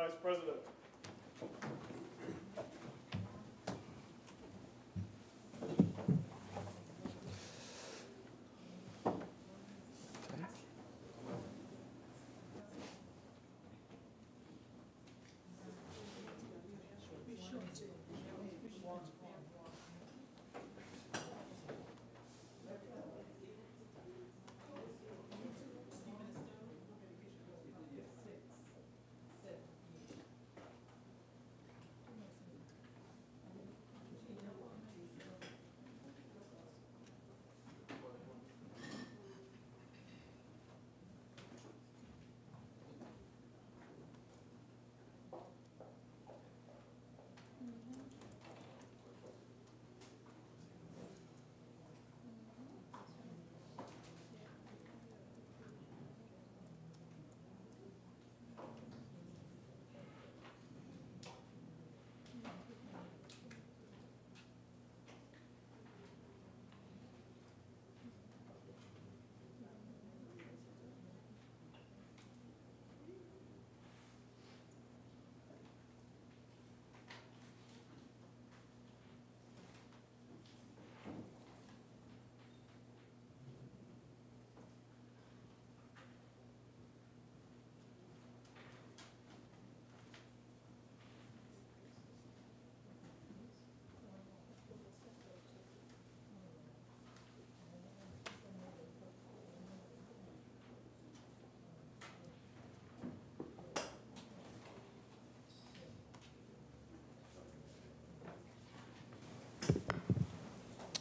Vice President.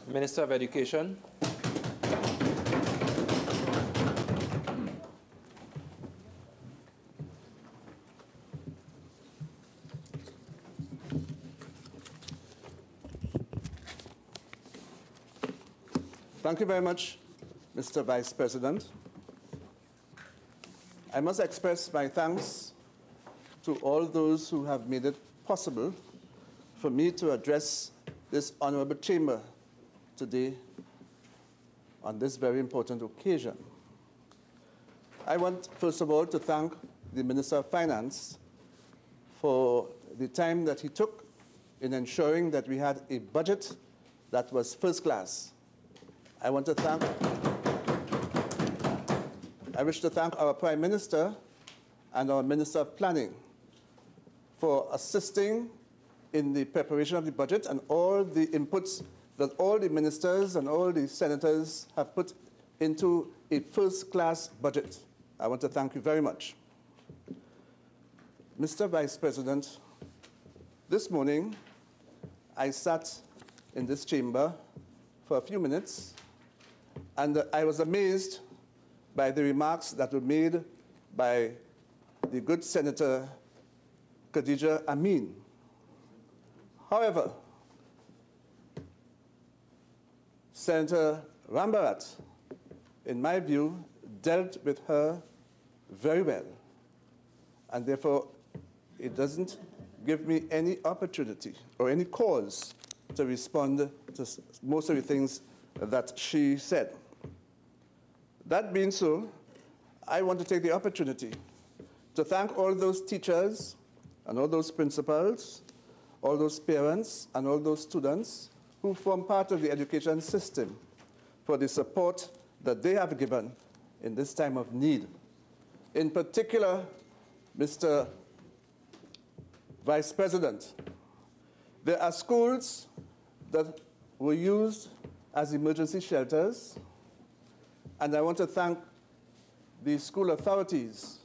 Minister of Education. Thank you very much, Mr. Vice President. I must express my thanks to all those who have made it possible for me to address this honorable chamber today on this very important occasion. I want, first of all, to thank the Minister of Finance for the time that he took in ensuring that we had a budget that was first class. I wish to thank our Prime Minister and our Minister of Planning for assisting in the preparation of the budget and all the inputs that all the ministers and all the senators have put into a first-class budget. I want to thank you very much. Mr. Vice President, this morning I sat in this chamber for a few minutes and I was amazed by the remarks that were made by the good Senator Khadija Amin. However, Senator Rambarat, in my view, dealt with her very well, and therefore it doesn't give me any opportunity or any cause to respond to most of the things that she said. That being so, I want to take the opportunity to thank all those teachers and all those principals, all those parents and all those students who form part of the education system for the support that they have given in this time of need. In particular, Mr. Vice President, there are schools that were used as emergency shelters, and I want to thank the school authorities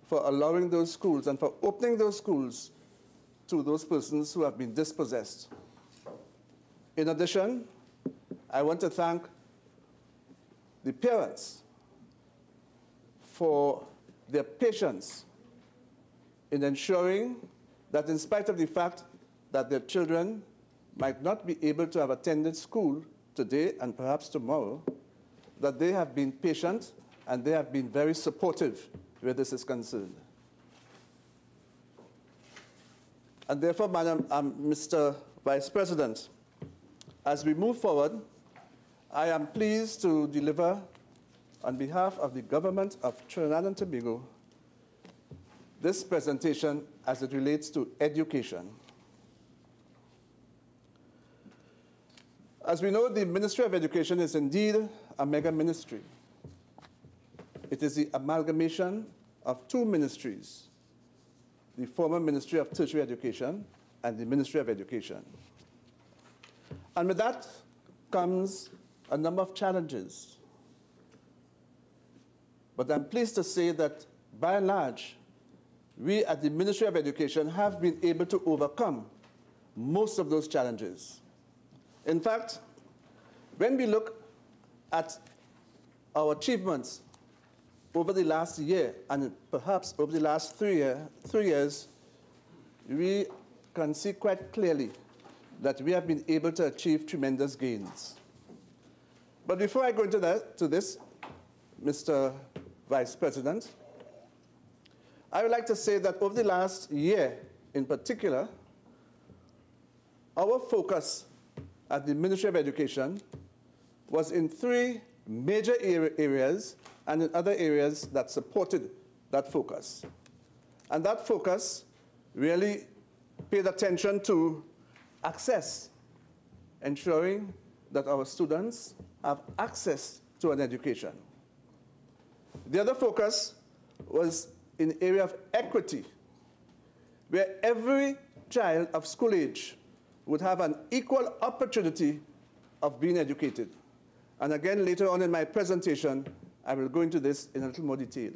for allowing those schools and for opening those schools to those persons who have been dispossessed. In addition, I want to thank the parents for their patience in ensuring that in spite of the fact that their children might not be able to have attended school today and perhaps tomorrow, that they have been patient and they have been very supportive where this is concerned. And therefore, Mr. Vice President, as we move forward, I am pleased to deliver on behalf of the government of Trinidad and Tobago this presentation as it relates to education. As we know, the Ministry of Education is indeed a mega ministry. It is the amalgamation of two ministries, the former Ministry of Tertiary Education and the Ministry of Education. And with that comes a number of challenges. But I'm pleased to say that, by and large, we at the Ministry of Education have been able to overcome most of those challenges. In fact, when we look at our achievements over the last year, and perhaps over the last 3 years, we can see quite clearly that we have been able to achieve tremendous gains. But before I go into this, Mr. Vice President, I would like to say that over the last year in particular, our focus at the Ministry of Education was in 3 major areas and in other areas that supported that focus. And that focus really paid attention to access, ensuring that our students have access to an education. The other focus was in the area of equity, where every child of school age would have an equal opportunity of being educated. And again, later on in my presentation, I will go into this in a little more detail.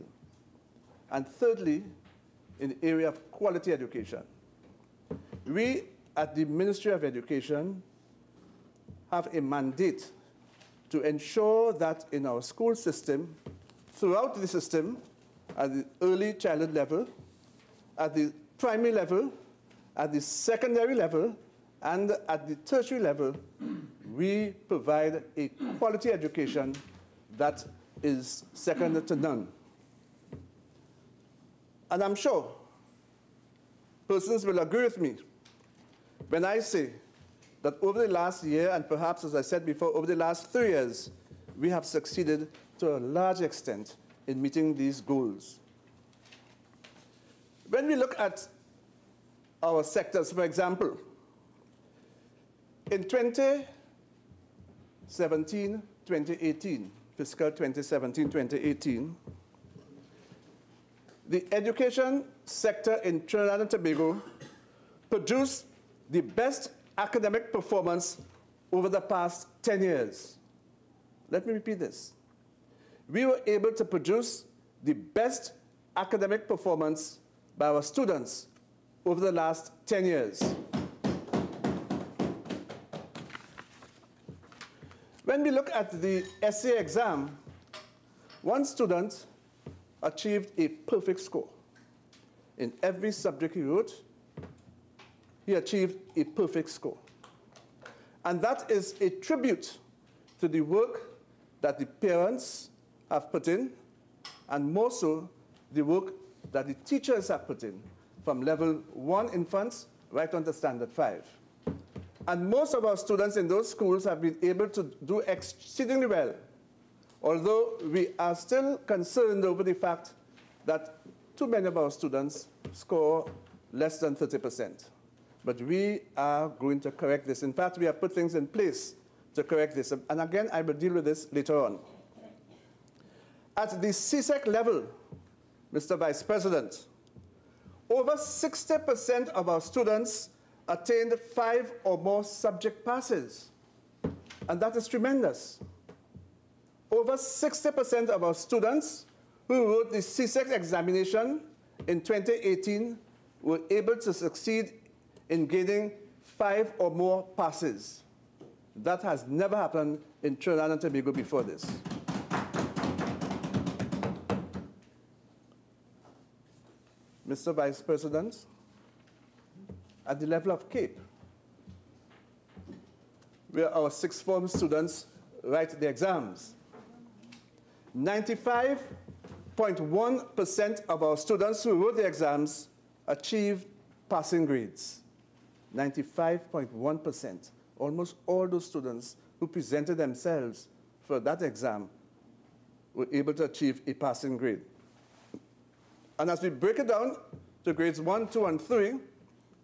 And thirdly, in the area of quality education. We at the Ministry of Education have a mandate to ensure that in our school system, throughout the system, at the early childhood level, at the primary level, at the secondary level, and at the tertiary level, we provide a quality education that is second to none. And I'm sure persons will agree with me when I say that over the last year, and perhaps, as I said before, over the last 3 years, we have succeeded to a large extent in meeting these goals. When we look at our sectors, for example, in 2017-2018, fiscal 2017-2018, the education sector in Trinidad and Tobago produced the best academic performance over the past 10 years. Let me repeat this. We were able to produce the best academic performance by our students over the last 10 years. When we look at the essay exam, one student achieved a perfect score. In every subject he wrote, he achieved a perfect score. And that is a tribute to the work that the parents have put in, and more so, the work that the teachers have put in, from level 1 infants right on to standard 5. And most of our students in those schools have been able to do exceedingly well, although we are still concerned over the fact that too many of our students score less than 30%. But we are going to correct this. In fact, we have put things in place to correct this. And again, I will deal with this later on. At the CSEC level, Mr. Vice President, over 60% of our students attained 5 or more subject passes. And that is tremendous. Over 60% of our students who wrote the CSEC examination in 2018 were able to succeed in gaining 5 or more passes. That has never happened in Trinidad and Tobago before this. Mr. Vice President, at the level of Cape, where our sixth form students write the exams, 95.1% of our students who wrote the exams achieved passing grades. 95.1%. Almost all those students who presented themselves for that exam were able to achieve a passing grade. And as we break it down to grades 1, 2, and 3,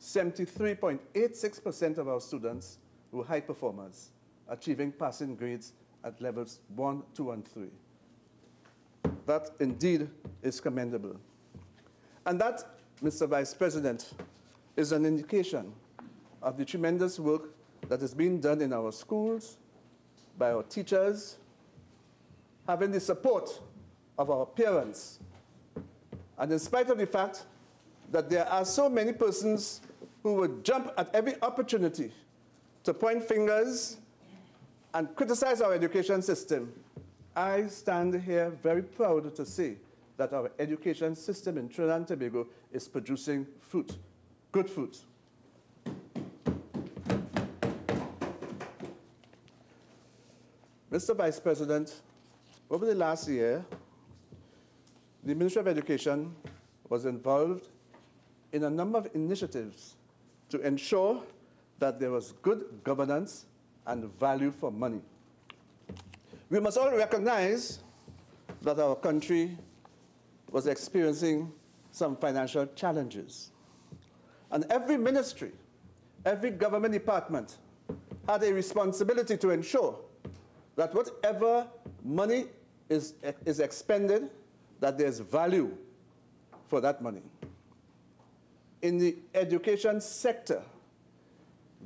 73.86% of our students were high performers, achieving passing grades at levels 1, 2, and 3. That indeed is commendable. And that, Mr. Vice President, is an indication of the tremendous work that is being done in our schools by our teachers, having the support of our parents. And in spite of the fact that there are so many persons who would jump at every opportunity to point fingers and criticize our education system, I stand here very proud to say that our education system in Trinidad and Tobago is producing fruit, good fruit. Mr. Vice President, over the last year, the Ministry of Education was involved in a number of initiatives to ensure that there was good governance and value for money. We must all recognize that our country was experiencing some financial challenges. And every ministry, every government department had a responsibility to ensure that whatever money is expended, that there's value for that money. In the education sector,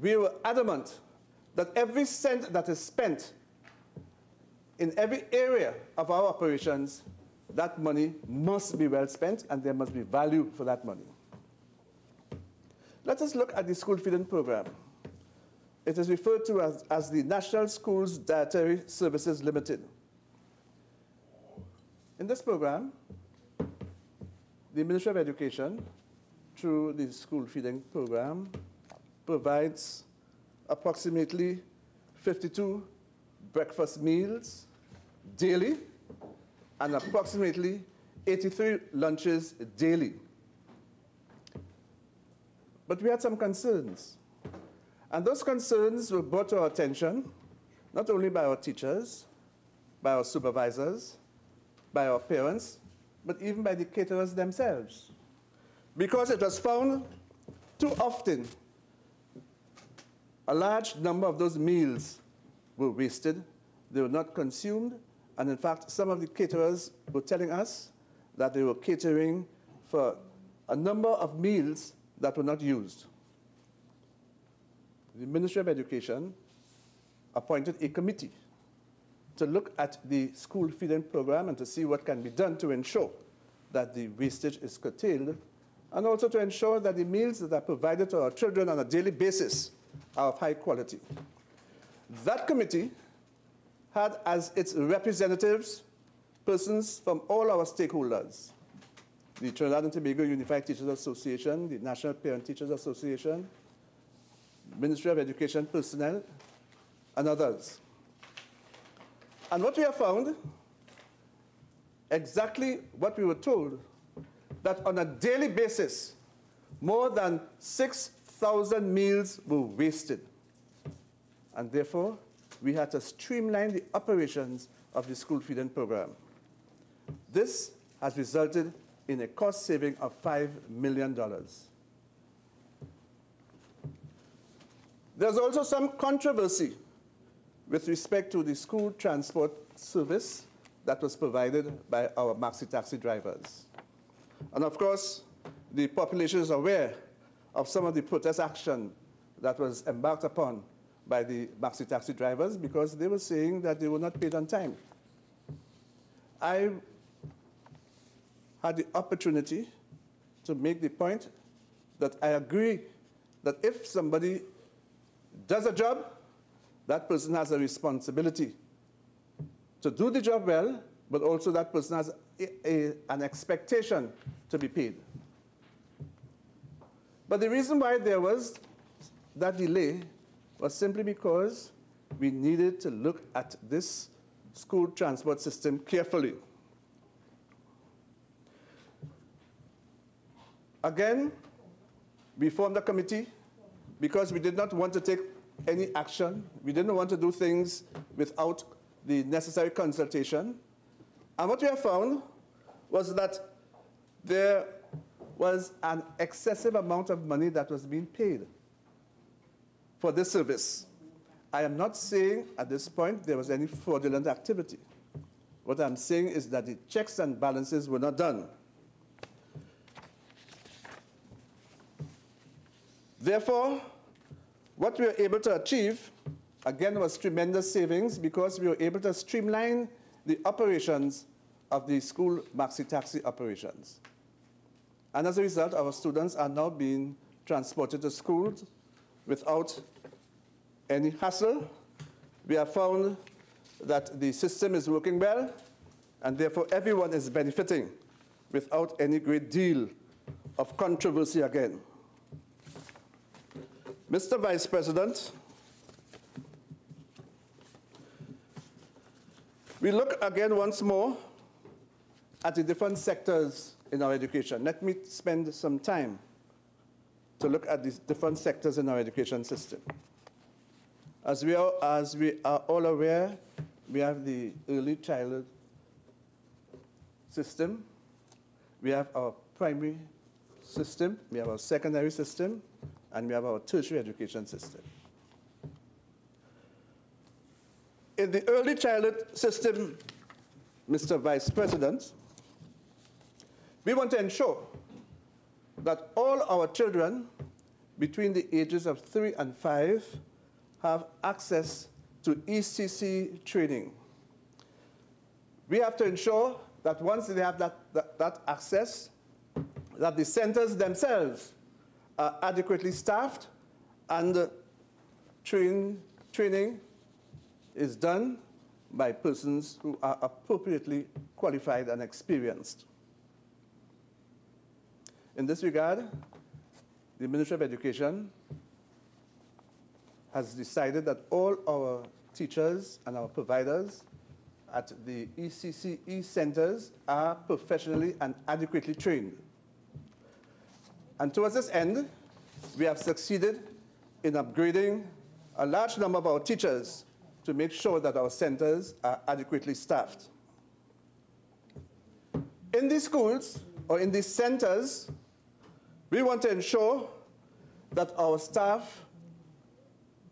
we were adamant that every cent that is spent in every area of our operations, that money must be well spent and there must be value for that money. Let us look at the school feeding program. It is referred to as the National Schools Dietary Services Limited. In this program, the Ministry of Education, through the school feeding program, provides approximately 52 breakfast meals daily and approximately 83 lunches daily. But we had some concerns. And those concerns were brought to our attention, not only by our teachers, by our supervisors, by our parents, but even by the caterers themselves. Because it was found too often a large number of those meals were wasted, they were not consumed, and in fact, some of the caterers were telling us that they were catering for a number of meals that were not used. The Ministry of Education appointed a committee to look at the school feeding program and to see what can be done to ensure that the wastage is curtailed, and also to ensure that the meals that are provided to our children on a daily basis are of high quality. That committee had as its representatives persons from all our stakeholders: the Trinidad and Tobago Unified Teachers Association, the National Parent Teachers Association, Ministry of Education personnel, and others. And what we have found, exactly what we were told, that on a daily basis, more than 6,000 meals were wasted. And therefore, we had to streamline the operations of the school feeding program. This has resulted in a cost saving of $5 million. There's also some controversy with respect to the school transport service that was provided by our maxi-taxi drivers. And of course, the population is aware of some of the protest action that was embarked upon by the maxi-taxi drivers because they were saying that they were not paid on time. I had the opportunity to make the point that I agree that if somebody does a job, that person has a responsibility to do the job well, but also that person has an expectation to be paid. But the reason why there was that delay was simply because we needed to look at this school transport system carefully. Again, we formed a committee because we did not want to take any action. We didn't want to do things without the necessary consultation. And what we have found was that there was an excessive amount of money that was being paid for this service. I am not saying at this point there was any fraudulent activity. What I'm saying is that the checks and balances were not done. Therefore, what we were able to achieve, again, was tremendous savings because we were able to streamline the operations of the school maxi-taxi operations. And as a result, our students are now being transported to schools without any hassle. We have found that the system is working well, and therefore everyone is benefiting without any great deal of controversy again. Mr. Vice President, we look again once more at the different sectors in our education. Let me spend some time to look at these different sectors in our education system. As we are all aware, we have the early childhood system, we have our primary system, we have our secondary system, and we have our tertiary education system. In the early childhood system, Mr. Vice President, we want to ensure that all our children between the ages of 3 and 5 have access to ECC training. We have to ensure that once they have that access, that the centers themselves are adequately staffed and training is done by persons who are appropriately qualified and experienced. In this regard, the Ministry of Education has decided that all our teachers and our providers at the ECCE centers are professionally and adequately trained. And towards this end, we have succeeded in upgrading a large number of our teachers to make sure that our centers are adequately staffed. In these schools, or in these centers, we want to ensure that our staff,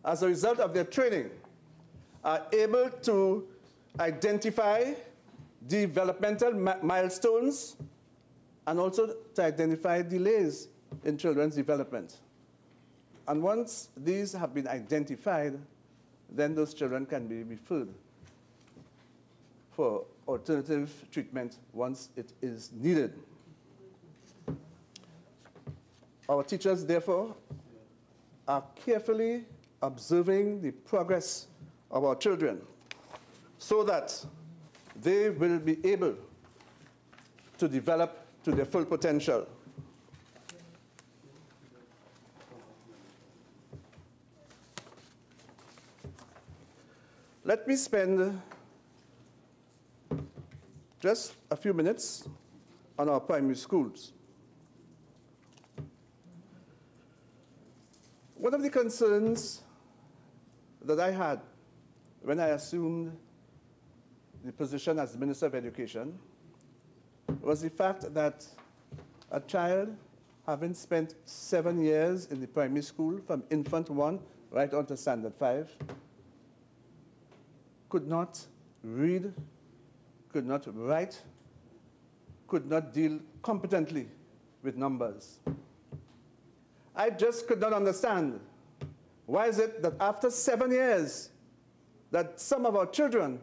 as a result of their training, are able to identify developmental milestones and also to identify delays in children's development. And once these have been identified, then those children can be referred for alternative treatment once it is needed. Our teachers, therefore, are carefully observing the progress of our children so that they will be able to develop to their full potential. Let me spend just a few minutes on our primary schools. One of the concerns that I had when I assumed the position as Minister of Education was the fact that a child, having spent 7 years in the primary school, from infant 1 right on to standard 5, could not read, could not write, could not deal competently with numbers. I just could not understand why is it that after 7 years that some of our children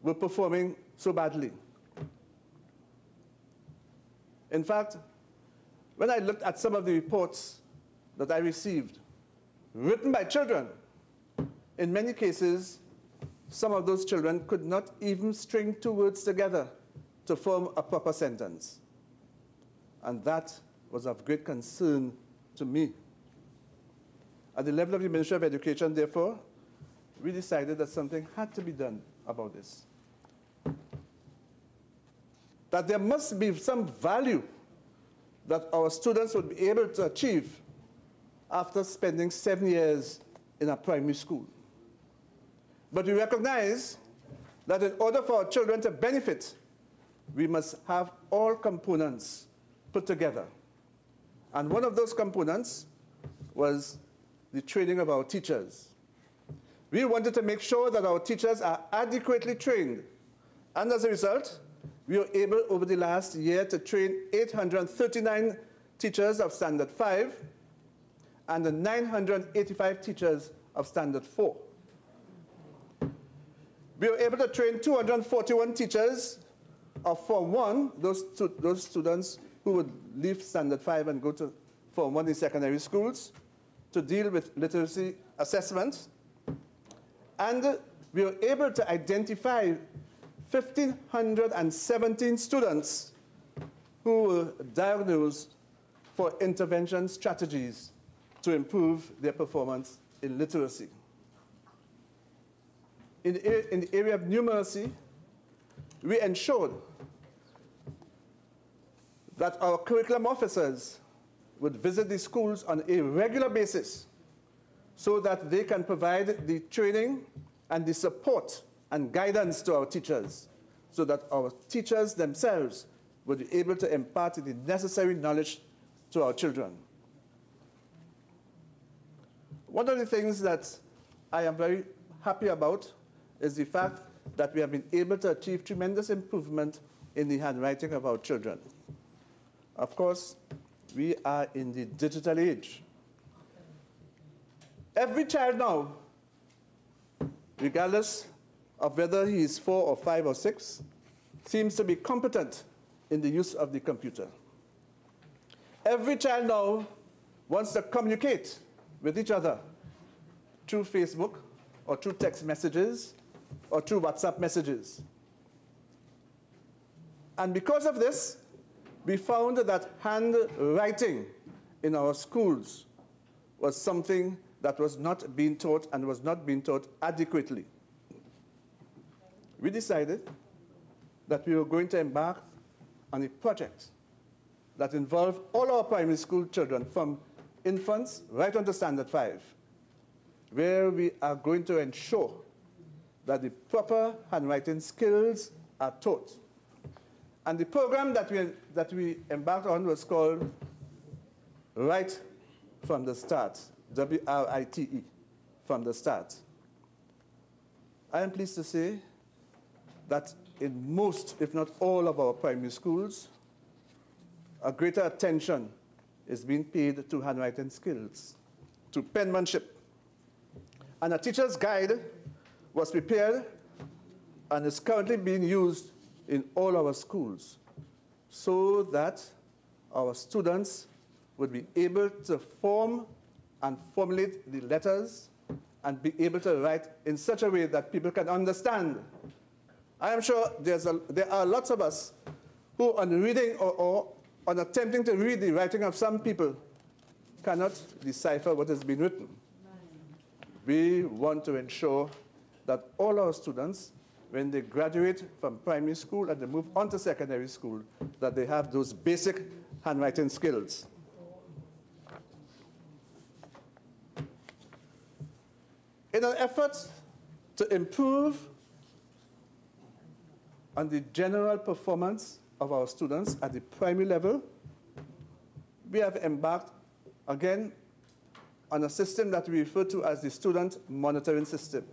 were performing so badly. In fact, when I looked at some of the reports that I received, written by children, in many cases, some of those children could not even string 2 words together to form a proper sentence. And that was of great concern to me. At the level of the Ministry of Education, therefore, we decided that something had to be done about this. That there must be some value that our students would be able to achieve after spending 7 years in a primary school. But we recognize that in order for our children to benefit we must have all components put together. And one of those components was the training of our teachers. We wanted to make sure that our teachers are adequately trained. And as a result, we were able over the last year to train 839 teachers of Standard 5 and 985 teachers of Standard 4. We were able to train 241 teachers of Form 1, those students who would leave Standard 5 and go to Form 1 in secondary schools, to deal with literacy assessments. And we were able to identify 1,517 students who were diagnosed for intervention strategies to improve their performance in literacy. In the area of numeracy, we ensured that our curriculum officers would visit the schools on a regular basis so that they can provide the training and the support and guidance to our teachers, so that our teachers themselves would be able to impart the necessary knowledge to our children. One of the things that I am very happy about is the fact that we have been able to achieve tremendous improvement in the handwriting of our children. Of course, we are in the digital age. Every child now, regardless of whether he is 4 or 5 or 6, seems to be competent in the use of the computer. Every child now wants to communicate with each other through Facebook or through text messages or through WhatsApp messages. And because of this, we found that handwriting in our schools was something that was not being taught and was not being taught adequately. We decided that we were going to embark on a project that involved all our primary school children from infants right on to Standard 5, where we are going to ensure that the proper handwriting skills are taught. And the program that we embarked on was called Write from the Start, W-R-I-T-E, from the start. I am pleased to say that in most, if not all, of our primary schools, a greater attention is being paid to handwriting skills, to penmanship. And a teacher's guide was prepared and is currently being used in all our schools so that our students would be able to form and formulate the letters and be able to write in such a way that people can understand. I am sure there are lots of us who, on reading or on attempting to read the writing of some people, cannot decipher what has been written. We want to ensure that all our students, when they graduate from primary school and they move on to secondary school, that they have those basic handwriting skills. In an effort to improve on the general performance of our students at the primary level, we have embarked again on a system that we refer to as the student monitoring system,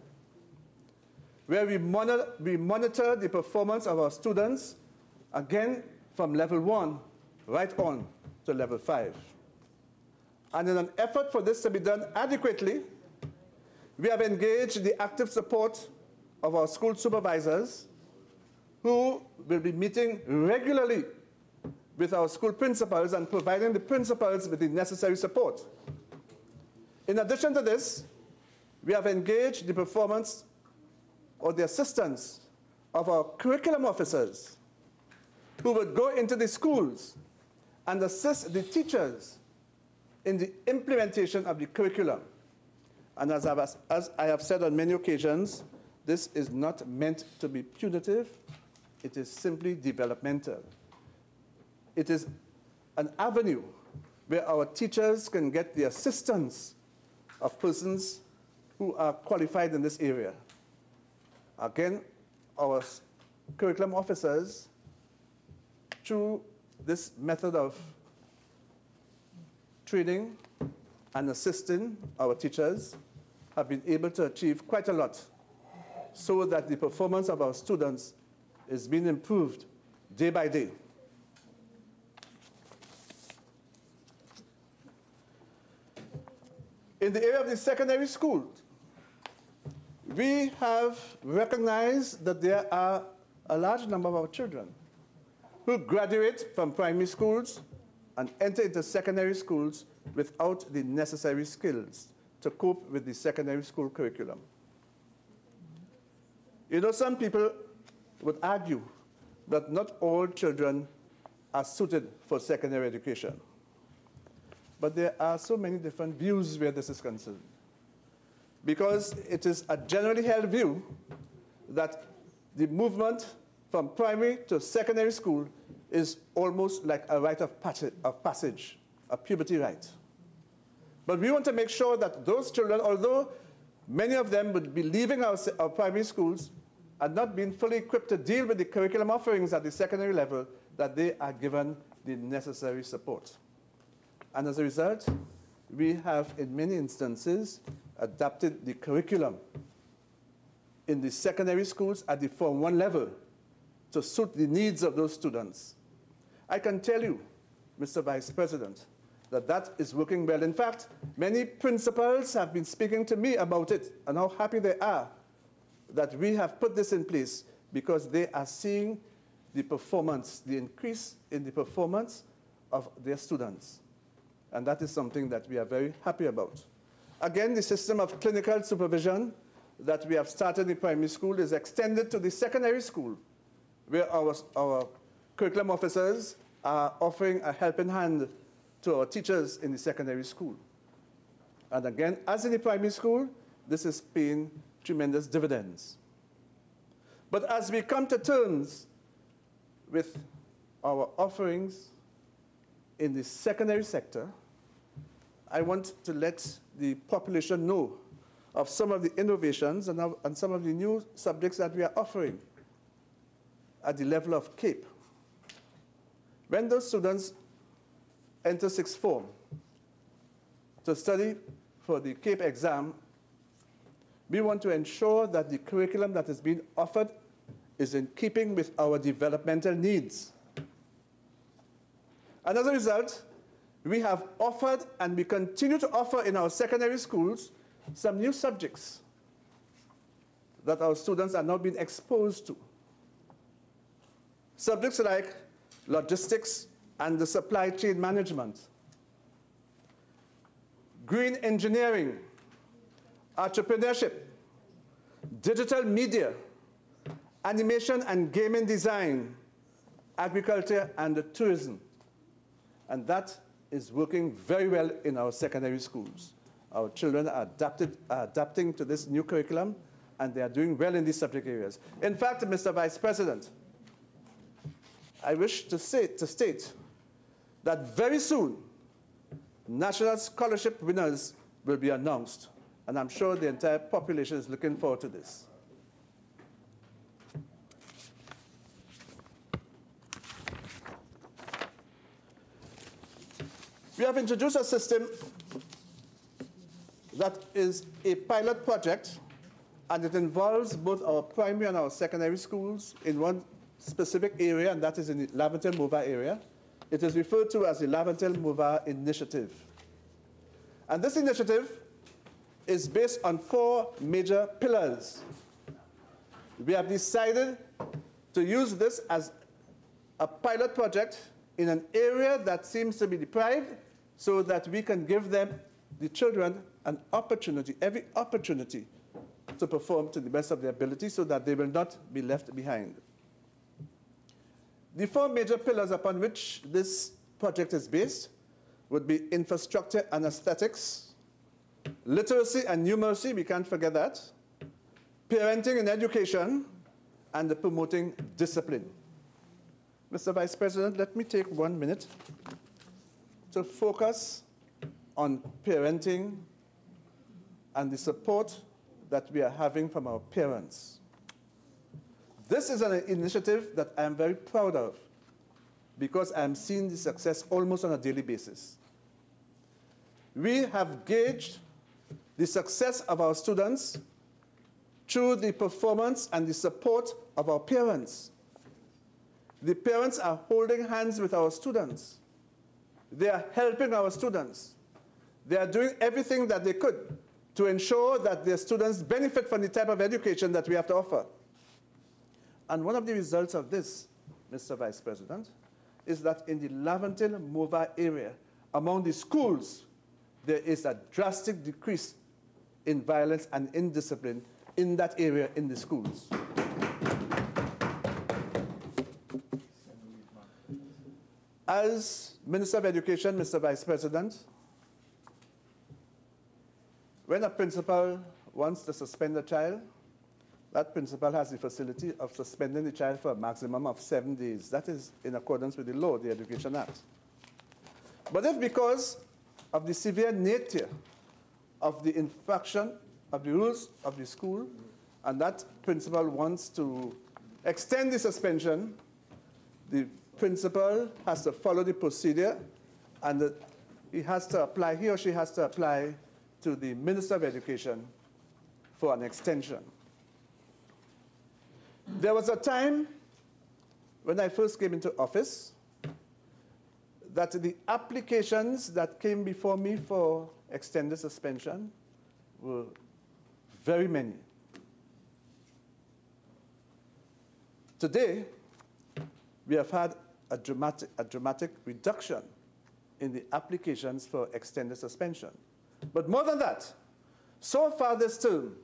where we monitor the performance of our students, again, from level 1 right on to level 5. And in an effort for this to be done adequately, we have engaged the active support of our school supervisors, who will be meeting regularly with our school principals and providing the principals with the necessary support. In addition to this, we have engaged the performance or the assistance of our curriculum officers, who would go into the schools and assist the teachers in the implementation of the curriculum. And as I have said on many occasions, this is not meant to be punitive. It is simply developmental. It is an avenue where our teachers can get the assistance of persons who are qualified in this area. Again, our curriculum officers through this method of training and assisting our teachers, have been able to achieve quite a lot so that the performance of our students is being improved day by day. In the area of the secondary school, we have recognized that there are a large number of our children who graduate from primary schools and enter into secondary schools without the necessary skills to cope with the secondary school curriculum. You know, some people would argue that not all children are suited for secondary education. But there are so many different views where this is concerned. Because it is a generally held view that the movement from primary to secondary school is almost like a rite of passage, a puberty rite. But we want to make sure that those children, although many of them would be leaving our primary schools and not being fully equipped to deal with the curriculum offerings at the secondary level, that they are given the necessary support. And as a result, we have, in many instances, adapted the curriculum in the secondary schools at the Form 1 level to suit the needs of those students. I can tell you, Mr. Vice President, that that is working well. In fact, many principals have been speaking to me about it and how happy they are that we have put this in place because they are seeing the performance, the increase in the performance of their students. And that is something that we are very happy about. Again, the system of clinical supervision that we have started in primary school is extended to the secondary school, where our curriculum officers are offering a helping hand to our teachers in the secondary school. And again, as in the primary school, this is paying tremendous dividends. But as we come to terms with our offerings in the secondary sector, I want to let the population know of some of the innovations and some of the new subjects that we are offering at the level of CAPE. When those students enter sixth form to study for the CAPE exam, we want to ensure that the curriculum that is being offered is in keeping with our developmental needs. And as a result, we have offered and we continue to offer in our secondary schools some new subjects that our students are now being exposed to. Subjects like logistics and the supply chain management, green engineering, entrepreneurship, digital media, animation and gaming design, agriculture and tourism. And that is working very well in our secondary schools. Our children are adapting to this new curriculum, and they are doing well in these subject areas. In fact, Mr. Vice President, I wish to state that very soon, national scholarship winners will be announced. And I'm sure the entire population is looking forward to this. We have introduced a system that is a pilot project, and it involves both our primary and our secondary schools in one specific area, and that is in the Laventille-Mova area. It is referred to as the Laventille-Mova Initiative. And this initiative is based on 4 major pillars. We have decided to use this as a pilot project in an area that seems to be deprived, so that we can give them, the children, an opportunity, every opportunity to perform to the best of their ability so that they will not be left behind. The 4 major pillars upon which this project is based would be infrastructure and aesthetics, literacy and numeracy, we can't forget that, parenting and education, and promoting discipline. Mr. Vice President, let me take 1 minute to focus on parenting and the support that we are having from our parents. This is an initiative that I am very proud of because I'm seeing the success almost on a daily basis. We have gauged the success of our students through the performance and the support of our parents. The parents are holding hands with our students. They are helping our students. They are doing everything that they could to ensure that their students benefit from the type of education that we have to offer. And one of the results of this, Mr. Vice President, is that in the Laventille-Mova area, among the schools, there is a drastic decrease in violence and indiscipline in that area in the schools. As Minister of Education, Mr. Vice President, when a principal wants to suspend a child, that principal has the facility of suspending the child for a maximum of 7 days. That is in accordance with the law, the Education Act. But if because of the severe nature of the infraction of the rules of the school, and that principal wants to extend the suspension, the principal has to follow the procedure, and he or she has to apply to the Minister of Education for an extension. There was a time when I first came into office that the applications that came before me for extended suspension were very many. Today, we have had a dramatic reduction in the applications for extended suspension. But more than that, so far this term,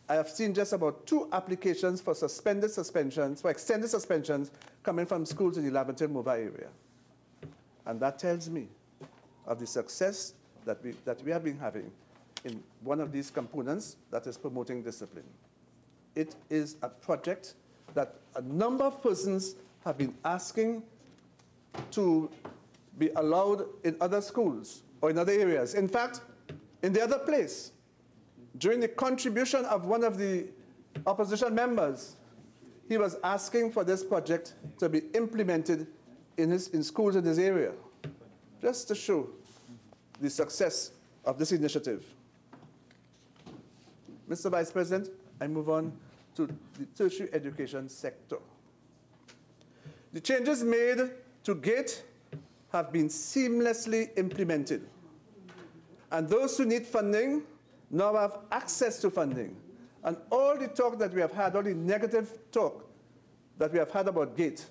I have seen just about 2 applications for extended suspensions coming from schools in the Laventille-Mova area. And that tells me of the success that we have been having in one of these components that is promoting discipline. It is a project that a number of persons have been asking to be allowed in other schools or in other areas. In fact, in the other place, during the contribution of one of the opposition members, he was asking for this project to be implemented in schools in his area, just to show the success of this initiative. Mr. Vice President, I move on to the tertiary education sector. The changes made to GATE have been seamlessly implemented. And those who need funding now have access to funding. And all the talk that we have had, all the negative talk that we have had about GATE,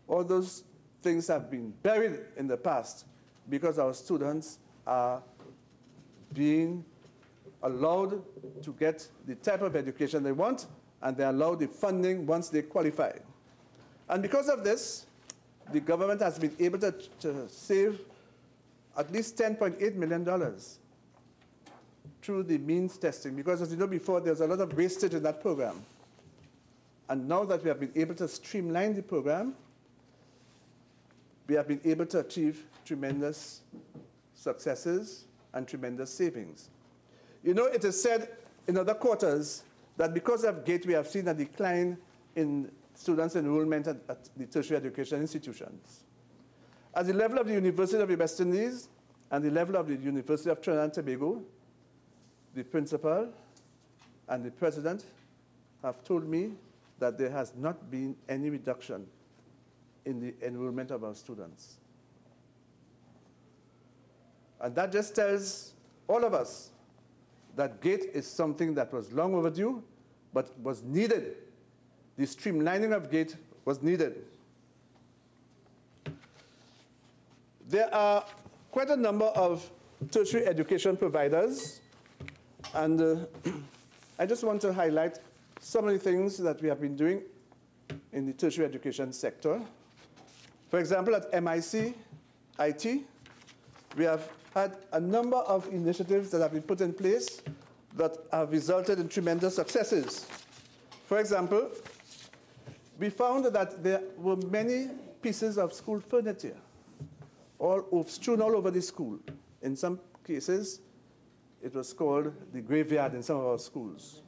all those things have been buried in the past because our students are being allowed to get the type of education they want, and they're allowed the funding once they qualify. And because of this, the government has been able to save at least $10.8 million through the means testing, because as you know before, there's a lot of wastage in that program. And now that we have been able to streamline the program, we have been able to achieve tremendous successes and tremendous savings. You know, it is said in other quarters that because of GATE, we have seen a decline in students' enrollment at the tertiary education institutions. At the level of the University of the West Indies and the level of the University of Trinidad and Tobago, the principal and the president have told me that there has not been any reduction in the enrollment of our students. And that just tells all of us that GATE is something that was long overdue, but was needed. The streamlining of GATE was needed. There are quite a number of tertiary education providers, and I just want to highlight some of the things that we have been doing in the tertiary education sector. For example, at MIC IT, we have had a number of initiatives that have been put in place that have resulted in tremendous successes. For example, we found that there were many pieces of school furniture strewn all over the school. In some cases, it was called the graveyard in some of our schools.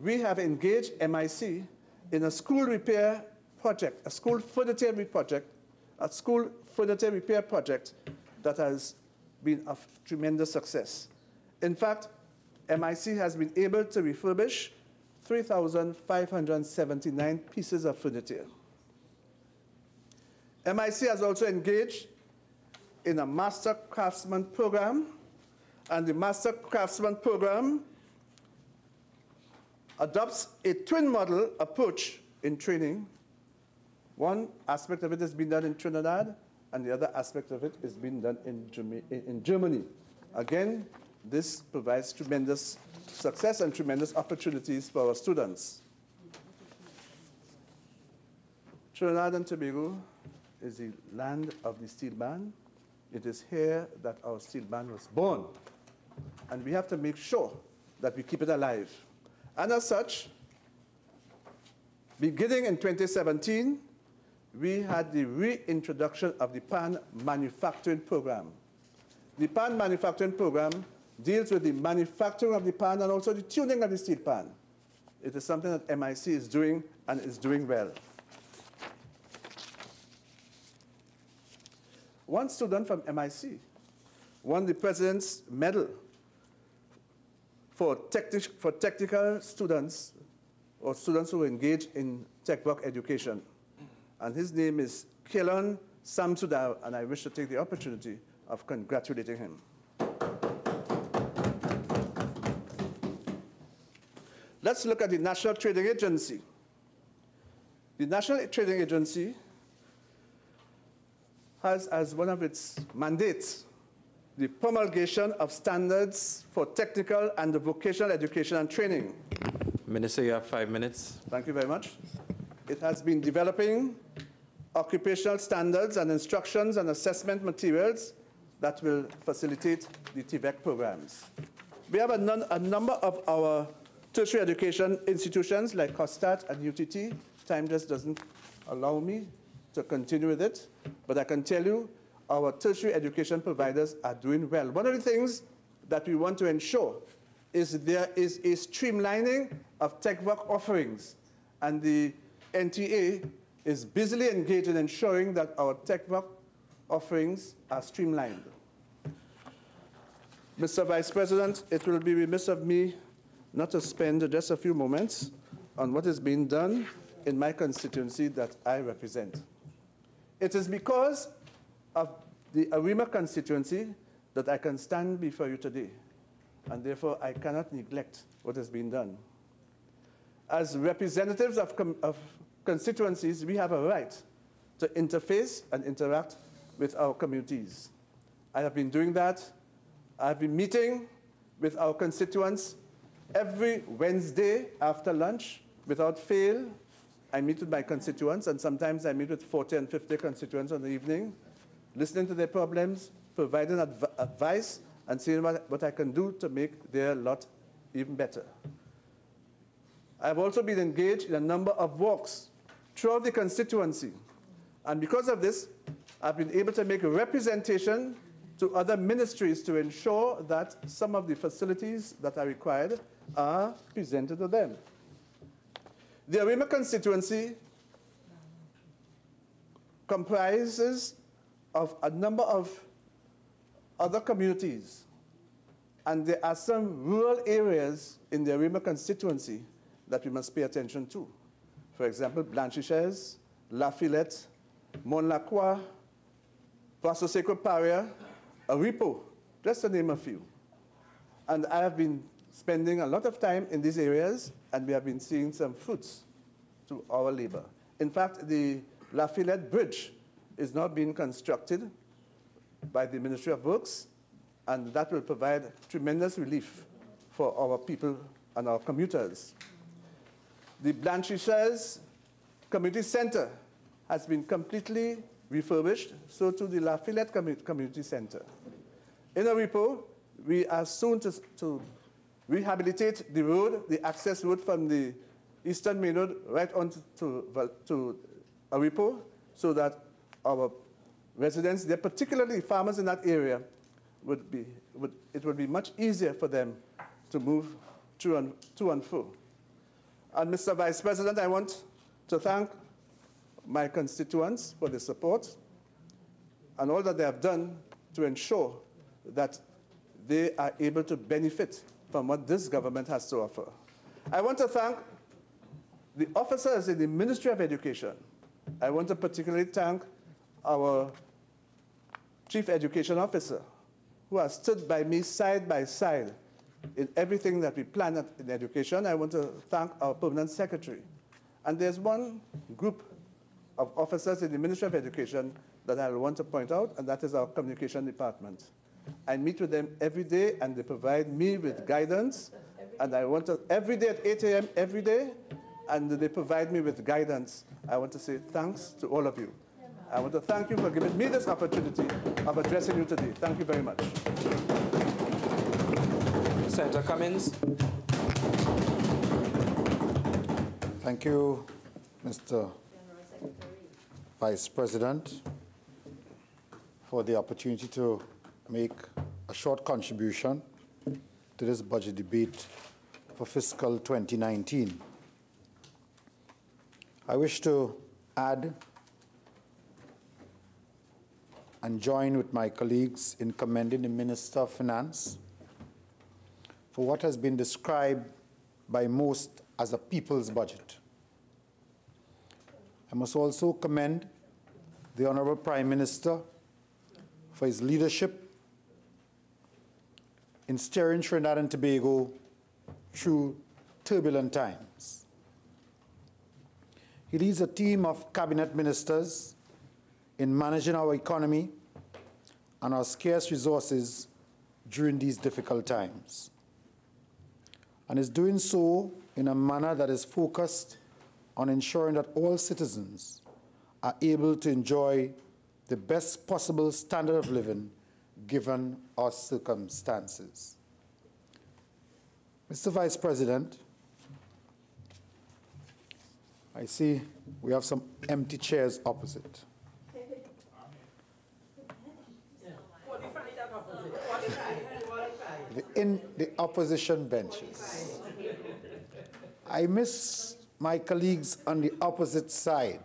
We have engaged MIC in a school repair project, a school furniture project, a school furniture repair project that has been of tremendous success. In fact, MIC has been able to refurbish 3,579 pieces of furniture. MIC has also engaged in a Master Craftsman program, and the Master Craftsman program adopts a twin model approach in training. One aspect of it is being done in Trinidad, and the other aspect of it is being done in Germany. Again, this provides tremendous success and tremendous opportunities for our students. Trinidad and Tobago is the land of the steel band. It is here that our steel band was born. And we have to make sure that we keep it alive. And as such, beginning in 2017, we had the reintroduction of the pan manufacturing program. The pan manufacturing program deals with the manufacturing of the pan and also the tuning of the steel pan. It is something that MIC is doing and is doing well. One student from MIC won the President's Medal for technical students or students who engage in tech work education. And his name is Kelon Samsudar, and I wish to take the opportunity of congratulating him. Let's look at the National Trading Agency. The National Trading Agency has as one of its mandates the promulgation of standards for technical and vocational education and training. Minister, you have 5 minutes. Thank you very much. It has been developing occupational standards and instructions and assessment materials that will facilitate the TVEC programs. We have a number of our tertiary education institutions like COSTAT and UTT. Time just doesn't allow me to continue with it, but I can tell you our tertiary education providers are doing well. One of the things that we want to ensure is there is a streamlining of tech work offerings, and the NTA is busily engaged in ensuring that our tech work offerings are streamlined. Mr. Vice President, it will be remiss of me not to spend just a few moments on what is being done in my constituency that I represent. It is because of the Arima constituency that I can stand before you today, and therefore I cannot neglect what has been done. As representatives of constituencies, we have a right to interface and interact with our communities. I have been doing that. I've been meeting with our constituents every Wednesday after lunch without fail. I meet with my constituents, and sometimes I meet with 40 and 50 constituents in the evening, listening to their problems, providing advice, and seeing what I can do to make their lot even better. I've also been engaged in a number of walks throughout the constituency. And because of this, I've been able to make a representation to other ministries to ensure that some of the facilities that are required are presented to them. The Arima constituency comprises of a number of other communities, and there are some rural areas in the Arima constituency that we must pay attention to. For example, Blanchisseuse, Lafayette, Montlacroix, Procyclical, Aripo, just to name a few. And I have been spending a lot of time in these areas, and we have been seeing some fruits to our labor. In fact, the Lafayette Bridge is now being constructed by the Ministry of Works, and that will provide tremendous relief for our people and our commuters. The Blanchisseuse Community Center has been completely refurbished, so to the Lafayette Community Center. In Aripo, we are soon to rehabilitate the road, the access road from the Eastern Main Road right on to Aripo, so that our residents there, particularly farmers in that area, it would be much easier for them to move to and fro. And Mr. Vice President, I want to thank my constituents for the support. and all that they have done to ensure that they are able to benefit from what this government has to offer. I want to thank the officers in the Ministry of Education. I want to particularly thank our Chief Education Officer, who has stood by me side by side in everything that we plan in education. I want to thank our Permanent Secretary. And there's one group of officers in the Ministry of Education that I want to point out, and that is our Communication Department. I meet with them every day, and they provide me with guidance. And I want to, every day at 8 a.m., every day, and they provide me with guidance. I want to say thanks to all of you. I want to thank you for giving me this opportunity of addressing you today. Thank you very much. Senator Cummins. Thank you, Mr. Vice President, for the opportunity to make a short contribution to this budget debate for fiscal 2019. I wish to add and join with my colleagues in commending the Minister of Finance for what has been described by most as a people's budget. I must also commend the Honorable Prime Minister for his leadership in steering Trinidad and Tobago through turbulent times. He leads a team of cabinet ministers in managing our economy and our scarce resources during these difficult times, and is doing so in a manner that is focused on ensuring that all citizens are able to enjoy the best possible standard of living given our circumstances. Mr. Vice President, I see we have some empty chairs opposite. In the opposition benches. I miss my colleagues on the opposite side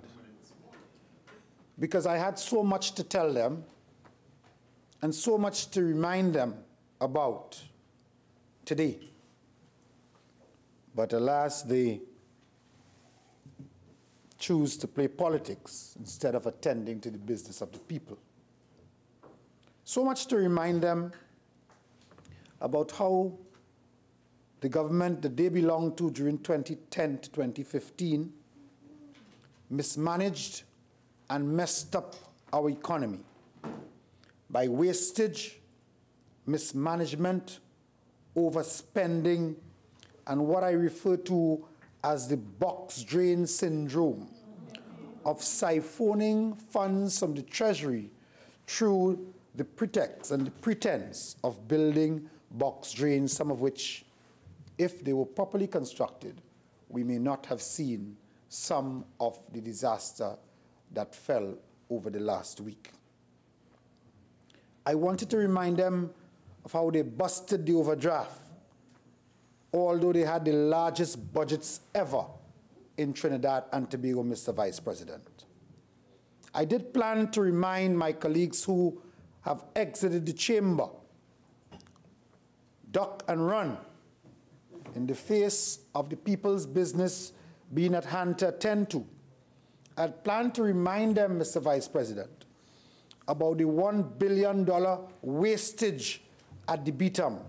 because I had so much to tell them and so much to remind them about today. But alas, they choose to play politics instead of attending to the business of the people. So much to remind them about how the government that they belonged to during 2010 to 2015 mismanaged and messed up our economy by wastage, mismanagement, overspending, and what I refer to as the box drain syndrome of siphoning funds from the Treasury through the pretext and the pretense of building box drains, some of which, if they were properly constructed, we may not have seen some of the disaster that fell over the last week. I wanted to remind them of how they busted the overdraft, although they had the largest budgets ever in Trinidad and Tobago, Mr. Vice President. I did plan to remind my colleagues who have exited the chamber, duck and run, in the face of the people's business being at hand to attend to. I had planned to remind them, Mr. Vice President, about the $1 billion wastage at the BTAM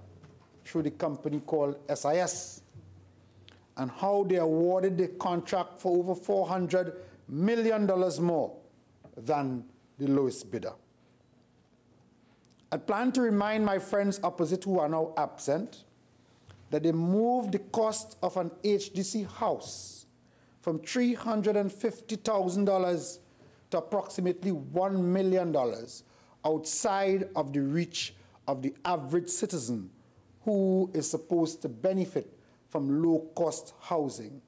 through the company called SIS, and how they awarded the contract for over $400 million more than the lowest bidder. I plan to remind my friends opposite who are now absent that they moved the cost of an HDC house from $350,000 to approximately $1 million outside of the reach of the average citizen who is supposed to benefit from low-cost housing.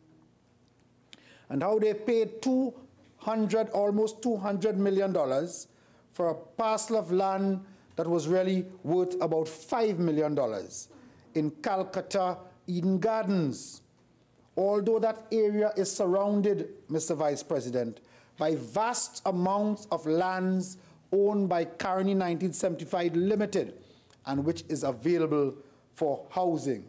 And how they paid almost $200 million for a parcel of land that was really worth about $5 million in Calcutta, Eden Gardens. Although that area is surrounded, Mr. Vice President, by vast amounts of lands owned by Carney 1975 Limited, and which is available for housing.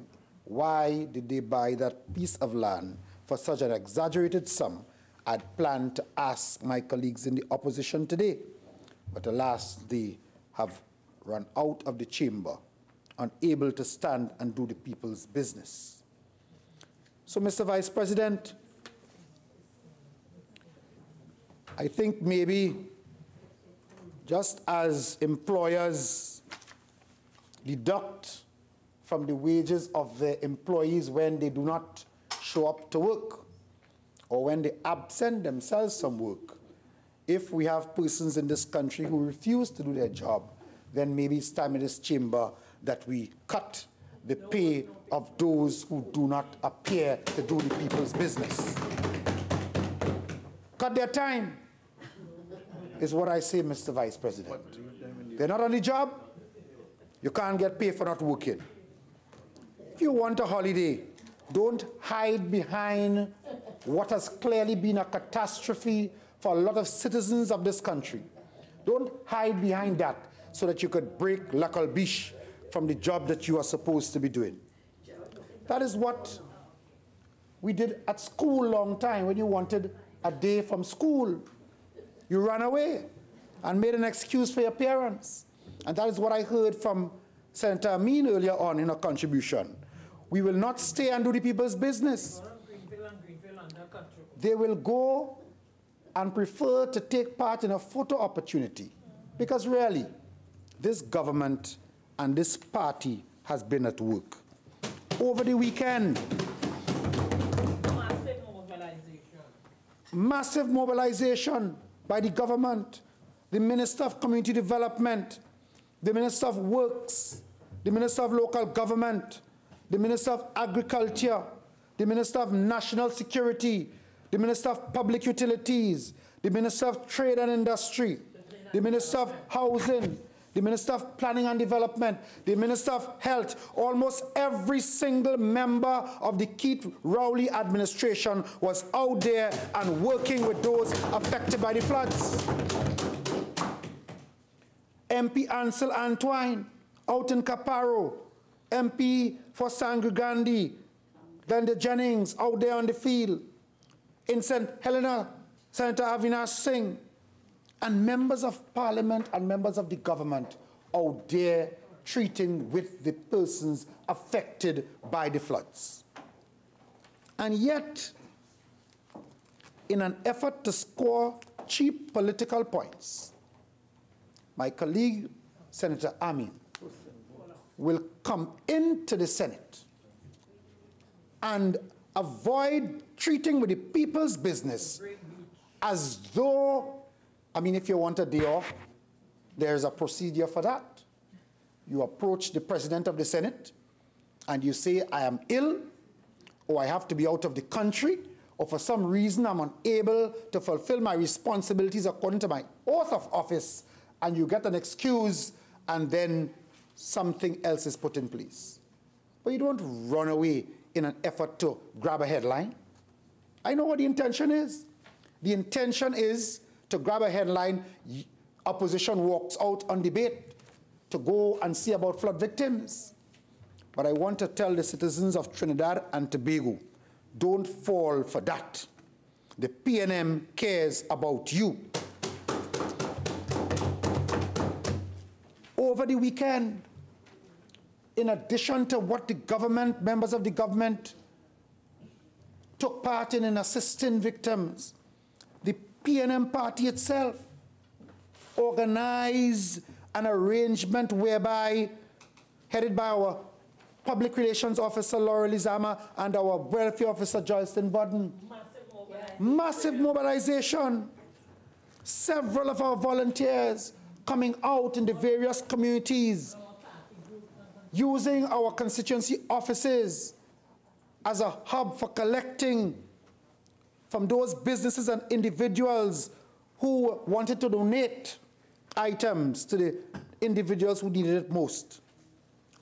Why did they buy that piece of land for such an exaggerated sum? I'd planned to ask my colleagues in the opposition today, but alas, they have run out of the chamber, unable to stand and do the people's business. So, Mr. Vice President, I think maybe just as employers deduct from the wages of their employees when they do not show up to work or when they absent themselves from work, if we have persons in this country who refuse to do their job, then maybe it's time in this chamber that we cut the pay of those who do not appear to do the people's business. Cut their time, is what I say, Mr. Vice President. They're not on the job, you can't get paid for not working. If you want a holiday, don't hide behind what has clearly been a catastrophe for a lot of citizens of this country. Don't hide behind that so that you could break la calbiche from the job that you are supposed to be doing. That is what we did at school a long time when you wanted a day from school. You ran away and made an excuse for your parents. And that is what I heard from Senator Amin earlier on in her contribution. We will not stay and do the people's business. They will go and prefer to take part in a photo opportunity. Because really, this government and this party has been at work. Over the weekend, massive mobilization by the government, the Minister of Community Development, the Minister of Works, the Minister of Local Government, the Minister of Agriculture, the Minister of National Security, the Minister of Public Utilities, the Minister of Trade and Industry, the Minister of Housing, the Minister of Planning and Development, the Minister of Health. Almost every single member of the Keith Rowley administration was out there and working with those affected by the floods. MP Ansel Antoine out in Caparo, MP for Sangre Grande, Glenda Jennings out there on the field, in St. Helena, Senator Avinash Singh, and members of Parliament and members of the government out there treating with the persons affected by the floods. And yet, in an effort to score cheap political points, my colleague, Senator Amin, will come into the Senate and avoid treating with the people's business as though, I mean, if you want a day off, there's a procedure for that. You approach the President of the Senate and you say, I am ill, or I have to be out of the country, or for some reason I'm unable to fulfill my responsibilities according to my oath of office, and you get an excuse, and then something else is put in place. But you don't run away in an effort to grab a headline. I know what the intention is. The intention is to grab a headline, opposition walks out on debate to go and see about flood victims. But I want to tell the citizens of Trinidad and Tobago, don't fall for that. The PNM cares about you. Over the weekend, in addition to what the government, members of the government took part in assisting victims, the PNM party itself organized an arrangement whereby, headed by our Public Relations Officer Laurel Izama and our Welfare Officer Joycelyn Budden. Massive mobilization. Several of our volunteers coming out in the various communities, using our constituency offices as a hub for collecting from those businesses and individuals who wanted to donate items to the individuals who needed it most,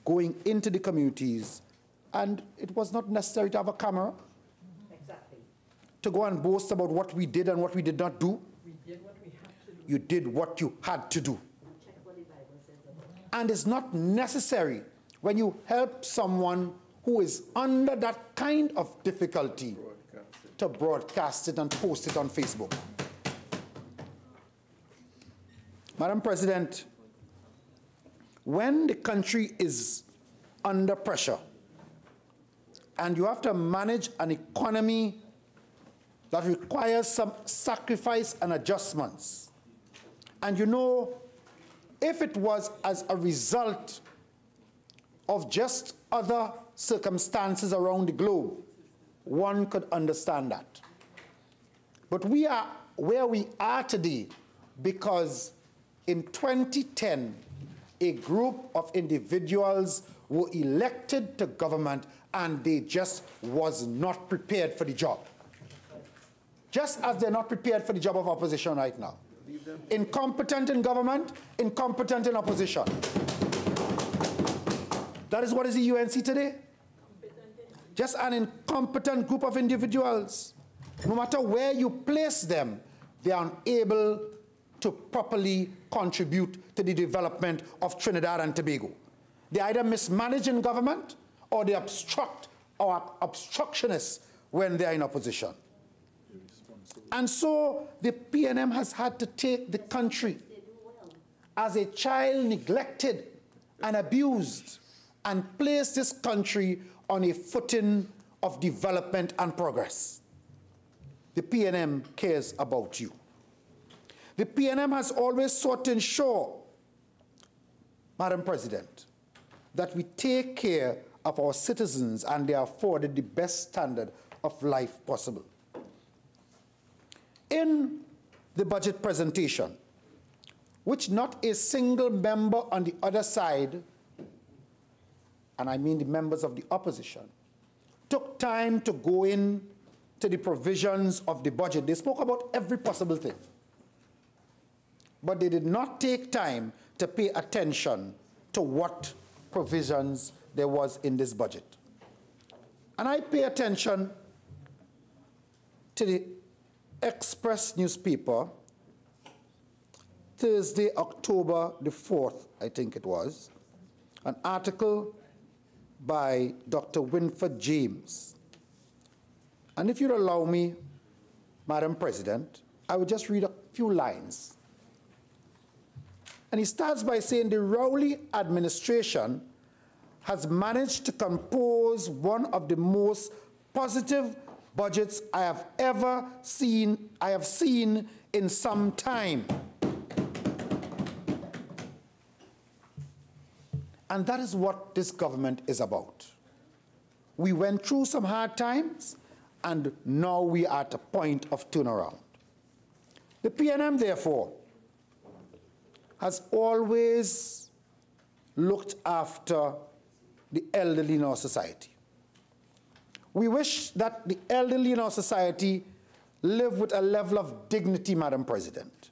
going into the communities. And it was not necessary to have a camera to go and boast about what we did and what we did not do. We did what we had to do. you did what you had to do. And it's not necessary when you help someone who is under that kind of difficulty to broadcast it and post it on Facebook. Madam President, when the country is under pressure and you have to manage an economy that requires some sacrifice and adjustments, and you know, if it was as a result of just other circumstances around the globe, one could understand that. But we are where we are today because in 2010, a group of individuals were elected to government and they just was not prepared for the job. Just as they're not prepared for the job of opposition right now. Incompetent in government, incompetent in opposition. That is what is the UNC today. Just an incompetent group of individuals. No matter where you place them, they are unable to properly contribute to the development of Trinidad and Tobago. They either mismanage in government or they obstruct or are obstructionists when they are in opposition. And so the PNM has had to take the country as a child neglected and abused and place this country on a footing of development and progress. The PNM cares about you. The PNM has always sought to ensure, Madam President, that we take care of our citizens and they are afforded the best standard of life possible. In the budget presentation, which not a single member on the other side, and I mean the members of the opposition, took time to go in to the provisions of the budget. They spoke about every possible thing. But they did not take time to pay attention to what provisions there was in this budget. And I pay attention to the Express newspaper, Thursday, October the 4th, I think it was, an article by Dr. Winford James. And if you'd allow me, Madam President, I would just read a few lines. And he starts by saying the Rowley administration has managed to compose one of the most positive budgets I have seen in some time. And that is what this government is about. We went through some hard times, and now we are at a point of turnaround. The PNM, therefore, has always looked after the elderly in our society. We wish that the elderly in our society live with a level of dignity, Madam President.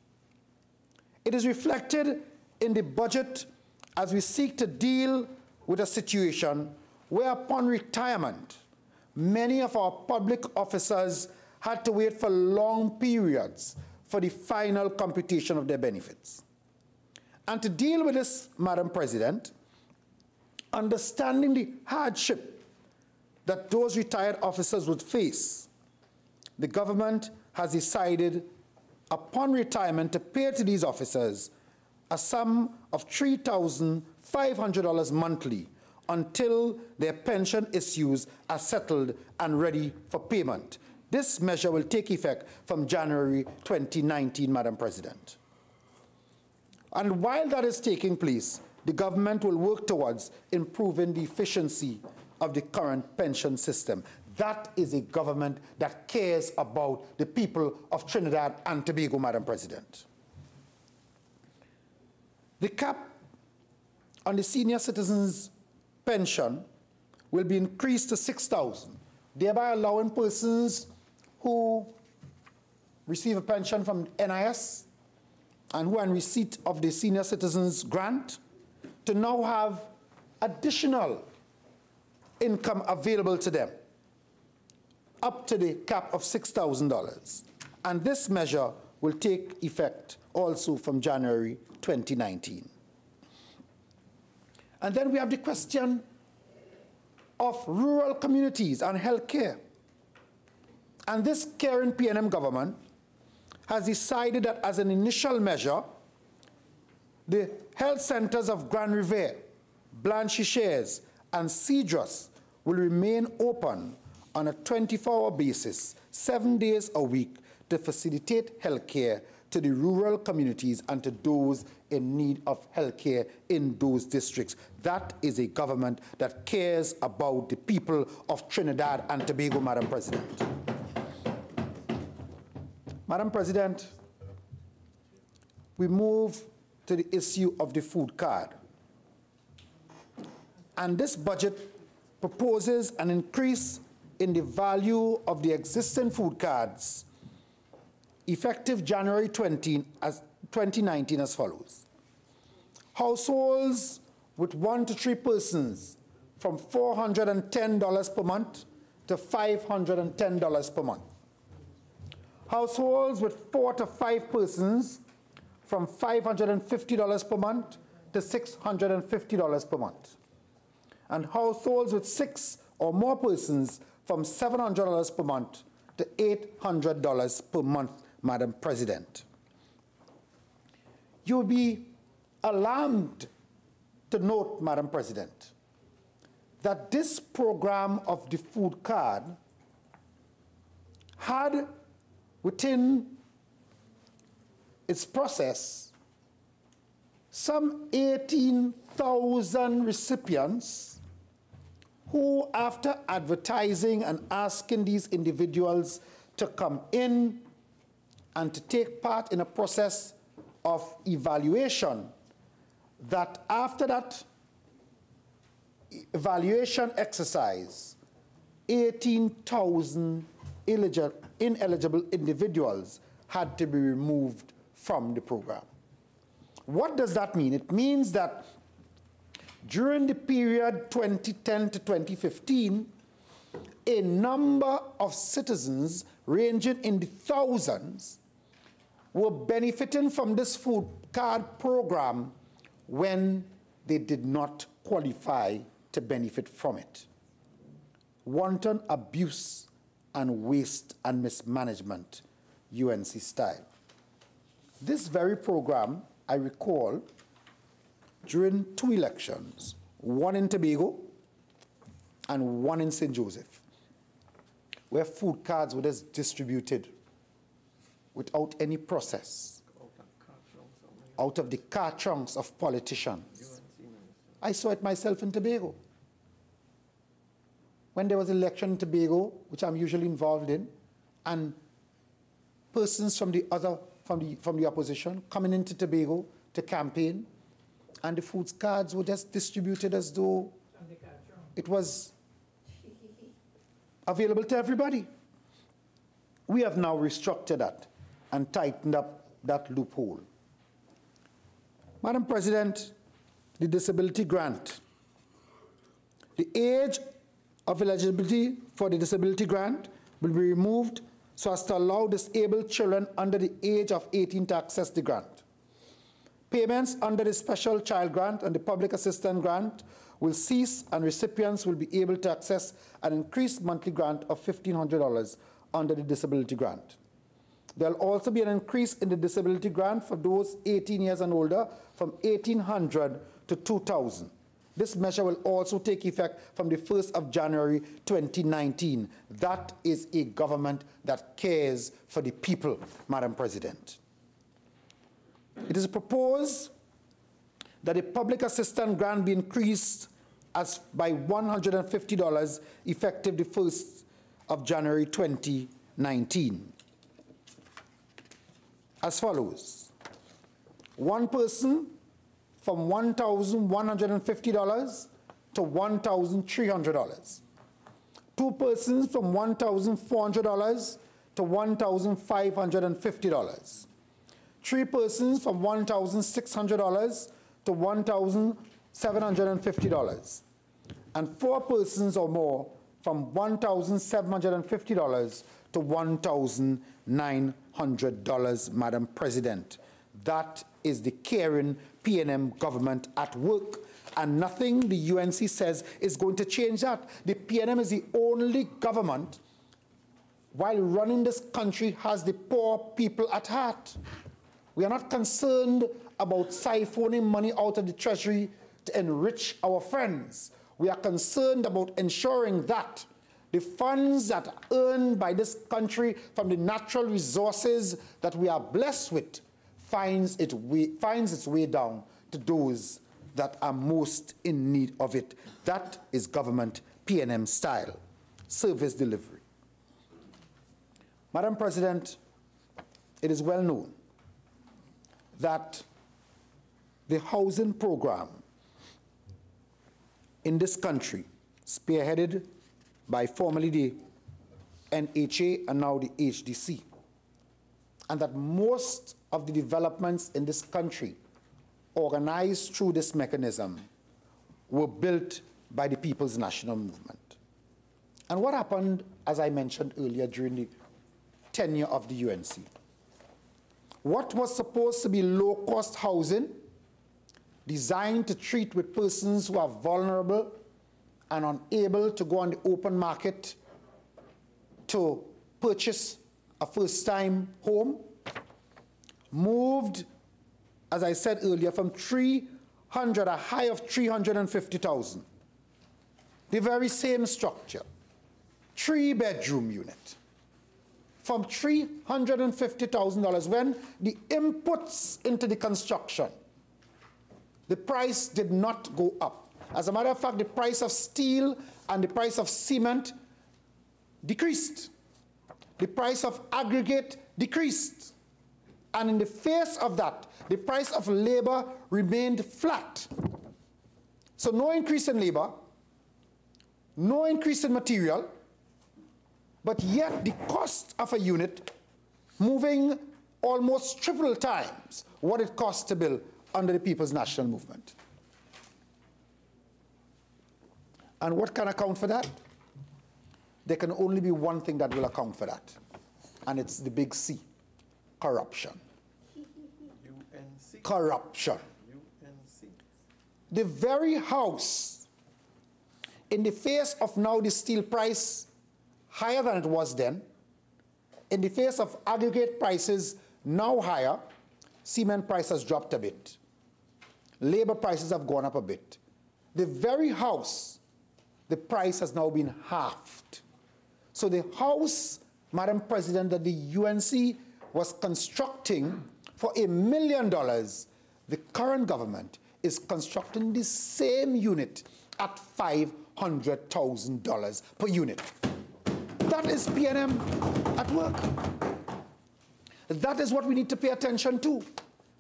It is reflected in the budget as we seek to deal with a situation where upon retirement, many of our public officers had to wait for long periods for the final computation of their benefits. And to deal with this, Madam President, understanding the hardship that those retired officers would face, the government has decided upon retirement to pay to these officers a sum of $3,500 monthly until their pension issues are settled and ready for payment. This measure will take effect from January 2019, Madam President. And while that is taking place, the government will work towards improving the efficiency of the current pension system. That is a government that cares about the people of Trinidad and Tobago, Madam President. The cap on the senior citizens' pension will be increased to $6,000, thereby allowing persons who receive a pension from NIS and who are in receipt of the senior citizens grant to now have additional income available to them up to the cap of $6,000. And this measure will take effect also from January 2019. And then we have the question of rural communities and health care. And this caring PNM government has decided that as an initial measure, the health centers of Grand Riviere, Blanchisseuse, and Cedros will remain open on a 24-hour basis, 7 days a week, to facilitate health care to the rural communities and to those in need of health care in those districts. That is a government that cares about the people of Trinidad and Tobago, Madam President. Madam President, we move to the issue of the food card. And this budget proposes an increase in the value of the existing food cards effective January 2019 as follows. Households with 1 to 3 persons from $410 per month to $510 per month. Households with 4 to 5 persons from $550 per month to $650 per month. And households with 6 or more persons from $700 per month to $800 per month, Madam President. You'll be alarmed to note, Madam President, that this program of the food card had within its process some 18,000 recipients who, after advertising and asking these individuals to come in and to take part in a process of evaluation, that after that evaluation exercise, 18,000 ineligible individuals had to be removed from the program. What does that mean? It means that during the period 2010 to 2015, a number of citizens ranging in the thousands were benefiting from this food card program when they did not qualify to benefit from it. Wanton abuse and waste and mismanagement, UNC style. This very program, I recall, during 2 elections, one in Tobago and one in St. Joseph, where food cards were just distributed without any process, out of the car trunks of politicians. I saw it myself in Tobago. When there was an election in Tobago, which I'm usually involved in, and persons from the opposition coming into Tobago to campaign, and the food cards were just distributed as though it was available to everybody. We have now restructured that and tightened up that loophole. Madam President, the disability grant. The age of eligibility for the disability grant will be removed so as to allow disabled children under the age of 18 to access the grant. Payments under the Special Child Grant and the Public Assistance Grant will cease, and recipients will be able to access an increased monthly grant of $1,500 under the disability grant. There will also be an increase in the disability grant for those 18 years and older from $1,800 to $2,000. This measure will also take effect from the 1st of January 2019. That is a government that cares for the people, Madam President. It is proposed that the public assistance grant be increased by $150 effective the 1st of January 2019. As follows: one person from $1,150 to $1,300. 2 persons from $1,400 to $1,550. 3 persons from $1,600 to $1,750. And 4 persons or more from $1,750 to $1,000 $900, Madam President. That is the caring PNM government at work. And nothing the UNC says is going to change that. The PNM is the only government, while running this country, has the poor people at heart. We are not concerned about siphoning money out of the Treasury to enrich our friends. We are concerned about ensuring that the funds that are earned by this country from the natural resources that we are blessed with finds its way down to those that are most in need of it. That is government PNM style, service delivery. Madam President, it is well known that the housing program in this country, spearheaded by formerly the NHA and now the HDC, and that most of the developments in this country organized through this mechanism were built by the People's National Movement. And what happened, as I mentioned earlier, during the tenure of the UNC? What was supposed to be low-cost housing, designed to treat with persons who are vulnerable and unable to go on the open market to purchase a first-time home, moved, as I said earlier, from 300, a high of 350,000. The very same structure, 3-bedroom unit, from $350,000, when the inputs into the construction, the price did not go up. As a matter of fact, the price of steel and the price of cement decreased. The price of aggregate decreased. And in the face of that, the price of labor remained flat. So no increase in labor, no increase in material, but yet the cost of a unit moving almost triple times what it costs to build under the People's National Movement. And what can account for that? There can only be one thing that will account for that, and it's the big C, corruption. UNC. Corruption. UNC. The very House, in the face of now the steel price higher than it was then, in the face of aggregate prices now higher, cement price has dropped a bit. Labor prices have gone up a bit. The very House, the price has now been halved. So the House, Madam President, that the UNC was constructing for $1 million, the current government is constructing the same unit at $500,000 per unit. That is PNM at work. That is what we need to pay attention to.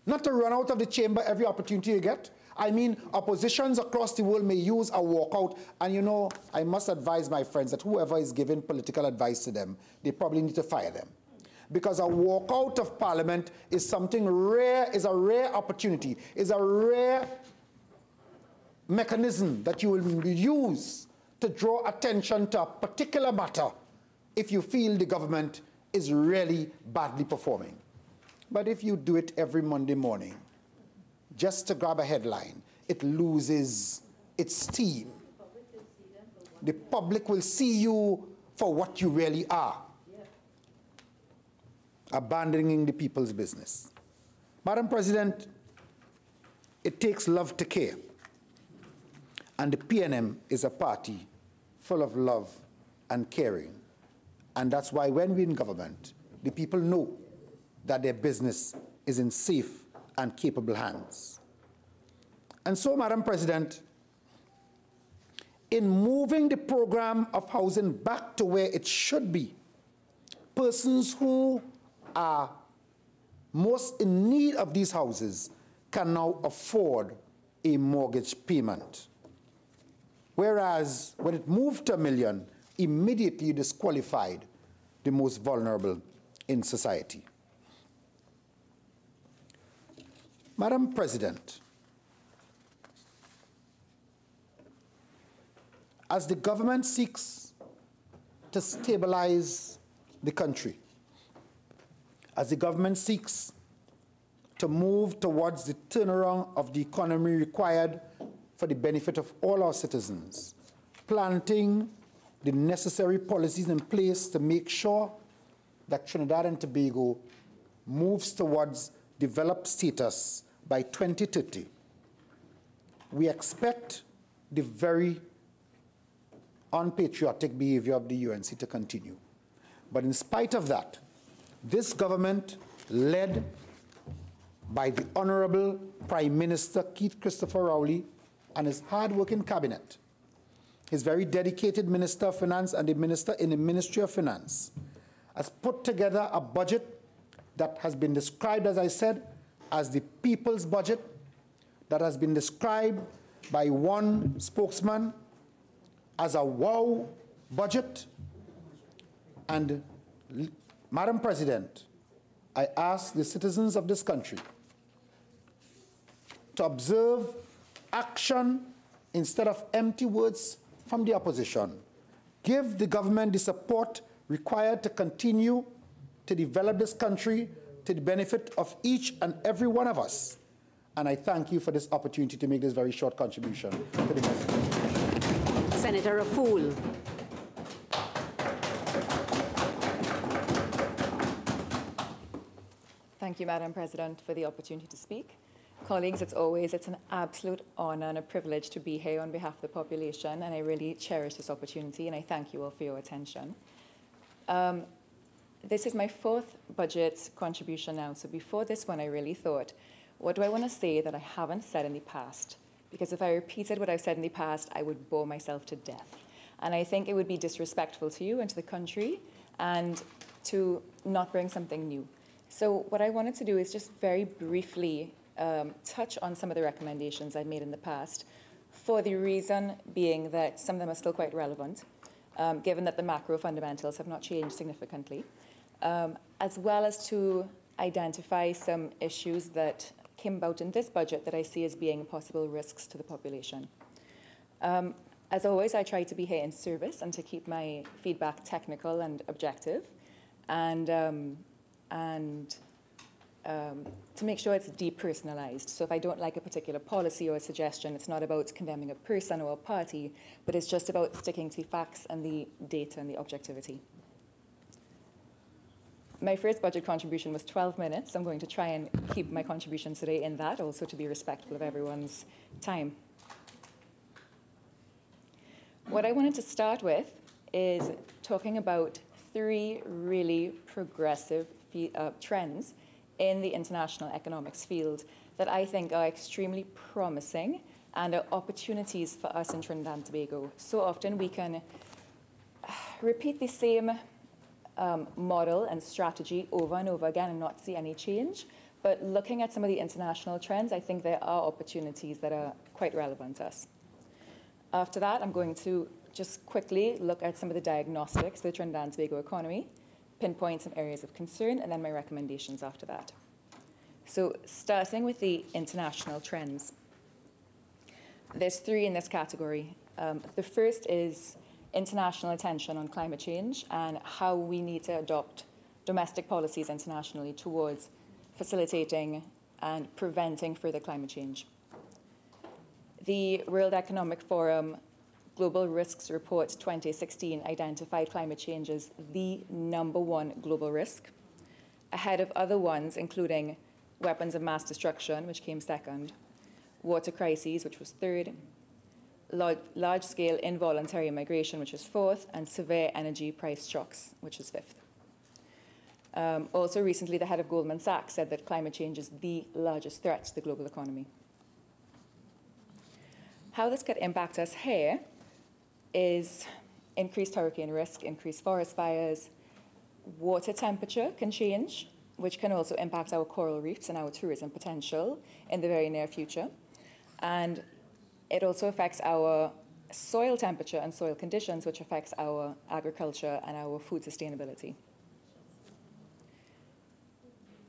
Not to run out of the chamber every opportunity you get. I mean, oppositions across the world may use a walkout, and you know, I must advise my friends that whoever is giving political advice to them, they probably need to fire them. Because a walkout of Parliament is something rare, is a rare opportunity, is a rare mechanism that you will use to draw attention to a particular matter if you feel the government is really badly performing. But if you do it every Monday morning, just to grab a headline, it loses its steam. The public will see you for what you really are. Abandoning the people's business. Madam President, it takes love to care. And the PNM is a party full of love and caring. And that's why when we're in government, the people know that their business is in safe and capable hands. And so, Madam President, in moving the program of housing back to where it should be, persons who are most in need of these houses can now afford a mortgage payment. Whereas when it moved to $1 million, immediately disqualified the most vulnerable in society. Madam President, as the government seeks to stabilize the country, as the government seeks to move towards the turnaround of the economy required for the benefit of all our citizens, planting the necessary policies in place to make sure that Trinidad and Tobago moves towards developed status by 2030. We expect the very unpatriotic behavior of the UNC to continue. But in spite of that, this government, led by the Honorable Prime Minister Keith Christopher Rowley and his hard-working cabinet, his very dedicated Minister of Finance and the Minister in the Ministry of Finance, has put together a budget that has been described, as I said, as the people's budget, that has been described by one spokesman as a wow budget. And, Madam President, I ask the citizens of this country to observe action instead of empty words from the opposition. Give the government the support required to continue to develop this country to the benefit of each and every one of us. And I thank you for this opportunity to make this very short contribution to the message. Senator Raful. Thank you, Madam President, for the opportunity to speak. Colleagues, it's an absolute honor and a privilege to be here on behalf of the population, and I really cherish this opportunity, and I thank you all for your attention. This is my fourth budget contribution now, so before this one, I really thought, what do I want to say that I haven't said in the past? Because if I repeated what I've said in the past, I would bore myself to death. And I think it would be disrespectful to you and to the country, and to not bring something new. So what I wanted to do is just very briefly touch on some of the recommendations I've made in the past, for the reason being that some of them are still quite relevant, given that the macro fundamentals have not changed significantly, as well as to identify some issues that came about in this budget that I see as being possible risks to the population. As always, I try to be here in service and to keep my feedback technical and objective, and to make sure it's depersonalized. So if I don't like a particular policy or a suggestion, it's not about condemning a person or a party, but it's just about sticking to the facts and the data and the objectivity. My first budget contribution was 12 minutes. I'm going to try and keep my contribution today in that, also to be respectful of everyone's time. What I wanted to start with is talking about three really progressive trends in the international economics field that I think are extremely promising and are opportunities for us in Trinidad and Tobago. So often we can repeat the same model and strategy over and over again and not see any change. But looking at some of the international trends, I think there are opportunities that are quite relevant to us. After that, I'm going to just quickly look at some of the diagnostics for the Trinidad and Tobago economy, pinpoint some areas of concern, and then my recommendations after that. So starting with the international trends. There's three in this category. The first is international attention on climate change and how we need to adopt domestic policies internationally towards facilitating and preventing further climate change. The World Economic Forum Global Risks Report 2016 identified climate change as the #1 global risk, ahead of other ones, including weapons of mass destruction, which came second, water crises, which was third, large-scale involuntary migration, which was fourth, and severe energy price shocks, which is fifth. Also recently, the head of Goldman Sachs said that climate change is the largest threat to the global economy. How this could impact us here is increased hurricane risk, increased forest fires, water temperature can change, which can also impact our coral reefs and our tourism potential in the very near future. And it also affects our soil temperature and soil conditions, which affects our agriculture and our food sustainability.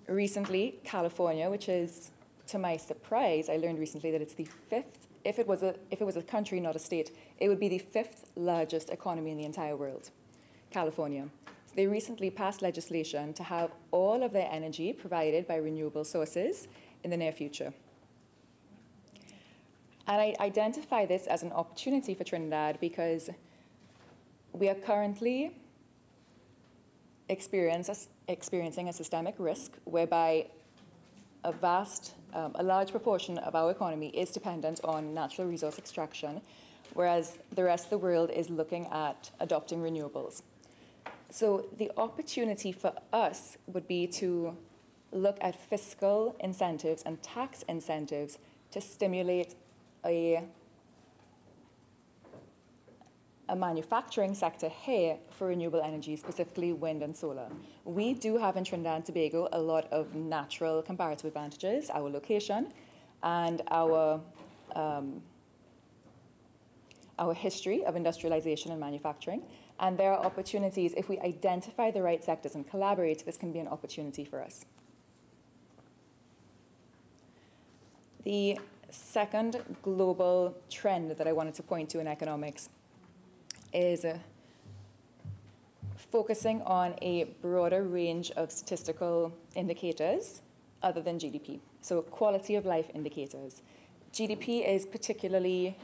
Recently, California, which is, to my surprise, I learned recently that it's the fifth, if it was a country, not a state, it would be the fifth largest economy in the entire world, California. It's they recently passed legislation to have all of their energy provided by renewable sources in the near future. And I identify this as an opportunity for Trinidad because we are currently experiencing a systemic risk whereby a large proportion of our economy is dependent on natural resource extraction, whereas the rest of the world is looking at adopting renewables. So the opportunity for us would be to look at fiscal incentives and tax incentives to stimulate a manufacturing sector here for renewable energy, specifically wind and solar. We do have in Trinidad and Tobago a lot of natural comparative advantages, our location and our history of industrialization and manufacturing. And there are opportunities, if we identify the right sectors and collaborate, this can be an opportunity for us. The second global trend that I wanted to point to in economics is focusing on a broader range of statistical indicators other than GDP. So quality of life indicators. GDP is particularly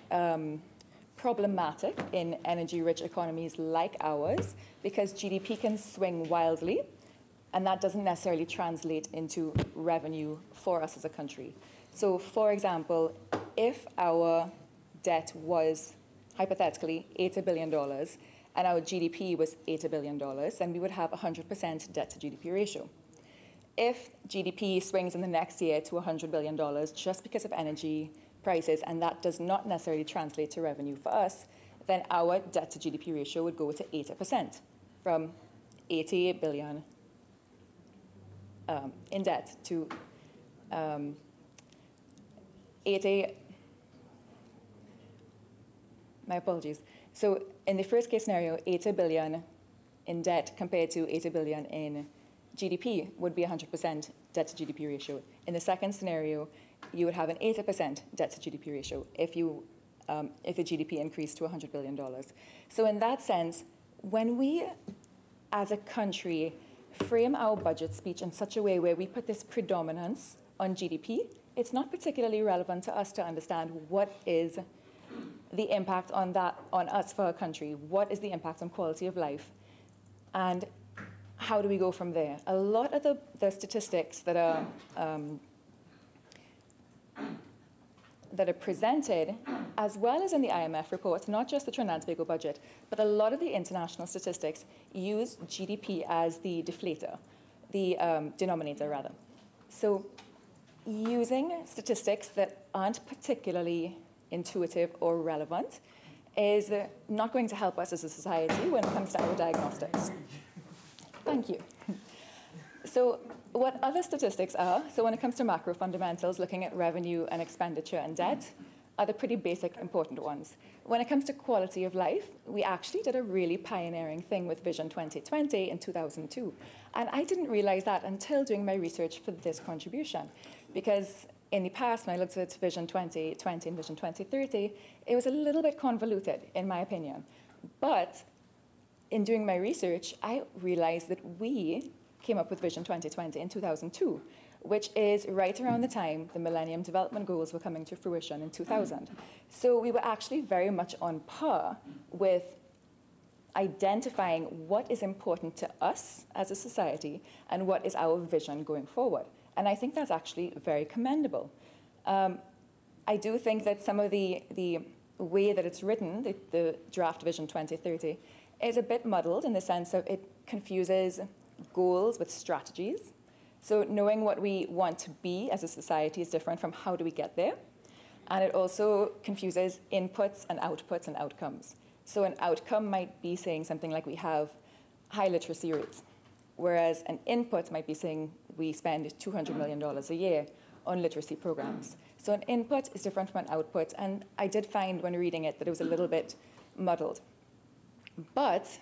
problematic in energy-rich economies like ours because GDP can swing wildly, and that doesn't necessarily translate into revenue for us as a country. So, for example, if our debt was, hypothetically, $80 billion, and our GDP was $80 billion, then we would have 100% debt to GDP ratio. If GDP swings in the next year to $100 billion just because of energy prices, and that does not necessarily translate to revenue for us, then our debt to GDP ratio would go to 80%, from 88 billion in debt to 80, my apologies. So in the first case scenario, 80 billion in debt compared to 80 billion in GDP would be 100% debt to GDP ratio. In the second scenario, you would have an 80% debt to GDP ratio if the GDP increased to $100 billion. So in that sense, when we, as a country, frame our budget speech in such a way where we put this predominance on GDP, it's not particularly relevant to us to understand what is the impact on that on us for our country, what is the impact on quality of life, and how do we go from there? A lot of the statistics that are presented, as well as in the IMF report, not just the Trinidad and Tobago budget, but a lot of the international statistics use GDP as the deflator, the denominator rather. So using statistics that aren't particularly intuitive or relevant is not going to help us as a society when it comes to our diagnostics. Thank you. So what other statistics are, so when it comes to macro fundamentals, looking at revenue and expenditure and debt, are the pretty basic, important ones. When it comes to quality of life, we actually did a really pioneering thing with Vision 2020 in 2002. And I didn't realize that until doing my research for this contribution. Because in the past, when I looked at Vision 2020 and Vision 2030, it was a little bit convoluted, in my opinion. But in doing my research, I realized that we came up with Vision 2020 in 2002, which is right around the time the Millennium Development Goals were coming to fruition in 2000. So we were actually very much on par with identifying what is important to us as a society and what is our vision going forward. And I think that's actually very commendable. I do think that some of the way that it's written, the draft Vision 2030, is a bit muddled in the sense of it confuses goals with strategies. So knowing what we want to be as a society is different from how do we get there. And it also confuses inputs and outputs and outcomes. So an outcome might be saying something like we have high literacy rates, whereas an input might be saying we spend $200 million a year on literacy programs. So an input is different from an output, and I did find when reading it that it was a little bit muddled. But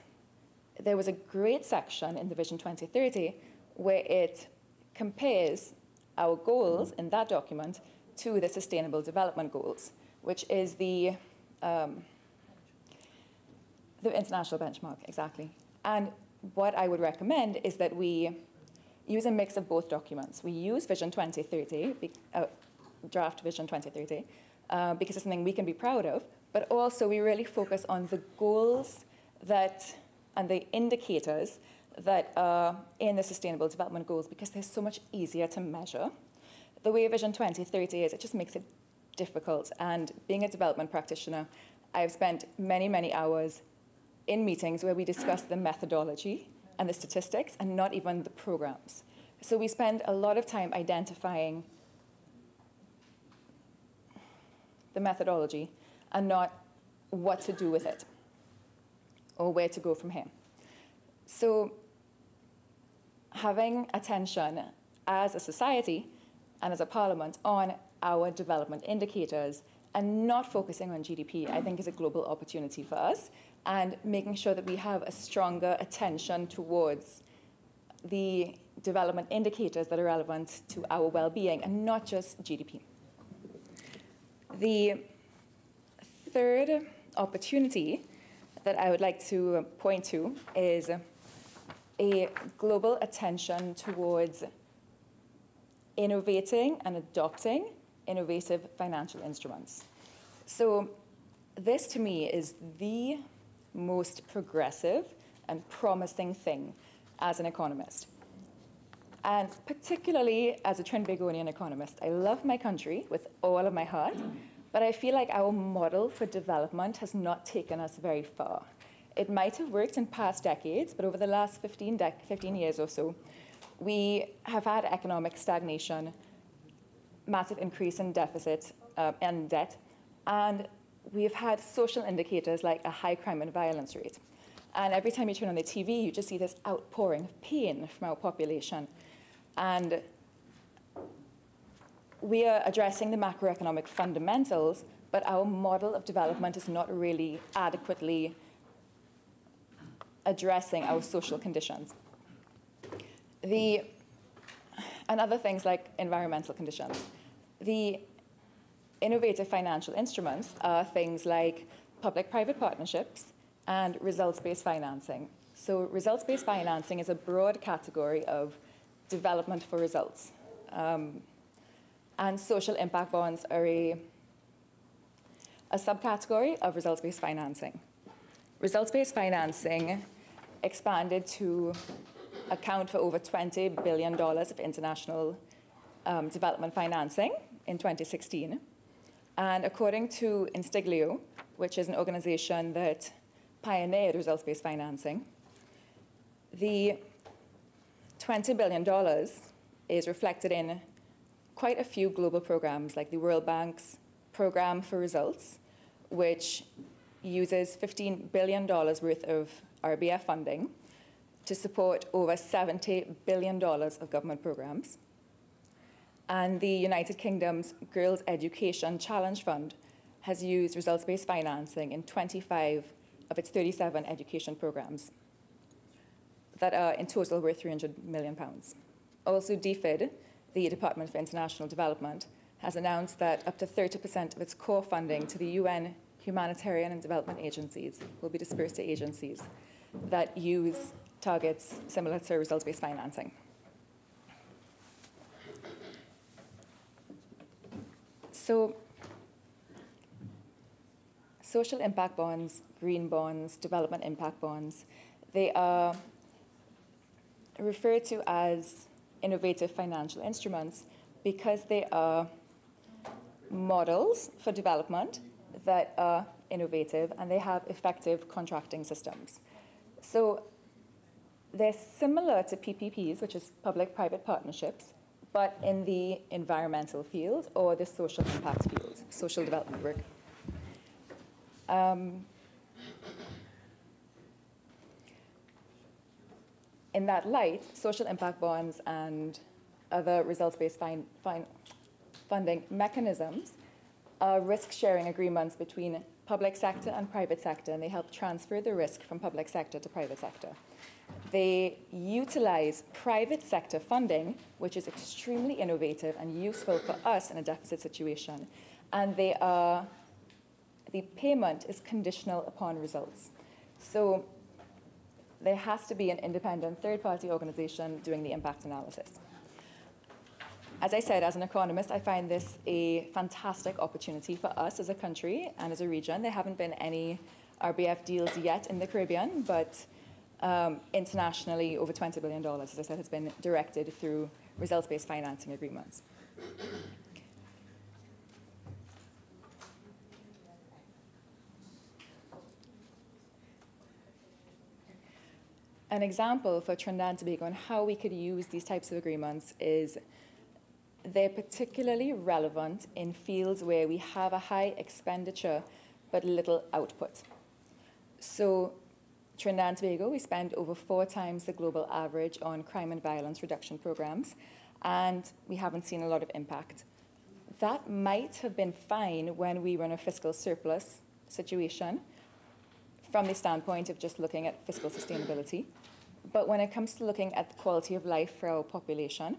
there was a great section in the Vision 2030 where it compares our goals in that document to the Sustainable Development Goals, which is the international benchmark, exactly. And what I would recommend is that we use a mix of both documents. We use Vision 2030, draft Vision 2030, because it's something we can be proud of, but also we really focus on the goals and the indicators that are in the Sustainable Development Goals, because they're so much easier to measure. The way Vision 2030 is, it just makes it difficult. And being a development practitioner, I've spent many, many hours in meetings where we discuss the methodology and the statistics and not even the programs. So we spend a lot of time identifying the methodology and not what to do with it or where to go from here. So having attention as a society and as a parliament on our development indicators and not focusing on GDP, I think is a global opportunity for us, and making sure that we have a stronger attention towards the development indicators that are relevant to our well-being and not just GDP. The third opportunity that I would like to point to is a global attention towards innovating and adopting innovative financial instruments. So this, to me, is the most progressive and promising thing as an economist. And particularly as a Trinbagonian economist, I love my country with all of my heart, but I feel like our model for development has not taken us very far. It might have worked in past decades, but over the last 15 years or so, we have had economic stagnation, massive increase in deficit and debt, and we've had social indicators like a high crime and violence rate. And every time you turn on the TV, you just see this outpouring of pain from our population. And we are addressing the macroeconomic fundamentals, but our model of development is not really adequately addressing our social conditions. And other things like environmental conditions. The innovative financial instruments are things like public-private partnerships and results-based financing. So results-based financing is a broad category of development for results. And social impact bonds are a subcategory of results-based financing. Results-based financing expanded to account for over $20 billion of international development financing in 2016. And according to Instiglio, which is an organization that pioneered results-based financing, the $20 billion is reflected in quite a few global programs, like the World Bank's Program for Results, which uses $15 billion worth of RBF funding to support over $70 billion of government programs. And the United Kingdom's Girls' Education Challenge Fund has used results-based financing in 25 of its 37 education programs that are in total worth £300 million. Also, DFID, the Department for International Development, has announced that up to 30% of its core funding to the UN humanitarian and development agencies will be dispersed to agencies that use targets similar to results-based financing. So, social impact bonds, green bonds, development impact bonds, they are referred to as innovative financial instruments because they are models for development that are innovative and they have effective contracting systems. So they're similar to PPPs, which is public-private partnerships, but in the environmental field or the social impact field, social development work. In that light, social impact bonds and other results-based funding mechanisms are risk-sharing agreements between public sector and private sector, and they help transfer the risk from public sector to private sector. They utilize private sector funding, which is extremely innovative and useful for us in a deficit situation, and the payment is conditional upon results. So there has to be an independent third-party organization doing the impact analysis. As I said, as an economist, I find this a fantastic opportunity for us as a country and as a region. There haven't been any RBF deals yet in the Caribbean, but internationally, over $20 billion, as I said, has been directed through results-based financing agreements. An example for Trinidad and Tobago and how we could use these types of agreements is they're particularly relevant in fields where we have a high expenditure but little output. So Trinidad and Tobago, we spend over 4 times the global average on crime and violence reduction programs, and we haven't seen a lot of impact. That might have been fine when we were in a fiscal surplus situation from the standpoint of just looking at fiscal sustainability. But when it comes to looking at the quality of life for our population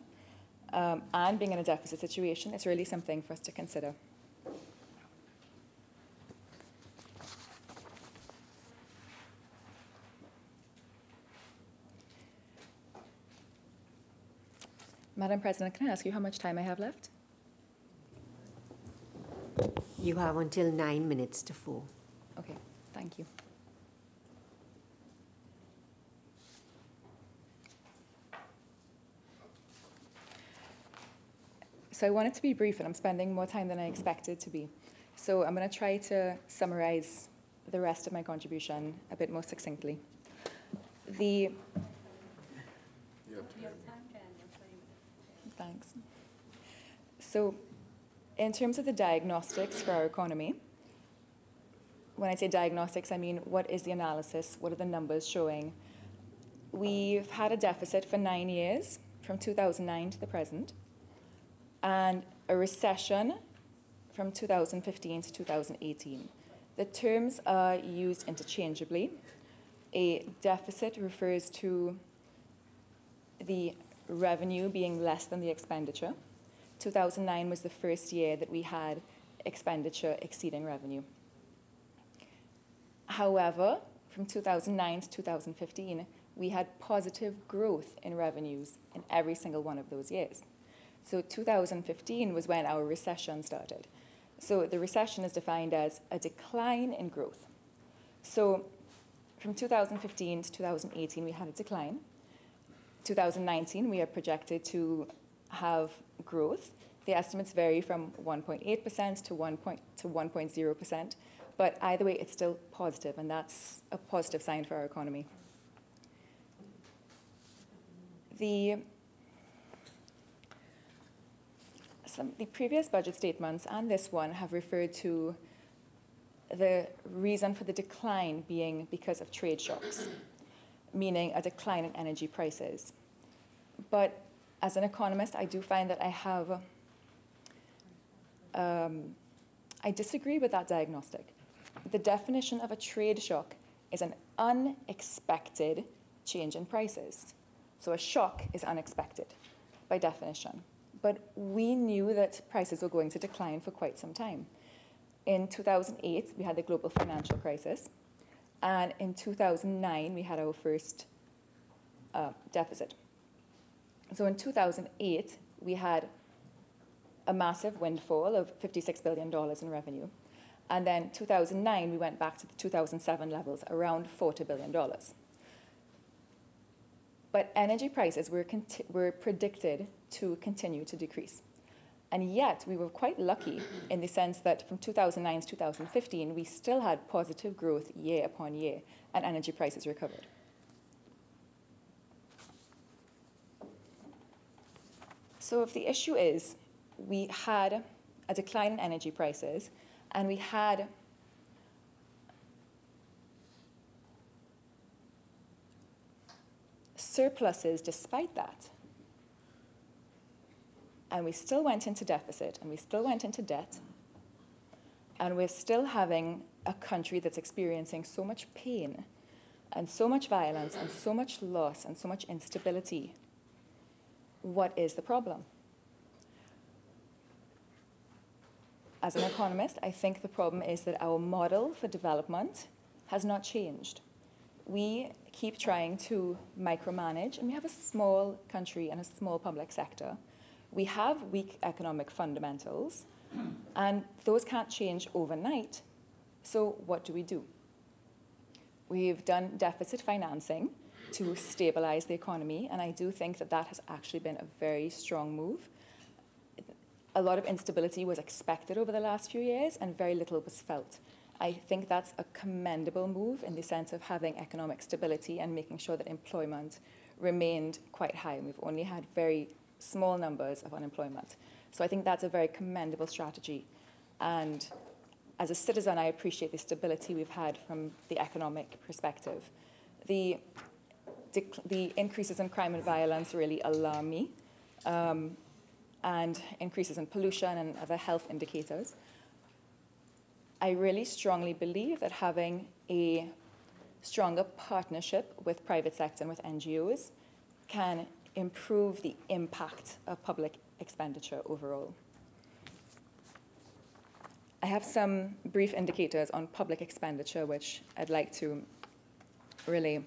and being in a deficit situation, it's really something for us to consider. Madam President, can I ask you how much time I have left? You have until 9 minutes to 4. Okay, thank you. So I wanted to be brief, and I'm spending more time than I expected to be. So I'm going to try to summarize the rest of my contribution a bit more succinctly. Thanks. So in terms of the diagnostics for our economy, when I say diagnostics, I mean what is the analysis? What are the numbers showing? We've had a deficit for 9 years, from 2009 to the present, and a recession from 2015 to 2018. The terms are used interchangeably. A deficit refers to the revenue being less than the expenditure. 2009 was the first year that we had expenditure exceeding revenue. However, from 2009 to 2015, we had positive growth in revenues in every single one of those years. So 2015 was when our recession started. So the recession is defined as a decline in growth. So from 2015 to 2018, we had a decline. 2019, we are projected to have growth. The estimates vary from 1.8% to 1.0%, but either way, it's still positive, and that's a positive sign for our economy. The previous budget statements and this one have referred to the reason for the decline being because of trade shocks, meaning a decline in energy prices. But as an economist, I do find that I disagree with that diagnostic. The definition of a trade shock is an unexpected change in prices. So a shock is unexpected by definition. But we knew that prices were going to decline for quite some time. In 2008, we had the global financial crisis. And in 2009, we had our first deficit. So in 2008, we had a massive windfall of $56 billion in revenue. And then 2009, we went back to the 2007 levels, around $40 billion. But energy prices were predicted to continue to decrease. And yet, we were quite lucky in the sense that from 2009 to 2015, we still had positive growth year upon year, and energy prices recovered. So if the issue is we had a decline in energy prices, and we had surpluses despite that, and we still went into deficit, and we still went into debt, and we're still having a country that's experiencing so much pain and so much violence and so much loss and so much instability, what is the problem? As an economist, I think the problem is that our model for development has not changed. we keep trying to micromanage, and we have a small country and a small public sector. We have weak economic fundamentals, and those can't change overnight. So what do? We've done deficit financing to stabilize the economy, and I do think that that has actually been a very strong move. A lot of instability was expected over the last few years, and very little was felt. I think that's a commendable move in the sense of having economic stability and making sure that employment remained quite high. And we've only had very small numbers of unemployment. So I think that's a very commendable strategy. And as a citizen, I appreciate the stability we've had from the economic perspective. The increases in crime and violence really alarm me, and increases in pollution and other health indicators. I really strongly believe that having a stronger partnership with private sector and with NGOs can improve the impact of public expenditure overall. I have some brief indicators on public expenditure which I'd like to relay.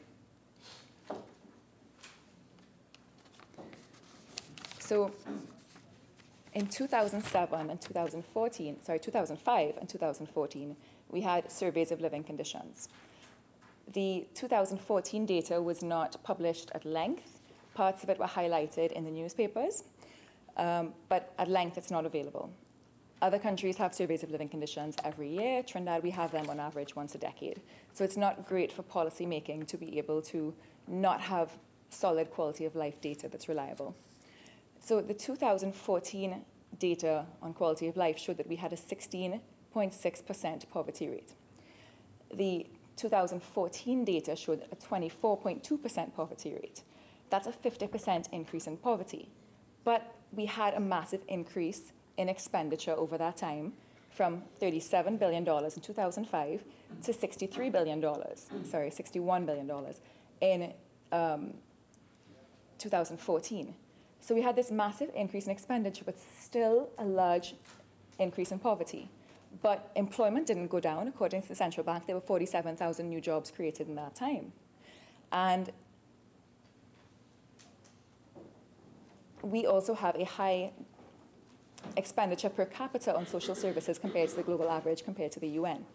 So in 2005 and 2014, we had surveys of living conditions. The 2014 data was not published at length. Parts of it were highlighted in the newspapers, but at length it's not available. Other countries have surveys of living conditions every year. Trinidad, we have them on average once a decade. So it's not great for policy making to be able to not have solid quality of life data that's reliable. So the 2014 data on quality of life showed that we had a 16.6% poverty rate. The 2014 data showed a 24.2% poverty rate. That's a 50% increase in poverty. But we had a massive increase in expenditure over that time from $37 billion in 2005 to $61 billion in 2014. So we had this massive increase in expenditure, but still a large increase in poverty. But employment didn't go down. According to the central bank, there were 47,000 new jobs created in that time. And we also have a high expenditure per capita on social services compared to the global average, compared to the UN.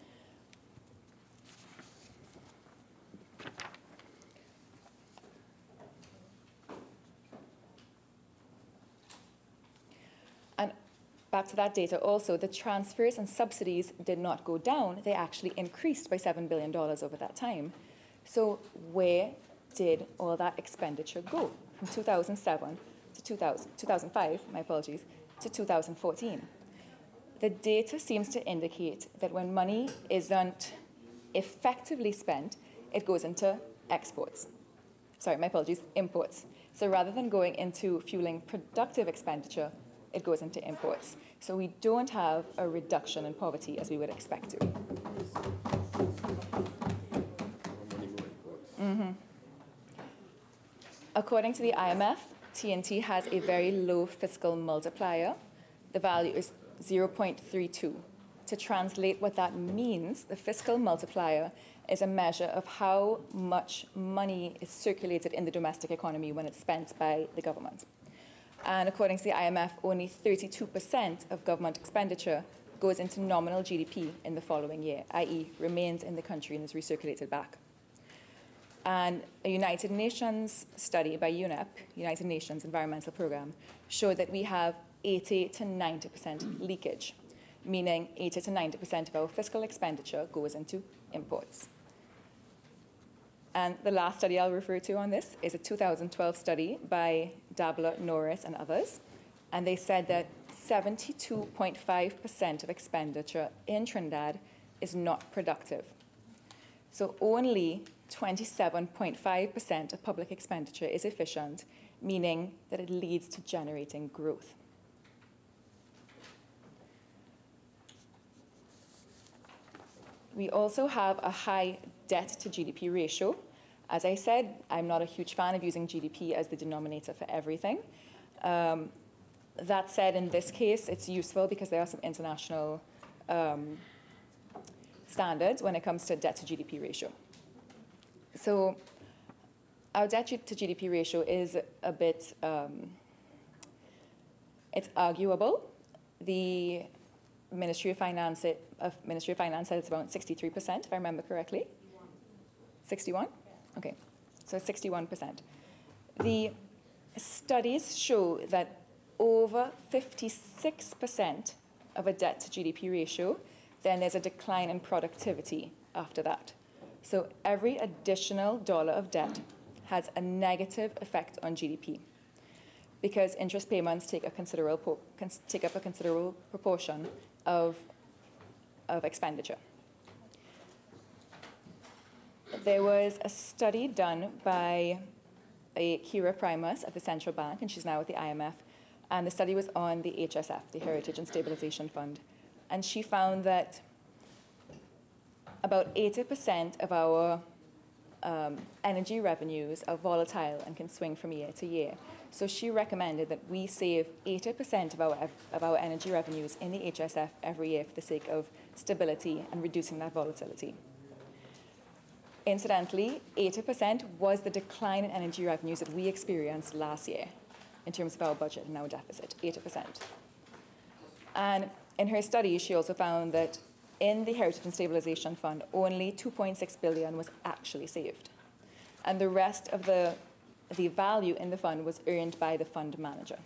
And back to that data also, the transfers and subsidies did not go down. They actually increased by $7 billion over that time. So where did all that expenditure go from 2007 to 2005, my apologies, to 2014? The data seems to indicate that when money isn't effectively spent, it goes into exports. Sorry, my apologies, imports. So rather than going into fueling productive expenditure, it goes into imports. So we don't have a reduction in poverty as we would expect to. According to the IMF, TNT has a very low fiscal multiplier. The value is 0.32. To translate what that means, the fiscal multiplier is a measure of how much money is circulated in the domestic economy when it's spent by the government. And according to the IMF, only 32% of government expenditure goes into nominal GDP in the following year, i.e. remains in the country and is recirculated back. And a United Nations study by UNEP, United Nations Environmental Programme, showed that we have 80 to 90% leakage, meaning 80 to 90% of our fiscal expenditure goes into imports. And the last study I'll refer to on this is a 2012 study by Dabler, Norris, and others. And they said that 72.5% of expenditure in Trinidad is not productive. So only 27.5% of public expenditure is efficient, meaning that it leads to generating growth. We also have a high debt to GDP ratio. As I said, I'm not a huge fan of using GDP as the denominator for everything. That said, in this case, it's useful because there are some international standards when it comes to debt to GDP ratio. So our debt to GDP ratio is a bit, it's arguable. The Ministry of Finance said it's about 63%, if I remember correctly. 61? Okay, so 61%. The studies show that over 56% of a debt to GDP ratio, then there's a decline in productivity after that. So every additional dollar of debt has a negative effect on GDP because interest payments take up a considerable proportion of expenditure. There was a study done by a Kira Primus at the Central Bank, and she's now at the IMF, and the study was on the HSF, the Heritage and Stabilization Fund. And she found that about 80% of our energy revenues are volatile and can swing from year to year. So she recommended that we save 80% of our energy revenues in the HSF every year for the sake of stability and reducing that volatility. Incidentally, 80% was the decline in energy revenues that we experienced last year in terms of our budget and our deficit, 80%. And in her study, she also found that in the Heritage and Stabilization Fund, only $2.6 billion was actually saved. And the rest of the value in the fund was earned by the fund manager.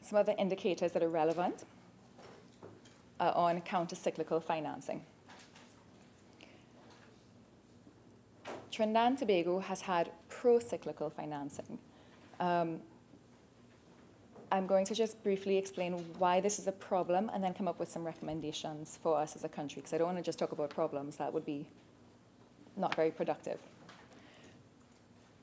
Some other indicators that are relevant are on counter-cyclical financing. Trinidad and Tobago has had pro-cyclical financing. I'm going to just briefly explain why this is a problem and then come up with some recommendations for us as a country, because I don't want to just talk about problems. That would be not very productive.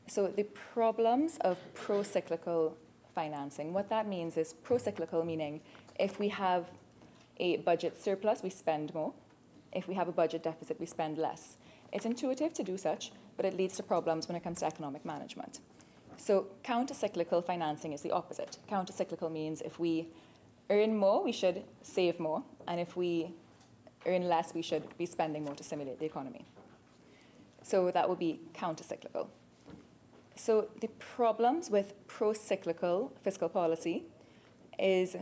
So the problems of pro-cyclical financing, what that means is pro-cyclical meaning if we have a budget surplus, we spend more. If we have a budget deficit, we spend less. It's intuitive to do such, but it leads to problems when it comes to economic management. So counter-cyclical financing is the opposite. Counter-cyclical means if we earn more, we should save more, and if we earn less, we should be spending more to stimulate the economy. So that would be counter-cyclical. So the problems with pro-cyclical fiscal policy is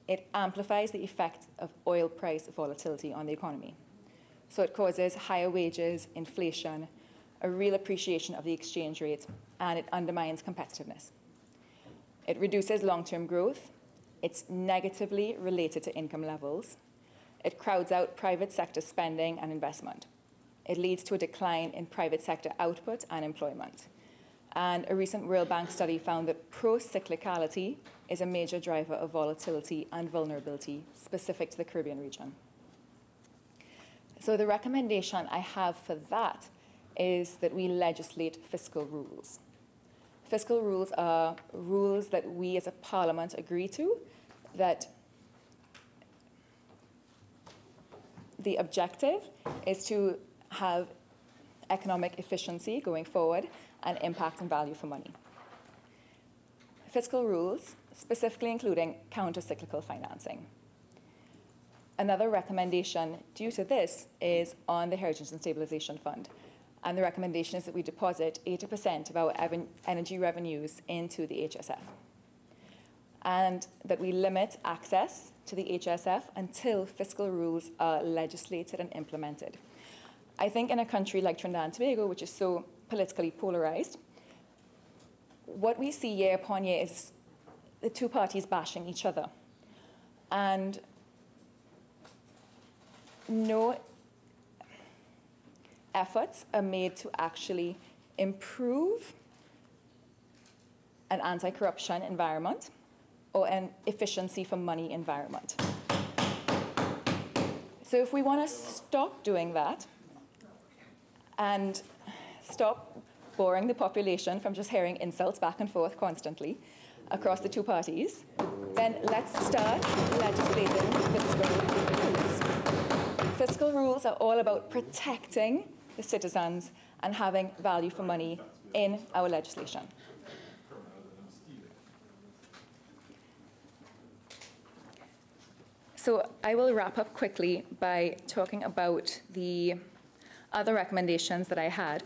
it amplifies the effect of oil price volatility on the economy. So it causes higher wages, inflation, a real appreciation of the exchange rate, and it undermines competitiveness. It reduces long-term growth. It's negatively related to income levels. It crowds out private sector spending and investment. It leads to a decline in private sector output and employment. And a recent World Bank study found that pro-cyclicality is a major driver of volatility and vulnerability specific to the Caribbean region. So the recommendation I have for that is that we legislate fiscal rules. Fiscal rules are rules that we as a parliament agree to, that the objective is to have economic efficiency going forward and impact and value for money. Fiscal rules, specifically including counter-cyclical financing. Another recommendation due to this is on the Heritage and Stabilization Fund. And the recommendation is that we deposit 80% of our energy revenues into the HSF. And that we limit access to the HSF until fiscal rules are legislated and implemented. I think in a country like Trinidad and Tobago, which is so politically polarized, what we see year upon year is the two parties bashing each other. And no efforts are made to actually improve an anti-corruption environment or an efficiency for money environment. So if we want to stop doing that and stop boring the population from just hearing insults back and forth constantly across the two parties, then let's start legislating fiscal rules. Fiscal rules are all about protecting the citizens and having value for money in our legislation. So I will wrap up quickly by talking about the other recommendations that I had.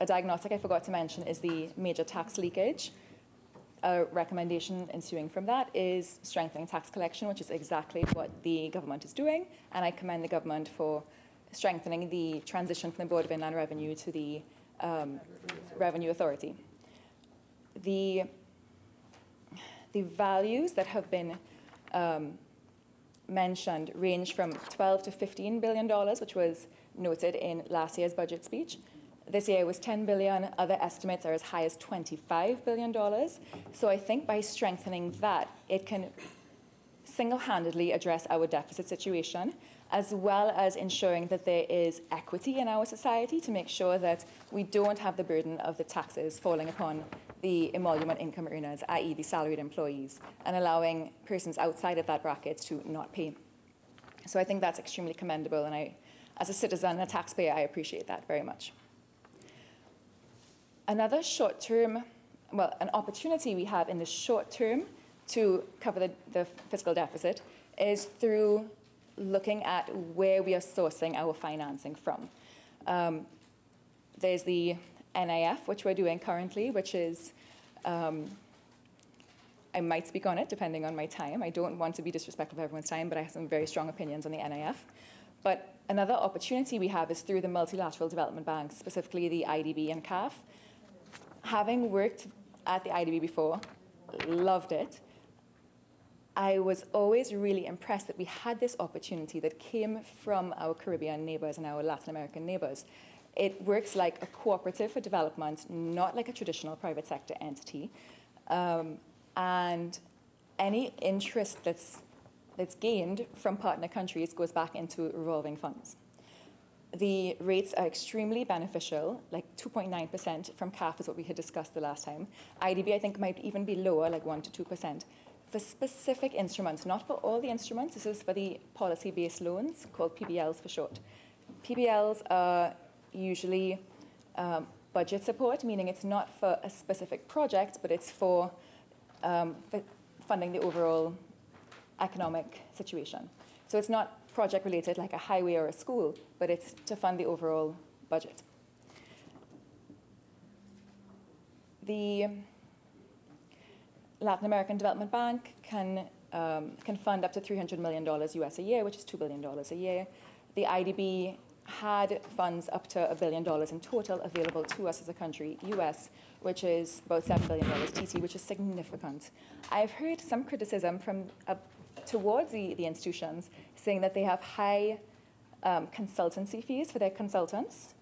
A diagnostic I forgot to mention is the major tax leakage. A recommendation ensuing from that is strengthening tax collection, which is exactly what the government is doing, and I commend the government for strengthening the transition from the Board of Inland Revenue to the Revenue Authority. The values that have been mentioned range from $12 to $15 billion, which was noted in last year's budget speech. This year was 10 billion. Other estimates are as high as $25 billion. So I think by strengthening that, it can single-handedly address our deficit situation, as well as ensuring that there is equity in our society to make sure that we don't have the burden of the taxes falling upon the emolument income earners, i.e. the salaried employees, and allowing persons outside of that bracket to not pay. So I think that's extremely commendable, and I, as a citizen and a taxpayer, I appreciate that very much. Another short-term, well, an opportunity we have in the short term to cover the fiscal deficit is through looking at where we are sourcing our financing from. There's the NIF, which we're doing currently, which is, I might speak on it depending on my time. I don't want to be disrespectful of everyone's time, but I have some very strong opinions on the NIF. But another opportunity we have is through the multilateral development banks, specifically the IDB and CAF. Having worked at the IDB before, loved it. I was always really impressed that we had this opportunity that came from our Caribbean neighbors and our Latin American neighbors. It works like a cooperative for development, not like a traditional private sector entity. And any interest that's gained from partner countries goes back into revolving funds. The rates are extremely beneficial, like 2.9% from CAF is what we had discussed the last time. IDB, I think, might even be lower, like 1 to 2%. For specific instruments, not for all the instruments, this is for the policy-based loans, called PBLs for short. PBLs are usually budget support, meaning it's not for a specific project, but it's for funding the overall economic situation. So it's not project related like a highway or a school, but it's to fund the overall budget. The Latin American Development Bank can fund up to $300 million US a year, which is $2 billion a year. The IDB had funds up to $1 billion in total available to us as a country, US, which is about $7 billion TT, which is significant. I've heard some criticism from towards the institutions saying that they have high consultancy fees for their consultants.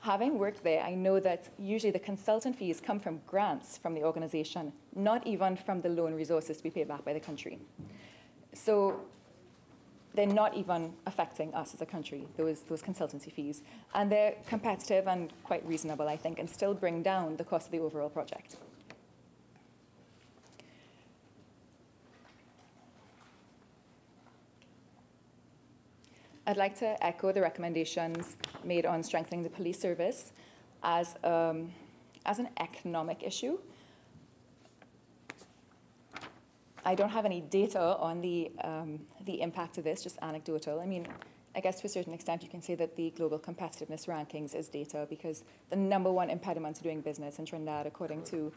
Having worked there, I know that usually the consultant fees come from grants from the organization, not even from the loan resources to be paid back by the country. So they're not even affecting us as a country, those consultancy fees. And they're competitive and quite reasonable, I think, and still bring down the cost of the overall project. I'd like to echo the recommendations made on strengthening the police service as an economic issue. I don't have any data on the impact of this, just anecdotal. I mean, I guess to a certain extent you can say that the global competitiveness rankings is data, because the #1 impediment to doing business in Trinidad, according to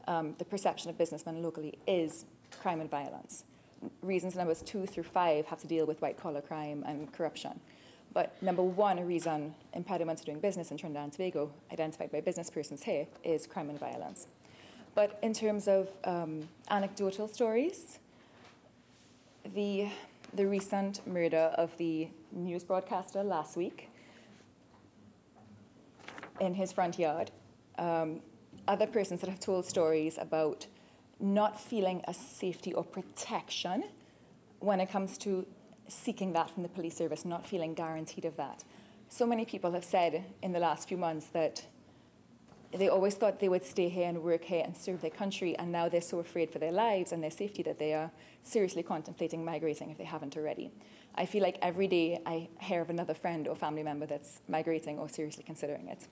the perception of businessmen locally, is crime and violence. Reasons numbers 2 through 5 have to deal with white-collar crime and corruption. But #1 reason impediment to doing business in Trinidad and Tobago, identified by business persons here, is crime and violence. But in terms of anecdotal stories, the recent murder of the news broadcaster last week in his front yard, other persons that have told stories about not feeling a safety or protection when it comes to seeking that from the police service, not feeling guaranteed of that. So many people have said in the last few months that they always thought they would stay here and work here and serve their country, and now they're so afraid for their lives and their safety that they are seriously contemplating migrating if they haven't already. I feel like every day I hear of another friend or family member that's migrating or seriously considering it.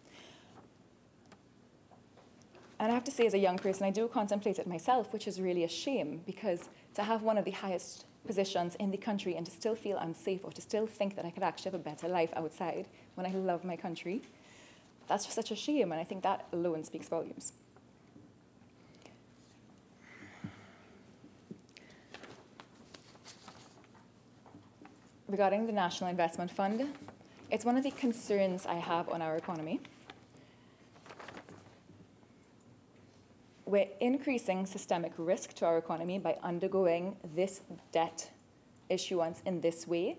And I have to say, as a young person, I do contemplate it myself, which is really a shame, because to have one of the highest positions in the country and to still feel unsafe or to still think that I could actually have a better life outside when I love my country, that's just such a shame, and I think that alone speaks volumes. Regarding the National Investment Fund, it's one of the concerns I have on our economy. We're increasing systemic risk to our economy by undergoing this debt issuance in this way.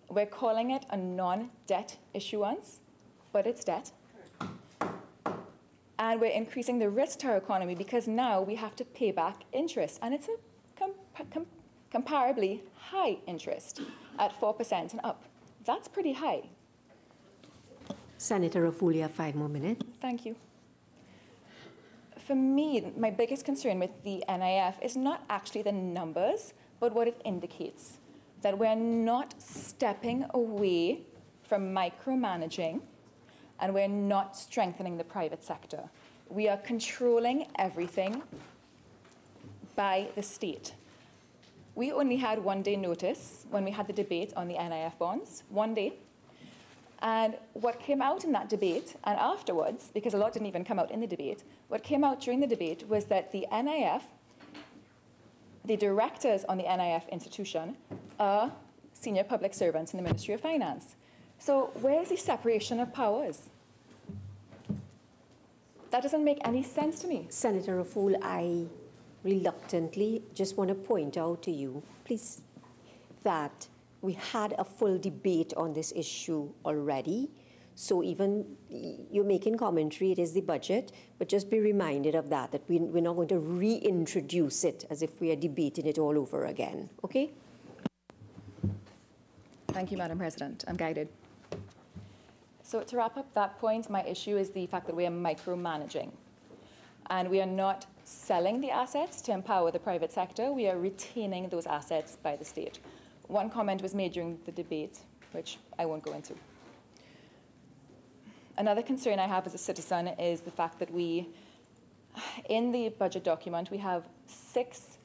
We're calling it a non-debt issuance, but it's debt. And we're increasing the risk to our economy because now we have to pay back interest. And it's a comparably high interest at 4% and up. That's pretty high. Senator Raful, you have 5 more minutes. Thank you. For me, my biggest concern with the NIF is not actually the numbers, but what it indicates. That we're not stepping away from micromanaging, and we're not strengthening the private sector. We are controlling everything by the state. We only had 1 day notice when we had the debate on the NIF bonds, 1 day. And what came out in that debate, and afterwards, because a lot didn't even come out in the debate, what came out during the debate was that the NIF, the directors on the NIF institution, are senior public servants in the Ministry of Finance. So where's the separation of powers? That doesn't make any sense to me. Senator Raful, I reluctantly just want to point out to you, please, that we had a full debate on this issue already. So even you're making commentary, it is the budget, but just be reminded of that, that we're not going to reintroduce it as if we are debating it all over again, okay? Thank you, Madam President. I'm guided. So to wrap up that point, my issue is the fact that we are micromanaging. And we are not selling the assets to empower the private sector. We are retaining those assets by the state. One comment was made during the debate, which I won't go into. Another concern I have as a citizen is the fact that we, in the budget document, we have 6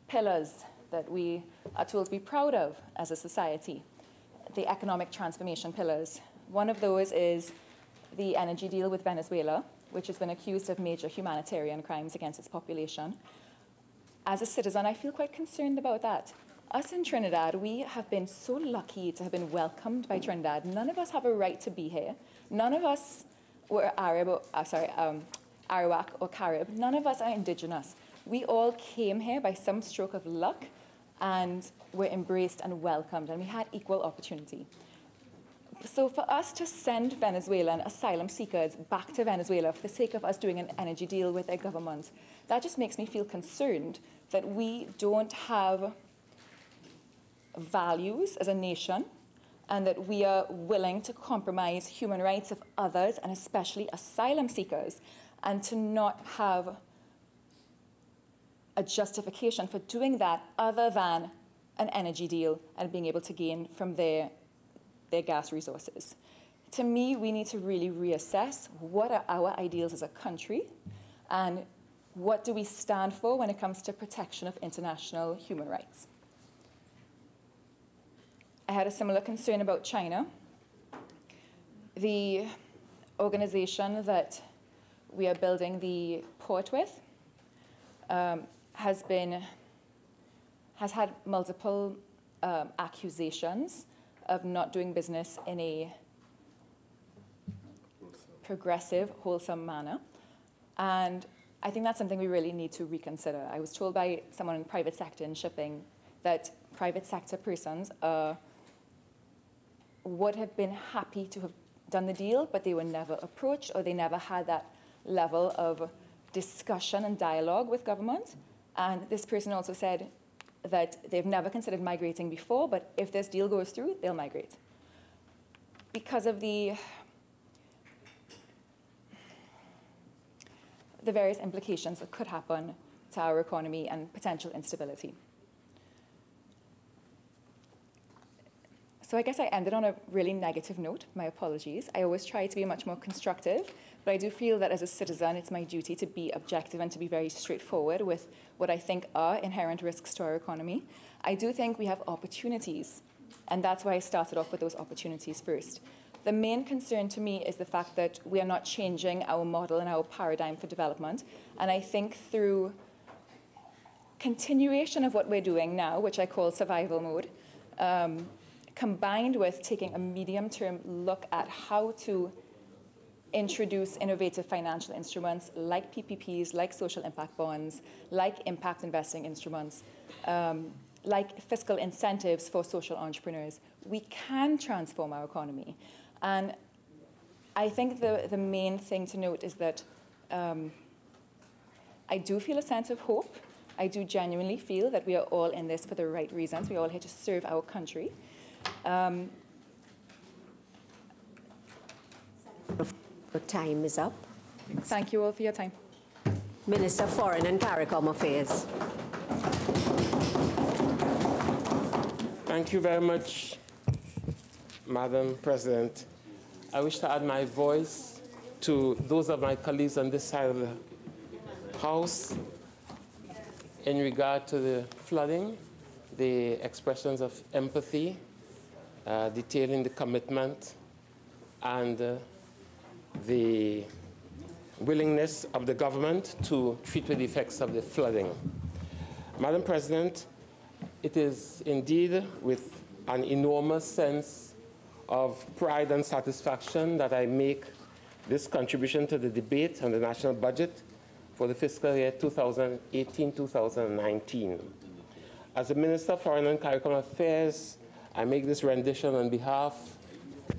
pillars that we are told to be proud of as a society, the economic transformation pillars. One of those is the energy deal with Venezuela, which has been accused of major humanitarian crimes against its population. As a citizen, I feel quite concerned about that. Us in Trinidad, we have been so lucky to have been welcomed by Trinidad. None of us have a right to be here. None of us were Arawak or Carib. None of us are indigenous. We all came here by some stroke of luck and were embraced and welcomed, and we had equal opportunity. So for us to send Venezuelan asylum seekers back to Venezuela for the sake of us doing an energy deal with their government, that just makes me feel concerned that we don't have values as a nation, and that we are willing to compromise human rights of others, and especially asylum seekers, and to not have a justification for doing that other than an energy deal and being able to gain from their gas resources. To me, we need to really reassess what are our ideals as a country, and what do we stand for when it comes to protection of international human rights. I had a similar concern about China. The organization that we are building the port with has had multiple accusations of not doing business in a progressive, wholesome manner. And I think that's something we really need to reconsider. I was told by someone in private sector in shipping that private sector persons would have been happy to have done the deal, but they were never approached, or they never had that level of discussion and dialogue with government. And this person also said that they've never considered migrating before, but if this deal goes through, they'll migrate. Because of the the various implications that could happen to our economy and potential instability. So I guess I ended on a really negative note. My apologies. I always try to be much more constructive, but I do feel that as a citizen, it's my duty to be objective and to be very straightforward with what I think are inherent risks to our economy. I do think we have opportunities, and that's why I started off with those opportunities first. The main concern to me is the fact that we are not changing our model and our paradigm for development, and I think through continuation of what we're doing now, which I call survival mode, combined with taking a medium-term look at how to introduce innovative financial instruments like PPPs, like social impact bonds, like impact investing instruments, like fiscal incentives for social entrepreneurs, we can transform our economy. And I think the main thing to note is that I do feel a sense of hope. I do genuinely feel that we are all in this for the right reasons. We're all here to serve our country. Your time is up. Thank you all for your time. Minister of Foreign and CARICOM Affairs. Thank you very much, Madam President. I wish to add my voice to those of my colleagues on this side of the House in regard to the flooding, the expressions of empathy, detailing the commitment and the willingness of the government to treat with the effects of the flooding. Madam President, it is indeed with an enormous sense of pride and satisfaction that I make this contribution to the debate on the national budget for the fiscal year 2018-2019. As the Minister of Foreign and CARICOM Affairs, I make this rendition on behalf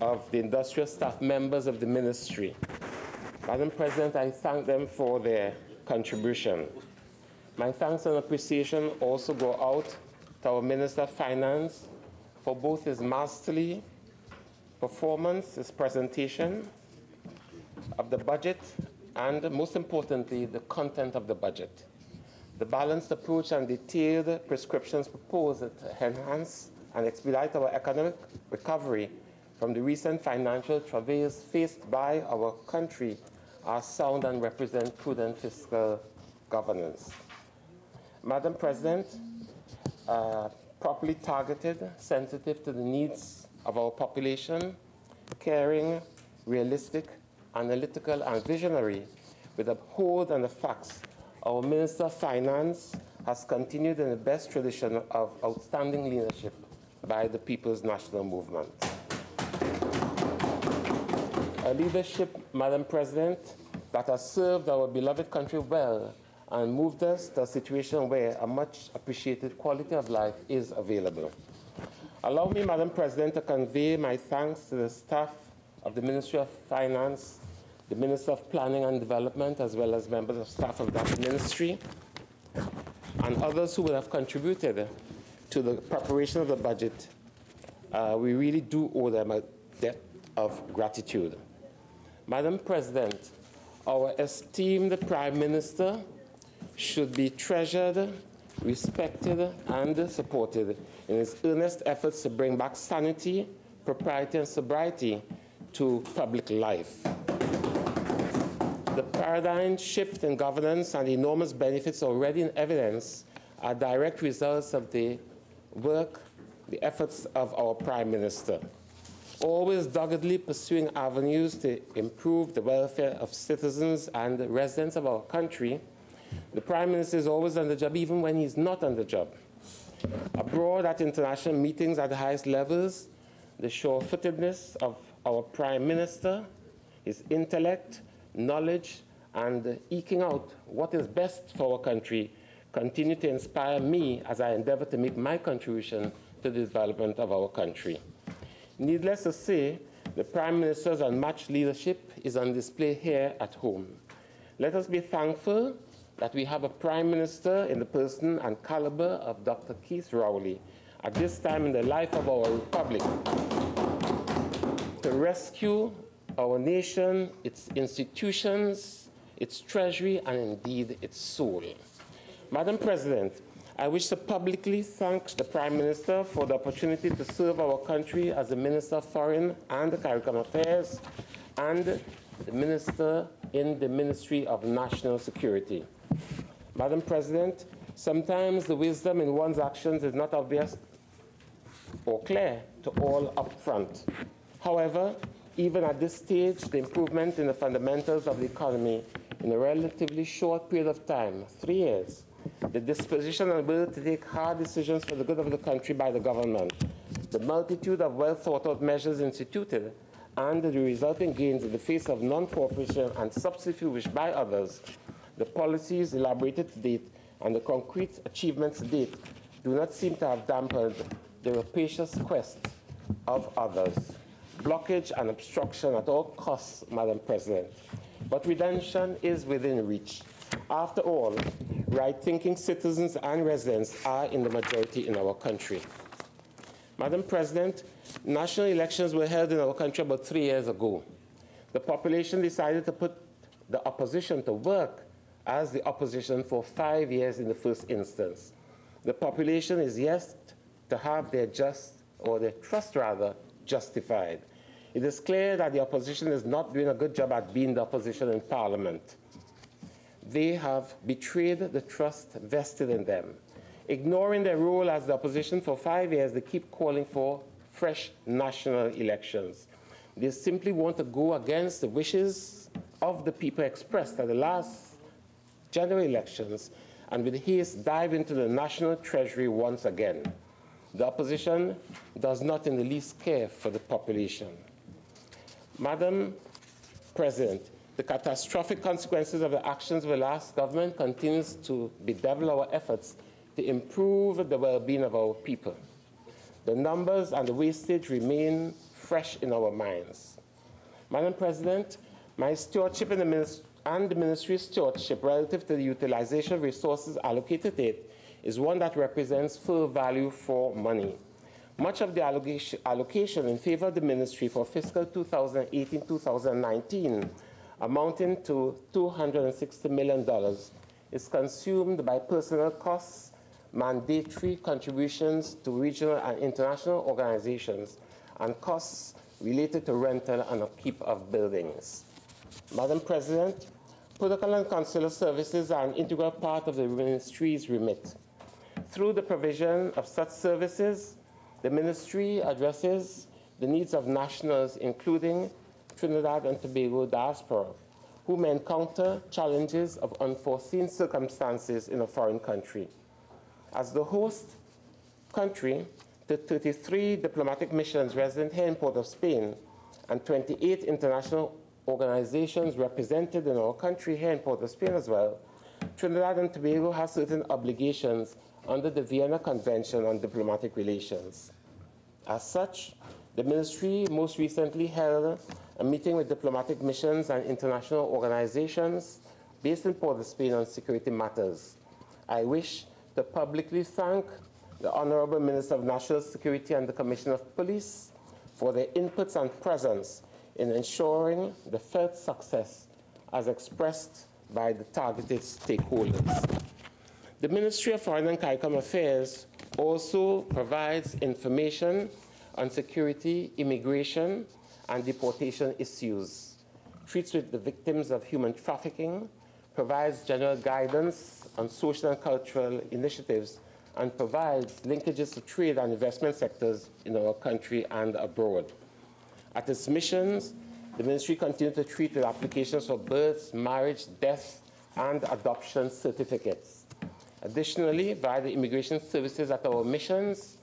of the industrial staff members of the ministry. Madam President, I thank them for their contribution. My thanks and appreciation also go out to our Minister of Finance for both his masterly performance, his presentation of the budget, and most importantly, the content of the budget. The balanced approach and detailed prescriptions proposed to enhance and expedite our economic recovery from the recent financial travails faced by our country are sound and represent prudent fiscal governance. Madam President, properly targeted, sensitive to the needs of our population, caring, realistic, analytical, and visionary, with a hold on the facts, our Minister of Finance has continued in the best tradition of outstanding leadership by the People's National Movement. A leadership, Madam President, that has served our beloved country well and moved us to a situation where a much appreciated quality of life is available. Allow me, Madam President, to convey my thanks to the staff of the Ministry of Finance, the Minister of Planning and Development, as well as members of staff of that ministry, and others who will have contributed to the preparation of the budget. We really do owe them a debt of gratitude. Madam President, our esteemed Prime Minister should be treasured, respected, and supported in his earnest efforts to bring back sanity, propriety, and sobriety to public life. The paradigm shift in governance and the enormous benefits already in evidence are direct results of the work, the efforts of our Prime Minister, always doggedly pursuing avenues to improve the welfare of citizens and the residents of our country. The Prime Minister is always on the job, even when he's not on the job. Abroad at international meetings at the highest levels, the sure-footedness of our Prime Minister, his intellect, knowledge, and eking out what is best for our country continue to inspire me as I endeavor to make my contribution to the development of our country. Needless to say, the Prime Minister's unmatched leadership is on display here at home. Let us be thankful that we have a Prime Minister in the person and caliber of Dr. Keith Rowley at this time in the life of our republic to rescue our nation, its institutions, its treasury, and indeed its soul. Madam President, I wish to publicly thank the Prime Minister for the opportunity to serve our country as the Minister of Foreign and Caribbean Affairs and the Minister in the Ministry of National Security. Madam President, sometimes the wisdom in one's actions is not obvious or clear to all up front. However, even at this stage, the improvement in the fundamentals of the economy in a relatively short period of time, 3 years, the disposition and ability to take hard decisions for the good of the country by the government, the multitude of well-thought-out measures instituted, and the resulting gains in the face of non-cooperation and subterfuge by others, the policies elaborated to date, and the concrete achievements to date do not seem to have dampened the rapacious quest of others. Blockage and obstruction at all costs, Madam President. But redemption is within reach. After all, right-thinking citizens and residents are in the majority in our country. Madam President, national elections were held in our country about 3 years ago. The population decided to put the opposition to work as the opposition for 5 years in the first instance. The population is yet to have their trust justified. It is clear that the opposition is not doing a good job at being the opposition in Parliament. They have betrayed the trust vested in them. Ignoring their role as the opposition for 5 years, they keep calling for fresh national elections. They simply want to go against the wishes of the people expressed at the last general elections and with haste dive into the national treasury once again. The opposition does not in the least care for the population. Madam President, the catastrophic consequences of the actions of the last government continues to bedevil our efforts to improve the well-being of our people. The numbers and the wastage remain fresh in our minds. Madam President, my stewardship in the Ministry's stewardship relative to the utilization of resources allocated to it is one that represents full value for money. Much of the allocation in favor of the Ministry for fiscal 2018-2019, amounting to $260 million, is consumed by personnel costs, mandatory contributions to regional and international organizations, and costs related to rental and upkeep of buildings. Madam President, protocol and consular services are an integral part of the Ministry's remit. Through the provision of such services, the Ministry addresses the needs of nationals, including Trinidad and Tobago diaspora, who may encounter challenges of unforeseen circumstances in a foreign country. As the host country, the 33 diplomatic missions resident here in Port of Spain and 28 international organizations represented in our country here in Port of Spain as well, Trinidad and Tobago has certain obligations under the Vienna Convention on Diplomatic Relations. As such, the Ministry most recently held a meeting with diplomatic missions and international organizations based in Port of Spain on security matters. I wish to publicly thank the Honorable Minister of National Security and the Commissioner of Police for their inputs and presence in ensuring the felt success as expressed by the targeted stakeholders. The Ministry of Foreign and Caribbean Affairs also provides information on security, immigration, and deportation issues, treats with the victims of human trafficking, provides general guidance on social and cultural initiatives, and provides linkages to trade and investment sectors in our country and abroad. At its missions, the Ministry continues to treat with applications for births, marriage, death, and adoption certificates. Additionally, via the immigration services at our missions,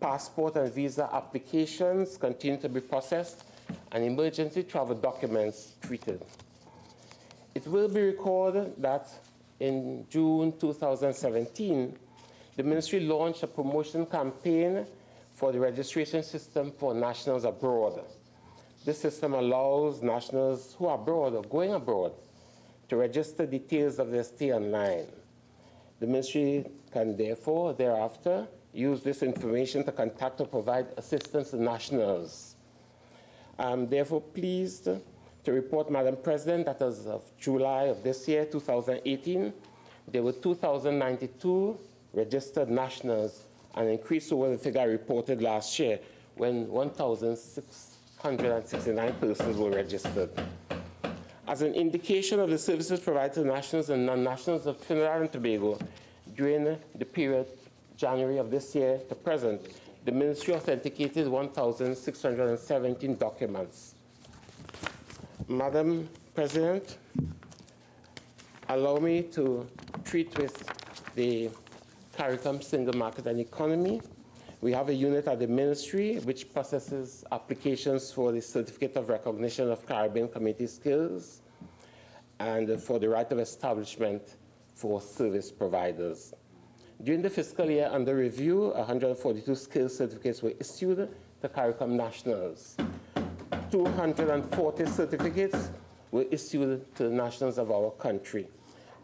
passport and visa applications continue to be processed and emergency travel documents treated. It will be recalled that in June 2017, the Ministry launched a promotion campaign for the registration system for nationals abroad. This system allows nationals who are abroad or going abroad to register details of their stay online. The Ministry can therefore, thereafter, use this information to contact or provide assistance to nationals. I'm therefore pleased to to report, Madam President, that as of July of this year, 2018, there were 2,092 registered nationals, an increase over the figure reported last year when 1,669 persons were registered. As an indication of the services provided to nationals and non-nationals of Trinidad and Tobago during the period January of this year to present, the Ministry authenticated 1,617 documents. Madam President, allow me to treat with the CARICOM Single Market and Economy. We have a unit at the Ministry which processes applications for the Certificate of Recognition of Caribbean Community Skills and for the right of establishment for service providers. During the fiscal year under review, 142 skills certificates were issued to CARICOM nationals. 240 certificates were issued to the nationals of our country.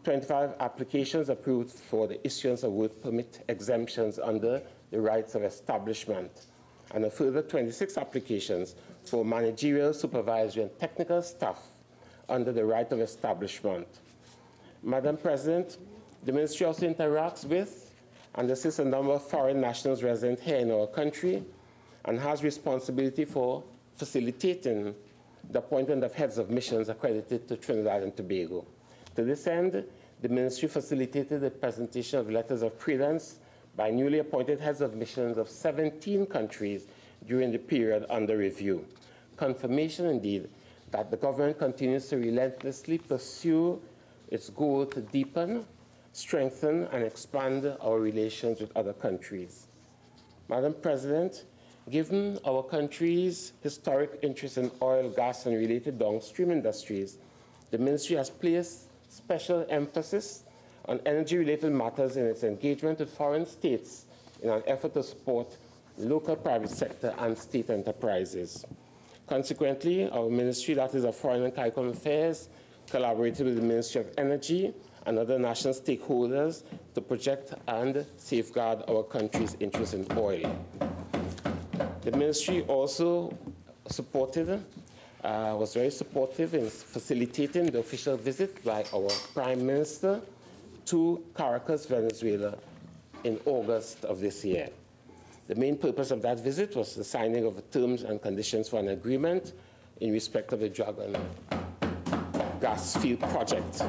25 applications approved for the issuance of work permit exemptions under the rights of establishment, and a further 26 applications for managerial, supervisory, and technical staff under the right of establishment. Madam President, the Ministry also interacts with and assists a number of foreign nationals resident here in our country and has responsibility for facilitating the appointment of heads of missions accredited to Trinidad and Tobago. To this end, the Ministry facilitated the presentation of letters of credence by newly appointed heads of missions of 17 countries during the period under review. Confirmation, indeed, that the government continues to relentlessly pursue its goal to deepen, strengthen, and expand our relations with other countries. Madam President, given our country's historic interest in oil, gas, and related downstream industries, the Ministry has placed special emphasis on energy-related matters in its engagement with foreign states in an effort to support local private sector and state enterprises. Consequently, our Ministry, that is of Foreign and CARICOM Affairs, collaborated with the Ministry of Energy and other national stakeholders to protect and safeguard our country's interest in oil. The Ministry also was very supportive in facilitating the official visit by our Prime Minister to Caracas, Venezuela, in August of this year. The main purpose of that visit was the signing of the terms and conditions for an agreement in respect of the drug and gas field project.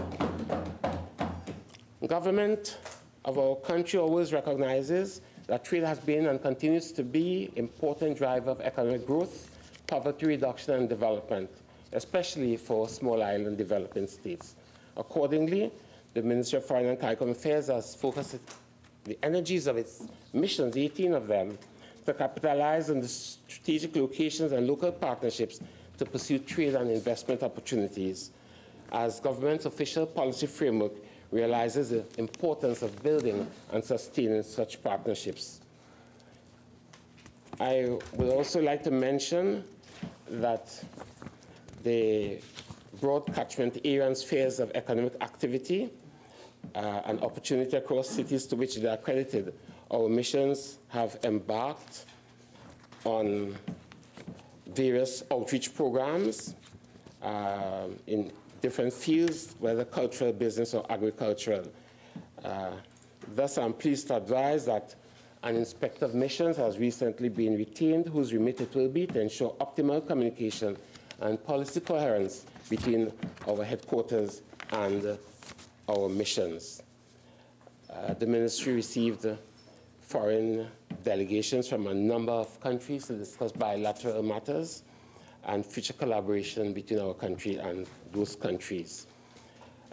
The government of our country always recognizes that trade has been and continues to be an important driver of economic growth, poverty reduction, and development, especially for small island developing states. Accordingly, the Ministry of Foreign and CARICOM Affairs has focused the energies of its missions, 18 of them, to capitalize on the strategic locations and local partnerships to pursue trade and investment opportunities, as government's official policy framework realizes the importance of building and sustaining such partnerships. I would also like to mention that the broad catchment area and spheres of economic activity and opportunity across cities to which they are accredited, our missions have embarked on various outreach programs in different fields, whether cultural, business, or agricultural. Thus, I'm pleased to advise that an inspector of missions has recently been retained, whose remit it will be to ensure optimal communication and policy coherence between our headquarters and our missions. The Ministry received foreign delegations from a number of countries to discuss bilateral matters and future collaboration between our country and those countries.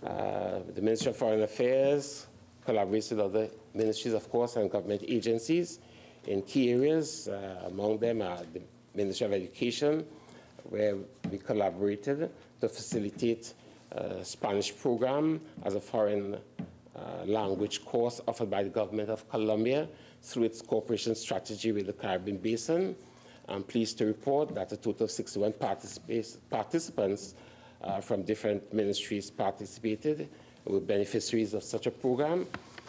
The Ministry of Foreign Affairs collaborates with other ministries, of course, and government agencies in key areas. Among them are the Ministry of Education, where we collaborated to facilitate a Spanish program as a foreign language course offered by the government of Colombia through its cooperation strategy with the Caribbean Basin. I'm pleased to report that a total of 61 participants from different ministries participated, were beneficiaries of such a program.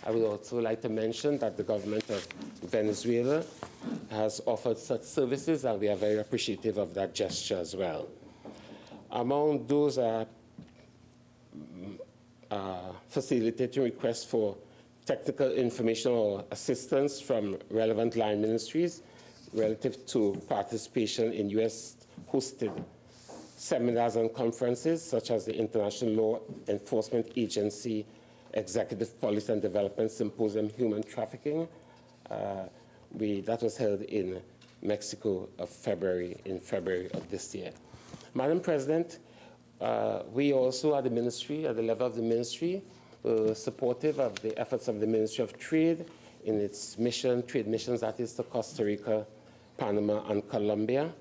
I would also like to mention that the government of Venezuela has offered such services, and we are very appreciative of that gesture as well. Among those are facilitating requests for technical information or assistance from relevant line ministries relative to participation in US-hosted seminars and conferences, such as the International Law Enforcement Agency Executive Policy and Development Symposium Human Trafficking. That was held in Mexico in February of this year. Madam President, we also at the ministry, at the level of the ministry, were supportive of the efforts of the Ministry of Trade in its trade missions, that is to Costa Rica, Panama, and Colombia.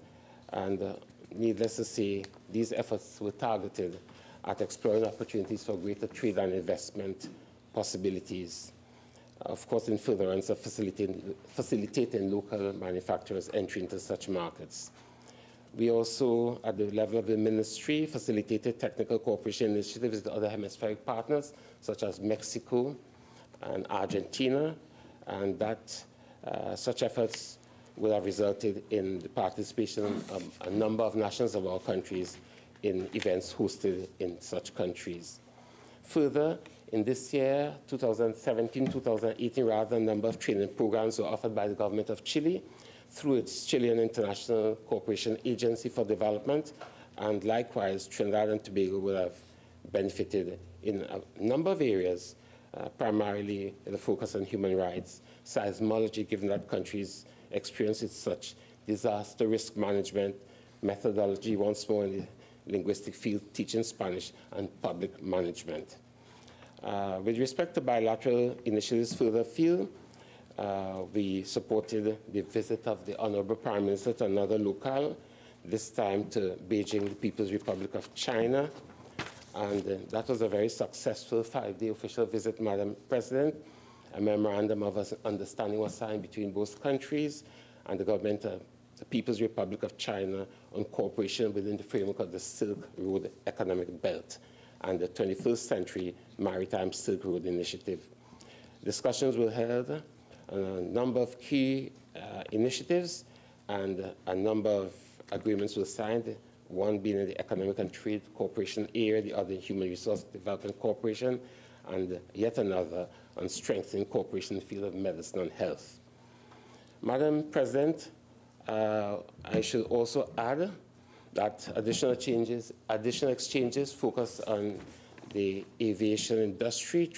And needless to say, these efforts were targeted at exploring opportunities for greater trade and investment possibilities, of course, in furtherance of facilitating local manufacturers' entry into such markets. We also, at the level of the ministry, facilitated technical cooperation initiatives with other hemispheric partners, such as Mexico and Argentina, and that such efforts will have resulted in the participation of a number of nationals of our countries in events hosted in such countries. Further, in this year, 2017-2018, rather, a number of training programs were offered by the government of Chile through its Chilean International Cooperation Agency for Development, and likewise, Trinidad and Tobago will have benefited in a number of areas, primarily the focus on human rights, seismology, given that countries experiences such disaster risk management, methodology, once more in the linguistic field, teaching Spanish, and public management. With respect to bilateral initiatives further afield, we supported the visit of the Honorable Prime Minister to another locale, this time to Beijing, the People's Republic of China. And that was a very successful 5-day official visit, Madam President. A memorandum of understanding was signed between both countries and the government of the People's Republic of China on cooperation within the framework of the Silk Road Economic Belt and the 21st Century Maritime Silk Road Initiative. Discussions were held on a number of key initiatives, and a number of agreements were signed, one being in the Economic and Trade Cooperation area, the other in Human Resource Development Cooperation, and yet another on strengthening cooperation in the field of medicine and health. Madam President, I should also add that additional exchanges focus on the aviation industry,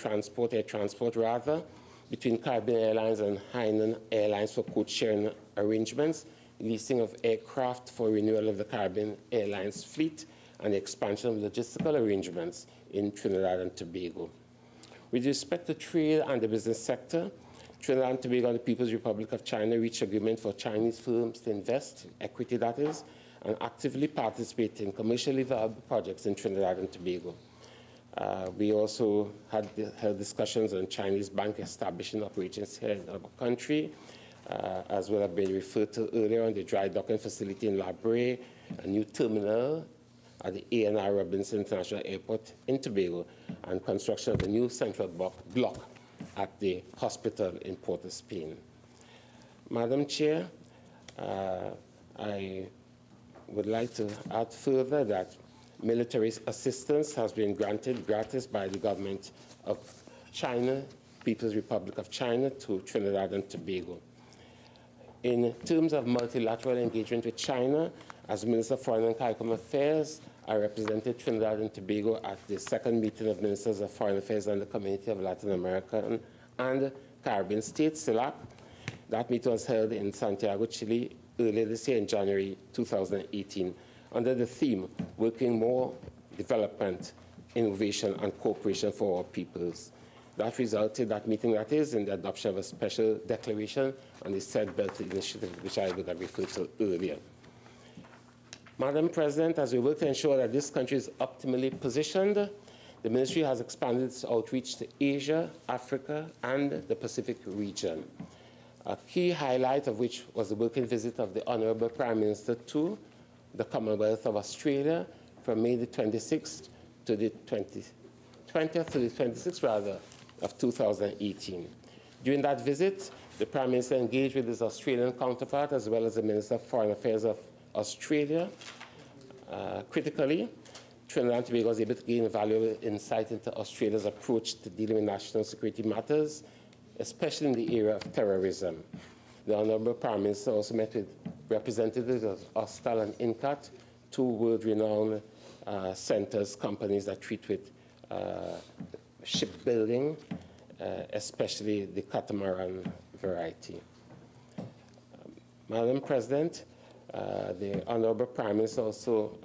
air transport rather, between Caribbean Airlines and Hainan Airlines for code-sharing arrangements, leasing of aircraft for renewal of the Caribbean Airlines fleet, and the expansion of logistical arrangements in Trinidad and Tobago. With respect to trade and the business sector, Trinidad and Tobago and the People's Republic of China reached agreement for Chinese firms to invest, equity that is, and actively participate in commercially viable projects in Trinidad and Tobago. We also held discussions on Chinese bank establishing operations here in our country, as well have been referred to earlier on the dry docking facility in La Brea, a new terminal at the A&R Robinson International Airport in Tobago, and construction of a new central block at the hospital in Port-of-Spain. Madam Chair, I would like to add further that military assistance has been granted gratis by the government of China, People's Republic of China, to Trinidad and Tobago. In terms of multilateral engagement with China, as Minister of Foreign and CARICOM Affairs, I represented Trinidad and Tobago at the second meeting of Ministers of Foreign Affairs and the Community of Latin American and Caribbean States, CELAC. That meeting was held in Santiago, Chile, earlier this year in January 2018, under the theme, Working More Development, Innovation, and Cooperation for Our Peoples. That resulted, that meeting that is, in the adoption of a special declaration on the Said Belt Initiative, which I would have referred to earlier. Madam President, as we work to ensure that this country is optimally positioned, the ministry has expanded its outreach to Asia, Africa, and the Pacific region. A key highlight of which was the working visit of the Honorable Prime Minister to the Commonwealth of Australia from May the 26th to the 20th to the 26th, rather, of 2018. During that visit, the Prime Minister engaged with his Australian counterpart as well as the Minister of Foreign Affairs of Australia. Critically, Trinidad and Tobago was able to gain valuable insight into Australia's approach to dealing with national security matters, especially in the area of terrorism. The Honorable Prime Minister also met with representatives of Austal and INCAT, two world-renowned centers, companies that treat with shipbuilding, especially the catamaran variety. Madam President, the Honorable Prime Minister also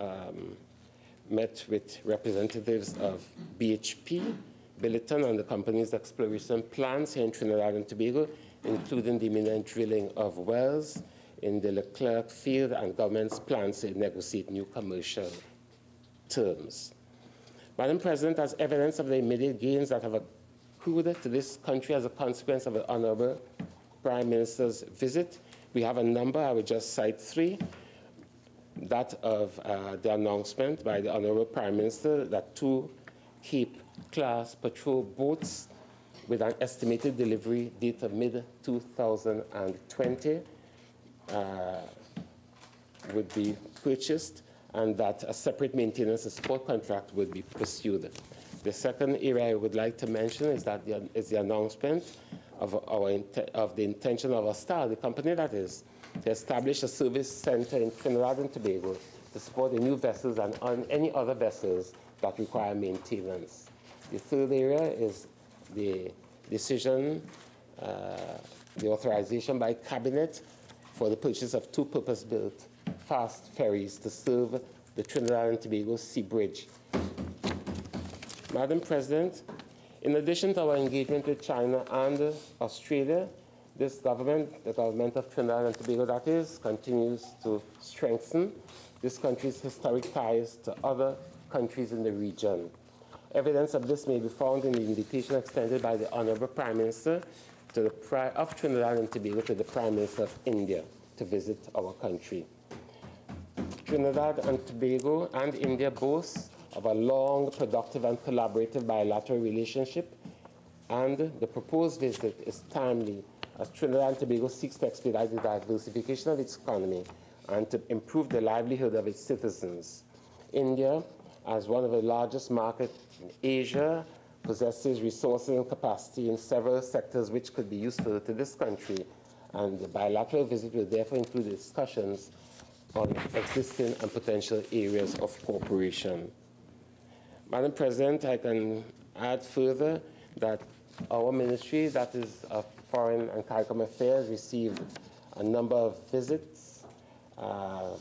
met with representatives of BHP, Billiton, and the company's exploration plans here in Trinidad and Tobago, including the imminent drilling of wells in the Leclerc field and government's plans to negotiate new commercial terms. Madam President, as evidence of the immediate gains that have accrued to this country as a consequence of the Honorable Prime Minister's visit, we have a number. I will just cite three. That of the announcement by the Honorable Prime Minister that 2 Cape-class patrol boats with an estimated delivery date of mid-2020 would be purchased, and that a separate maintenance and support contract would be pursued. The second area I would like to mention is that the announcement of the intention of Austal, the company that is, to establish a service center in Trinidad and Tobago to support the new vessels and on any other vessels that require maintenance. The third area is the decision, the authorization by Cabinet for the purchase of 2 purpose-built fast ferries to serve the Trinidad and Tobago Sea Bridge. Madam President, in addition to our engagement with China and Australia, this government, the government of Trinidad and Tobago that is, continues to strengthen this country's historic ties to other countries in the region. Evidence of this may be found in the invitation extended by the Honorable Prime Minister of Trinidad and Tobago to the Prime Minister of India to visit our country. Trinidad and Tobago and India boast of a long, productive, and collaborative bilateral relationship, and the proposed visit is timely as Trinidad and Tobago seeks to expedite the diversification of its economy and to improve the livelihood of its citizens. India, as one of the largest markets in Asia, possesses resources and capacity in several sectors which could be useful to this country, and the bilateral visit will therefore include discussions on existing and potential areas of cooperation. Madam President, I can add further that our ministry, that is of Foreign and CARICOM Affairs, received a number of visits by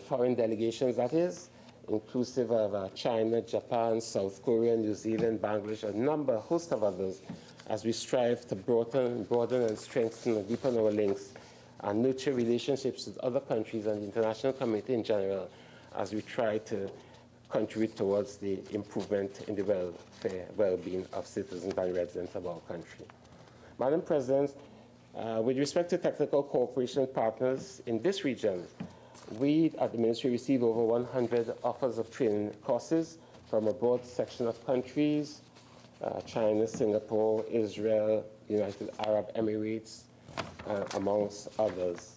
foreign delegations, that is, inclusive of China, Japan, South Korea, New Zealand, Bangladesh, a host of others, as we strive to broaden and strengthen and deepen our links and nurture relationships with other countries and the international community in general, as we try to contribute towards the improvement in the well-being of citizens and residents of our country. Madam President, with respect to technical cooperation partners in this region, we at the Ministry receive over 100 offers of training courses from a broad section of countries, China, Singapore, Israel, United Arab Emirates, amongst others.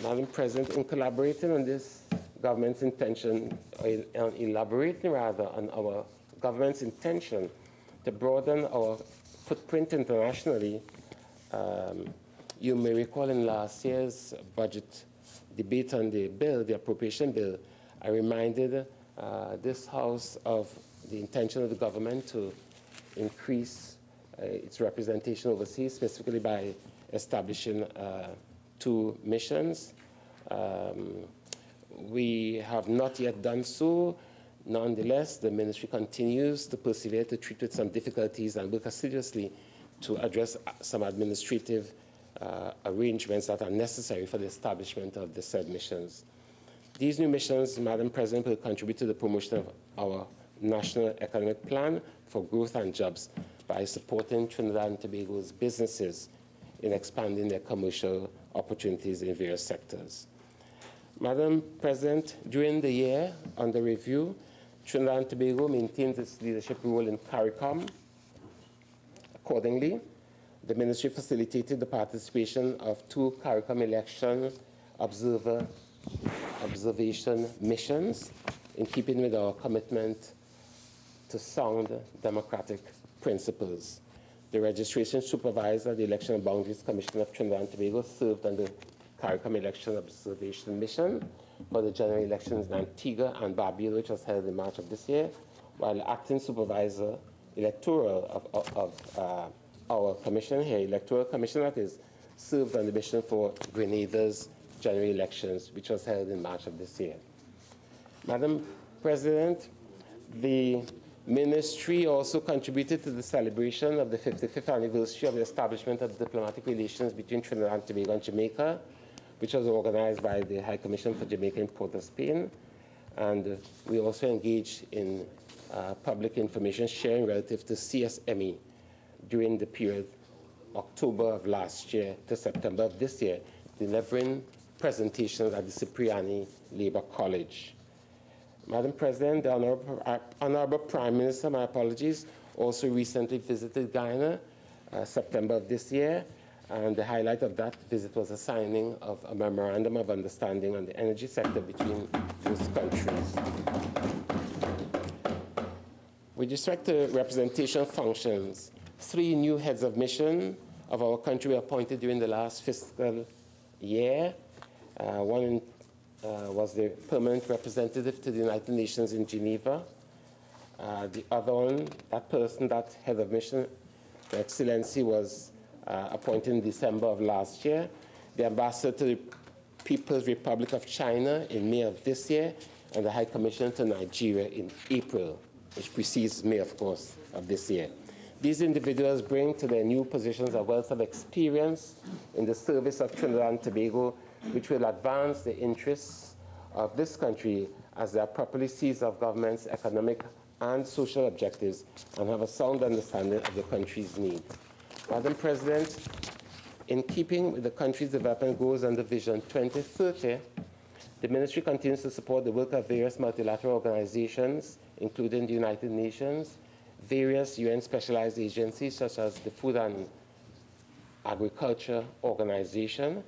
Madam President, in collaborating on this government's intention, elaborating rather on our government's intention to broaden our footprint internationally, you may recall in last year's budget debate on the bill, the appropriation bill, I reminded this House of the intention of the government to increase its representation overseas, specifically by establishing 2 missions. We have not yet done so. Nonetheless, the ministry continues to persevere to treat with some difficulties and work assiduously to address some administrative arrangements that are necessary for the establishment of the said missions. These new missions, Madam President, will contribute to the promotion of our national economic plan for growth and jobs by supporting Trinidad and Tobago's businesses in expanding their commercial opportunities in various sectors. Madam President, during the year under review, Trinidad and Tobago maintains its leadership role in CARICOM. Accordingly, the ministry facilitated the participation of 2 CARICOM election observer observation missions in keeping with our commitment to sound democratic principles. The registration supervisor, the Election and Boundaries Commission of Trinidad and Tobago, served on the CARICOM Election Observation Mission for the general elections in Antigua and Barbuda, which was held in March of this year, while acting supervisor electoral of our commission here, Electoral Commission, that is, served on the mission for Grenada's general elections, which was held in March of this year. Madam President, the Ministry also contributed to the celebration of the 55th anniversary of the establishment of diplomatic relations between Trinidad and Tobago and Jamaica, which was organized by the High Commission for Jamaica in Port of Spain. And we also engaged in public information sharing relative to CSME during the period October of last year to September of this year, delivering presentations at the Cipriani Labour College. Madam President, the Honorable Prime Minister, my apologies, also recently visited Guyana, September of this year, and the highlight of that visit was a signing of a memorandum of understanding on the energy sector between those countries. With respect to representation functions, 3 new heads of mission of our country were appointed during the last fiscal year. One was the permanent representative to the United Nations in Geneva. The other one, that head of mission, Her Excellency, was appointed in December of last year. The ambassador to the People's Republic of China in May of this year, and the High Commissioner to Nigeria in April, which precedes May, of course, of this year. These individuals bring to their new positions a wealth of experience in the service of Trinidad and Tobago, which will advance the interests of this country as they are properly seized of government's economic and social objectives and have a sound understanding of the country's needs. Madam President, in keeping with the country's development goals under Vision 2030, the Ministry continues to support the work of various multilateral organizations, including the United Nations, various UN specialized agencies such as the Food and Agriculture Organization,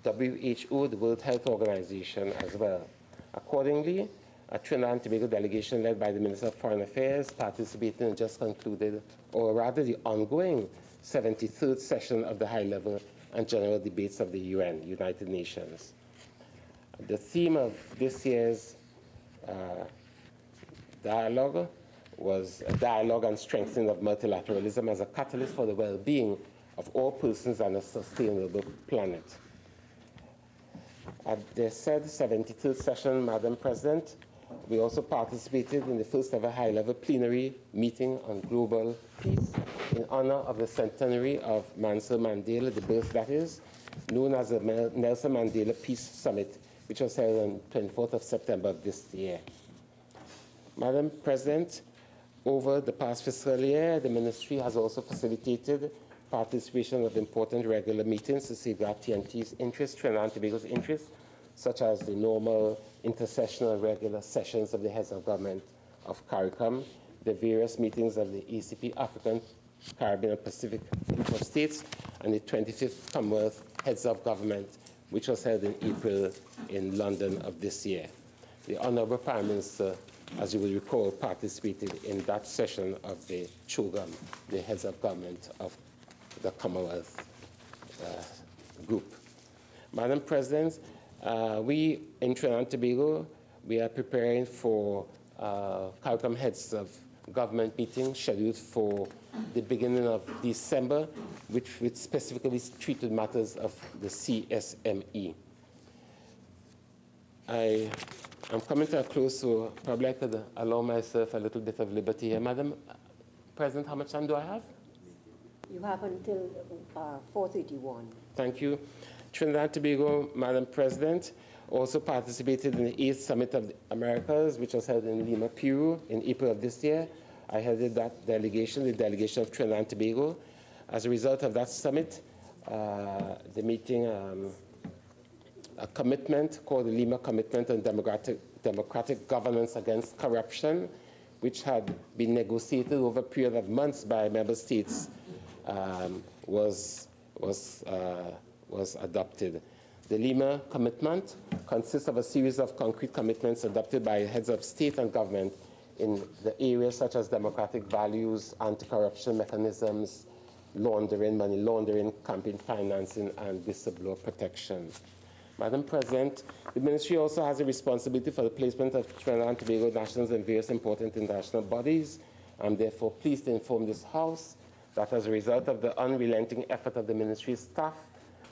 WHO, the World Health Organization as well. Accordingly, a Trinidad and Tobago delegation led by the Minister of Foreign Affairs participated in just concluded, or rather the ongoing 73rd session of the high-level and general debates of the UN, United Nations. The theme of this year's dialogue was a dialogue on strengthening of multilateralism as a catalyst for the well-being of all persons on a sustainable planet. At the said 73rd session, Madam President, we also participated in the first ever high-level plenary meeting on global peace in honor of the centenary of Nelson Mandela, the birth that is, known as the Nelson Mandela Peace Summit, which was held on 24th of September of this year. Madam President, over the past fiscal year, the Ministry has also facilitated participation of important regular meetings to safeguard TNT's interests, Trinidad and Tobago's interests, such as the normal intersessional regular sessions of the heads of government of CARICOM, the various meetings of the ACP African, Caribbean, and Pacific Group of States, and the 25th Commonwealth Heads of Government, which was held in April in London of this year. The Honorable Prime Minister, as you will recall, participated in that session of the CHOGM, the Heads of Government of the Commonwealth Group. Madam President, we in Trinidad and Tobago, we are preparing for CARICOM Heads of Government meeting scheduled for the beginning of December, which specifically treated matters of the CSME. I'm coming to a close, so probably I could allow myself a little bit of liberty here. Madam President, how much time do I have? You have until 4:31. Thank you. Trinidad and Tobago, Madam President, also participated in the 8th Summit of the Americas, which was held in Lima, Peru, in April of this year. I headed that delegation, the delegation of Trinidad and Tobago. As a result of that summit, the meeting, a commitment called the Lima Commitment on Democratic Governance Against Corruption, which had been negotiated over a period of months by member states, was adopted. The Lima Commitment consists of a series of concrete commitments adopted by heads of state and government in the areas such as democratic values, anti-corruption mechanisms, laundering, money laundering, campaign financing, and whistleblower protection. Madam President, the Ministry also has a responsibility for the placement of Trinidad and Tobago nationals in various important international bodies. I'm therefore pleased to inform this House that as a result of the unrelenting effort of the Ministry's staff,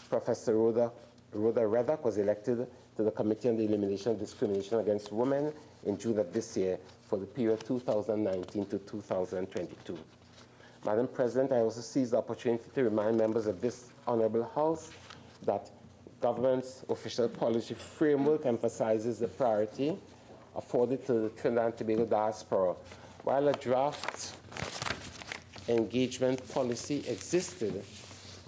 Professor Rhoda Reddock was elected to the Committee on the Elimination of Discrimination Against Women in June of this year for the period 2019 to 2022. Madam President, I also seize the opportunity to remind members of this Honorable House that government's official policy framework emphasizes the priority afforded to the Trinidad and Tobago diaspora. While a draft engagement policy existed,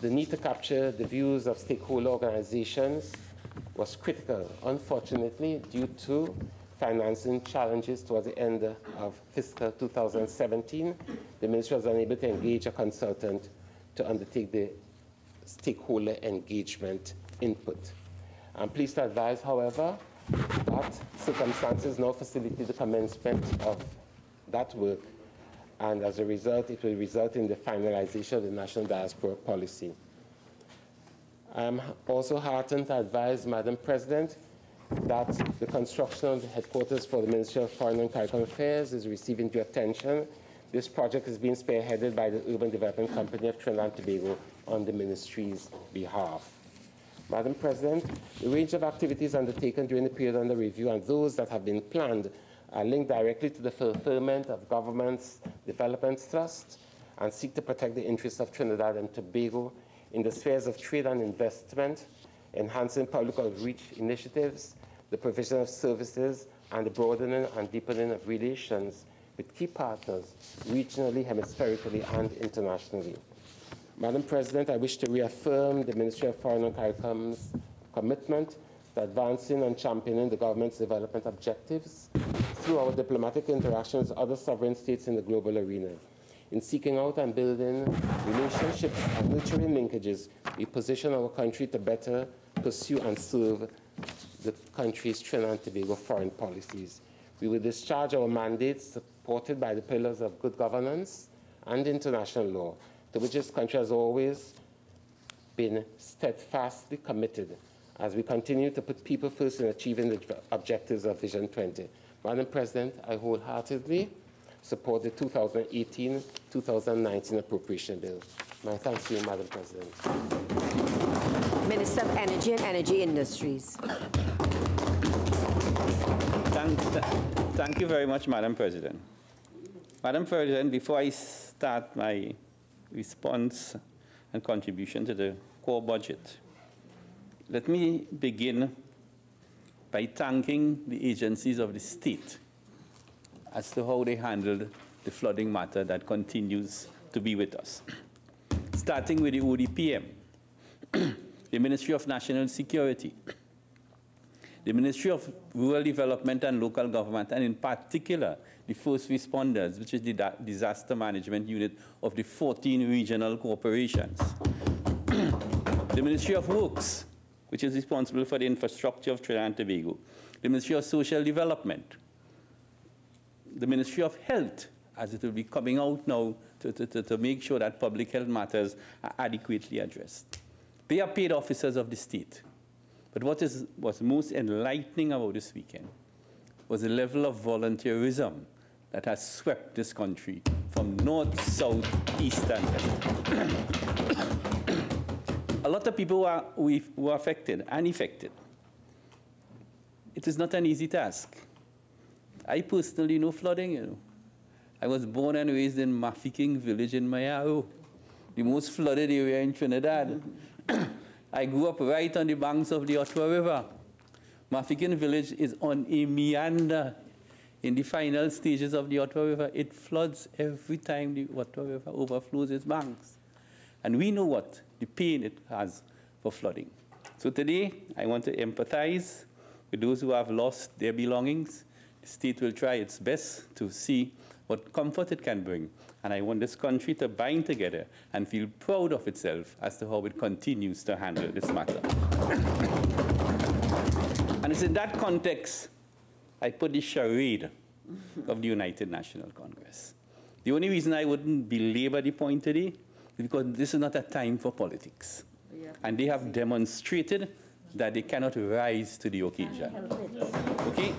the need to capture the views of stakeholder organizations was critical. Unfortunately, due to financing challenges towards the end of fiscal 2017, the Ministry was unable to engage a consultant to undertake the stakeholder engagement input. I'm pleased to advise, however, that circumstances now facilitate the commencement of that work, and as a result, it will result in the finalization of the National Diaspora Policy. I am also heartened to advise, Madam President, that the construction of the headquarters for the Ministry of Foreign and Caribbean Affairs is receiving due attention. This project is being spearheaded by the Urban Development Company of Trinidad and Tobago on the Ministry's behalf. Madam President, the range of activities undertaken during the period under review and those that have been planned are linked directly to the fulfillment of government's development thrust and seek to protect the interests of Trinidad and Tobago in the spheres of trade and investment, enhancing public outreach initiatives, the provision of services, and the broadening and deepening of relations with key partners regionally, hemispherically, and internationally. Madam President, I wish to reaffirm the Ministry of Foreign and Caribbean's commitment to advancing and championing the government's development objectives through our diplomatic interactions with other sovereign states in the global arena. In seeking out and building relationships and nurturing linkages, we position our country to better pursue and serve the country's Trinidad and Tobago foreign policies. We will discharge our mandates supported by the pillars of good governance and international law, to which this country has always been steadfastly committed as we continue to put people first in achieving the objectives of Vision 20. Madam President, I wholeheartedly support the 2018-2019 Appropriation Bill. My thanks to you, Madam President. Minister of Energy and Energy Industries. Thank you very much, Madam President. Madam President, before I start my response and contribution to the core budget, let me begin by thanking the agencies of the state as to how they handled the flooding matter that continues to be with us. Starting with the ODPM, the Ministry of National Security, the Ministry of Rural Development and Local Government, and in particular, the first responders, which is the disaster management unit of the 14 regional corporations. The Ministry of Works, which is responsible for the infrastructure of Trinidad and Tobago. The Ministry of Social Development. The Ministry of Health, as it will be coming out now to make sure that public health matters are adequately addressed. They are paid officers of the state. But what was most enlightening about this weekend was the level of volunteerism that has swept this country from north, south, east, and west. A lot of people were affected and affected. It is not an easy task. I personally know flooding, you know. I was born and raised in Mafiking village in Mayao, the most flooded area in Trinidad. I grew up right on the banks of the Ottawa River. Mafiking village is on a meander in the final stages of the Ottawa River. It floods every time the Ottawa River overflows its banks. And we know what the pain it has for flooding. So today, I want to empathize with those who have lost their belongings. The state will try its best to see what comfort it can bring. And I want this country to bind together and feel proud of itself as to how it continues to handle this matter. And it's in that context I put the charade of the United National Congress. The only reason I wouldn't belabor the point today is because this is not a time for politics. Yeah. And they have demonstrated that they cannot rise to the occasion. Okay?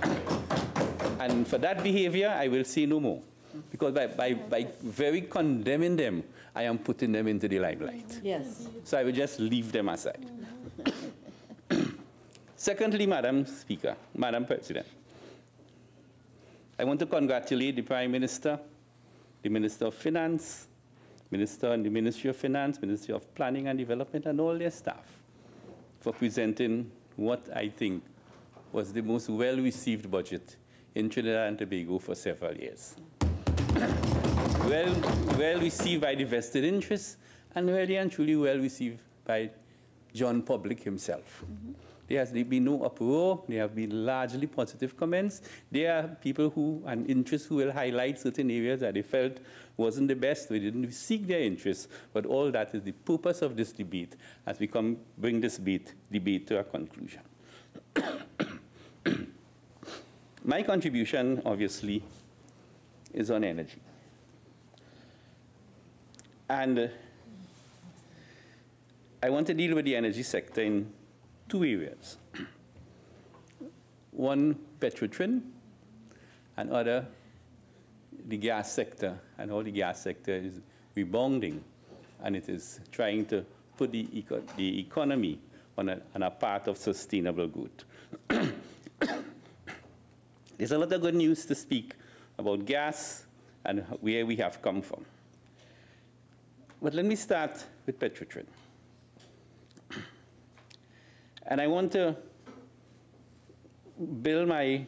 And for that behavior, I will say no more. Because by very condemning them, I am putting them into the limelight. Yes. So I will just leave them aside. Secondly, Madam Speaker, Madam President, I want to congratulate the Prime Minister, the Minister of Finance, Minister in the Ministry of Finance, Ministry of Planning and Development, and all their staff for presenting what I think was the most well-received budget in Trinidad and Tobago for several years. well received by the vested interests, and really and truly well received by John Public himself. There has been no uproar. There have been largely positive comments. There are people and interests who will highlight certain areas that they felt wasn't the best. We didn't seek their interests. But all that is the purpose of this debate as we bring this debate to a conclusion. My contribution, obviously, is on energy. And I want to deal with the energy sector in two areas. One, Petrotrin, and other, the gas sector, and how the gas sector is rebounding, and it is trying to put the economy on a path of sustainable growth. There's a lot of good news to speak about gas and where we have come from. But let me start with Petrotrin. And I want to build my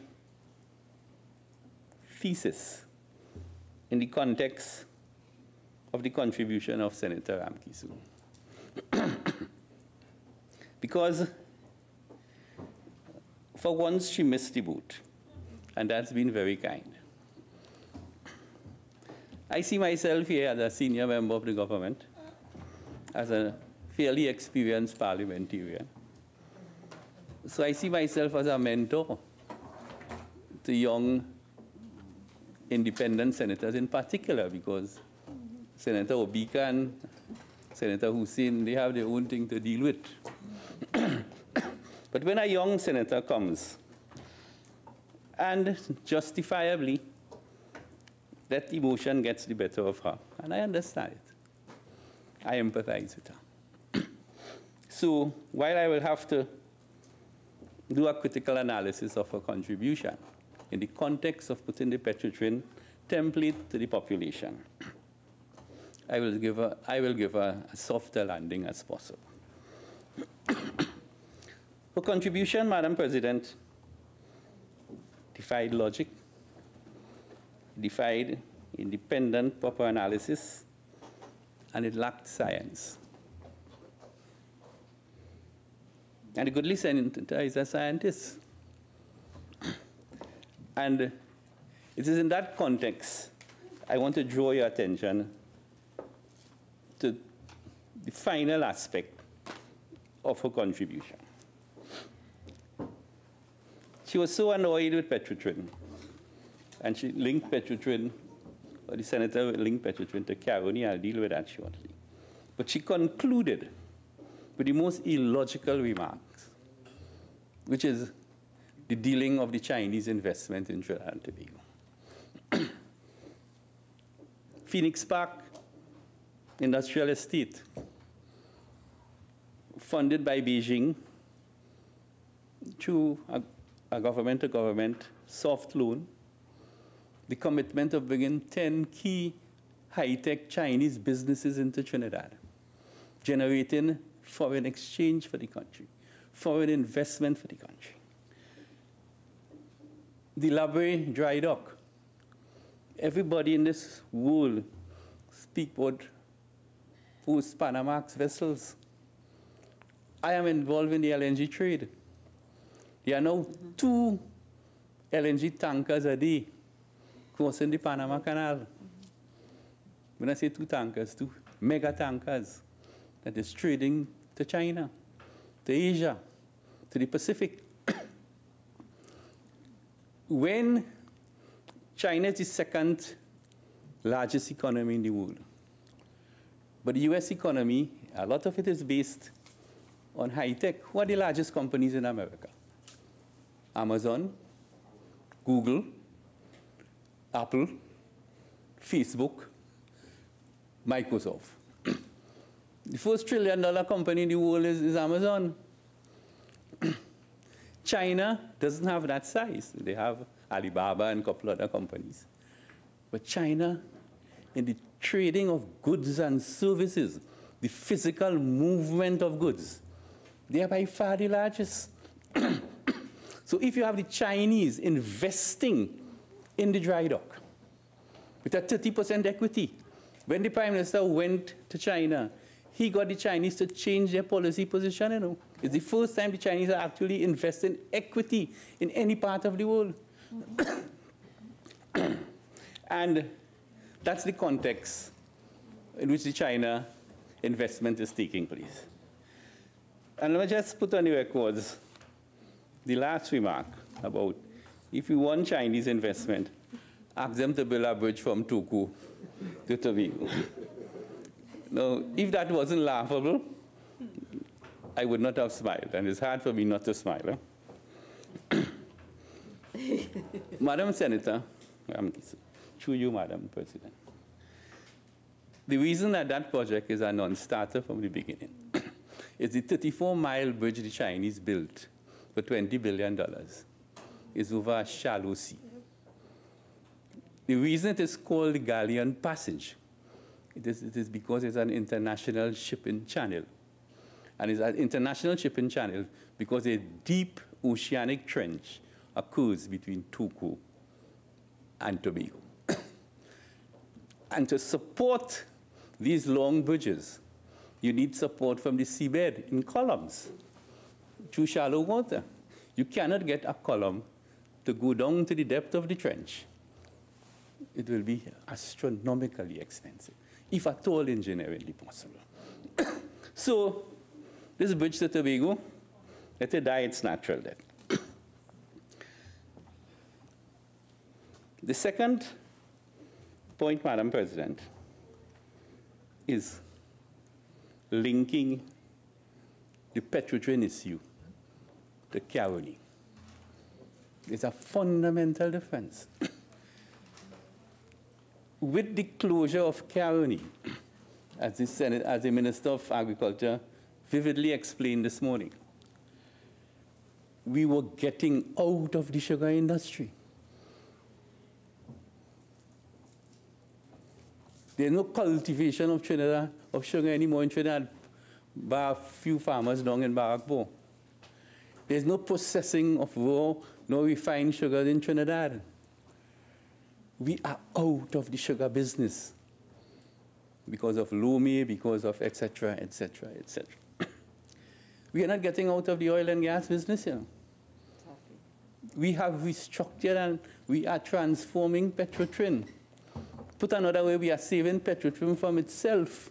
thesis in the context of the contribution of Senator Ramkisoon. Because for once she missed the boat, and that's been very kind. I see myself here as a senior member of the government, as a fairly experienced parliamentarian. So I see myself as a mentor to young independent senators in particular, because Senator Obika and Senator Hussein, they have their own thing to deal with. But when a young senator comes, and justifiably, that emotion gets the better of her, and I understand it. I empathize with her. So while I will have to do a critical analysis of her contribution in the context of putting the Petrotrin template to the population, I will give her a softer landing as possible. Her contribution, Madam President, defied logic, defied independent, proper analysis, and it lacked science. And the goodly senator is a scientist. And it is in that context I want to draw your attention to the final aspect of her contribution. She was so annoyed with Petrotrin, and she linked Petrotrin, or the senator linked Petrotrin to Caroni. I'll deal with that shortly. But she concluded with the most illogical remarks, which is the dealing of the Chinese investment in Trinidad and Tobago. Phoenix Park Industrial Estate, funded by Beijing through a government-to-government soft loan, the commitment of bringing 10 key high-tech Chinese businesses into Trinidad, generating foreign exchange for the country, foreign investment for the country. The Labre dry dock. Everybody in this world speak about post-Panamax vessels. I am involved in the LNG trade. There are now 2 LNG tankers a day crossing the Panama Canal. When I say 2 tankers, 2 mega tankers that is trading to China, to Asia, to the Pacific. When China is the 2nd largest economy in the world, but the US economy, a lot of it is based on high tech. Who are the largest companies in America? Amazon, Google, Apple, Facebook, Microsoft. The first $1 trillion company in the world is Amazon. China doesn't have that size. They have Alibaba and a couple other companies. But China, in the trading of goods and services, the physical movement of goods, they are by far the largest. So if you have the Chinese investing in the dry dock with a 30% equity, when the Prime Minister went to China, he got the Chinese to change their policy position. You know. It's the first time the Chinese are actually investing equity in any part of the world. And that's the context in which the China investment is taking place. And let me just put on the records the last remark about if you want Chinese investment, ask them to build a bridge from Turku to Tobago. Now, if that wasn't laughable, I would not have smiled, and it's hard for me not to smile. Huh? Madam Senator, through you, Madam President, the reason that that project is a non-starter from the beginning is the 34-mile bridge the Chinese built for $20 billion is over a shallow sea. The reason it is called the Galleon Passage, it is because it's an international shipping channel. And it's an international shipping channel because a deep oceanic trench occurs between Turku and Tobago. And to support these long bridges, you need support from the seabed in columns through shallow water. You cannot get a column to go down to the depth of the trench. It will be astronomically expensive, if at all engineeringly possible. So this bridge to Tobago, let it die its natural death. The second point, Madam President, is linking the petrotrain issue to carony. There's a fundamental difference. With the closure of carony, as the Minister of Agriculture vividly explained this morning, we were getting out of the sugar industry. There's no cultivation of Trinidad, of sugar anymore in Trinidad, by a few farmers down in Barrackbo. There's no processing of raw, no refined sugar in Trinidad. We are out of the sugar business because of Lomé, because of et cetera, et cetera, et cetera. We are not getting out of the oil and gas business here. We have restructured and we are transforming Petrotrin. Put another way, we are saving Petrotrin from itself.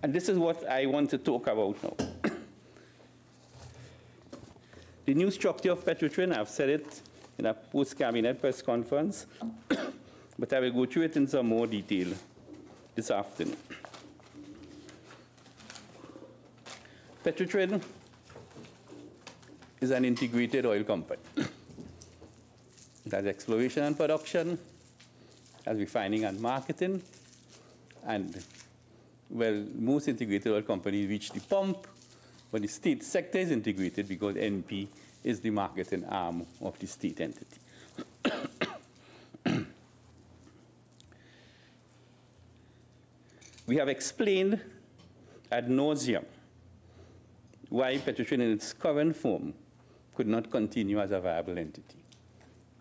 And this is what I want to talk about now. The new structure of Petrotrin, I've said it in a post-cabinet press conference, but I will go through it in some more detail this afternoon. Petrotrin is an integrated oil company. It has exploration and production, has refining and marketing, and, well, most integrated oil companies reach the pump, but the state sector is integrated because NP is the marketing arm of the state entity. We have explained ad nauseum why Petrotrin in its current form could not continue as a viable entity.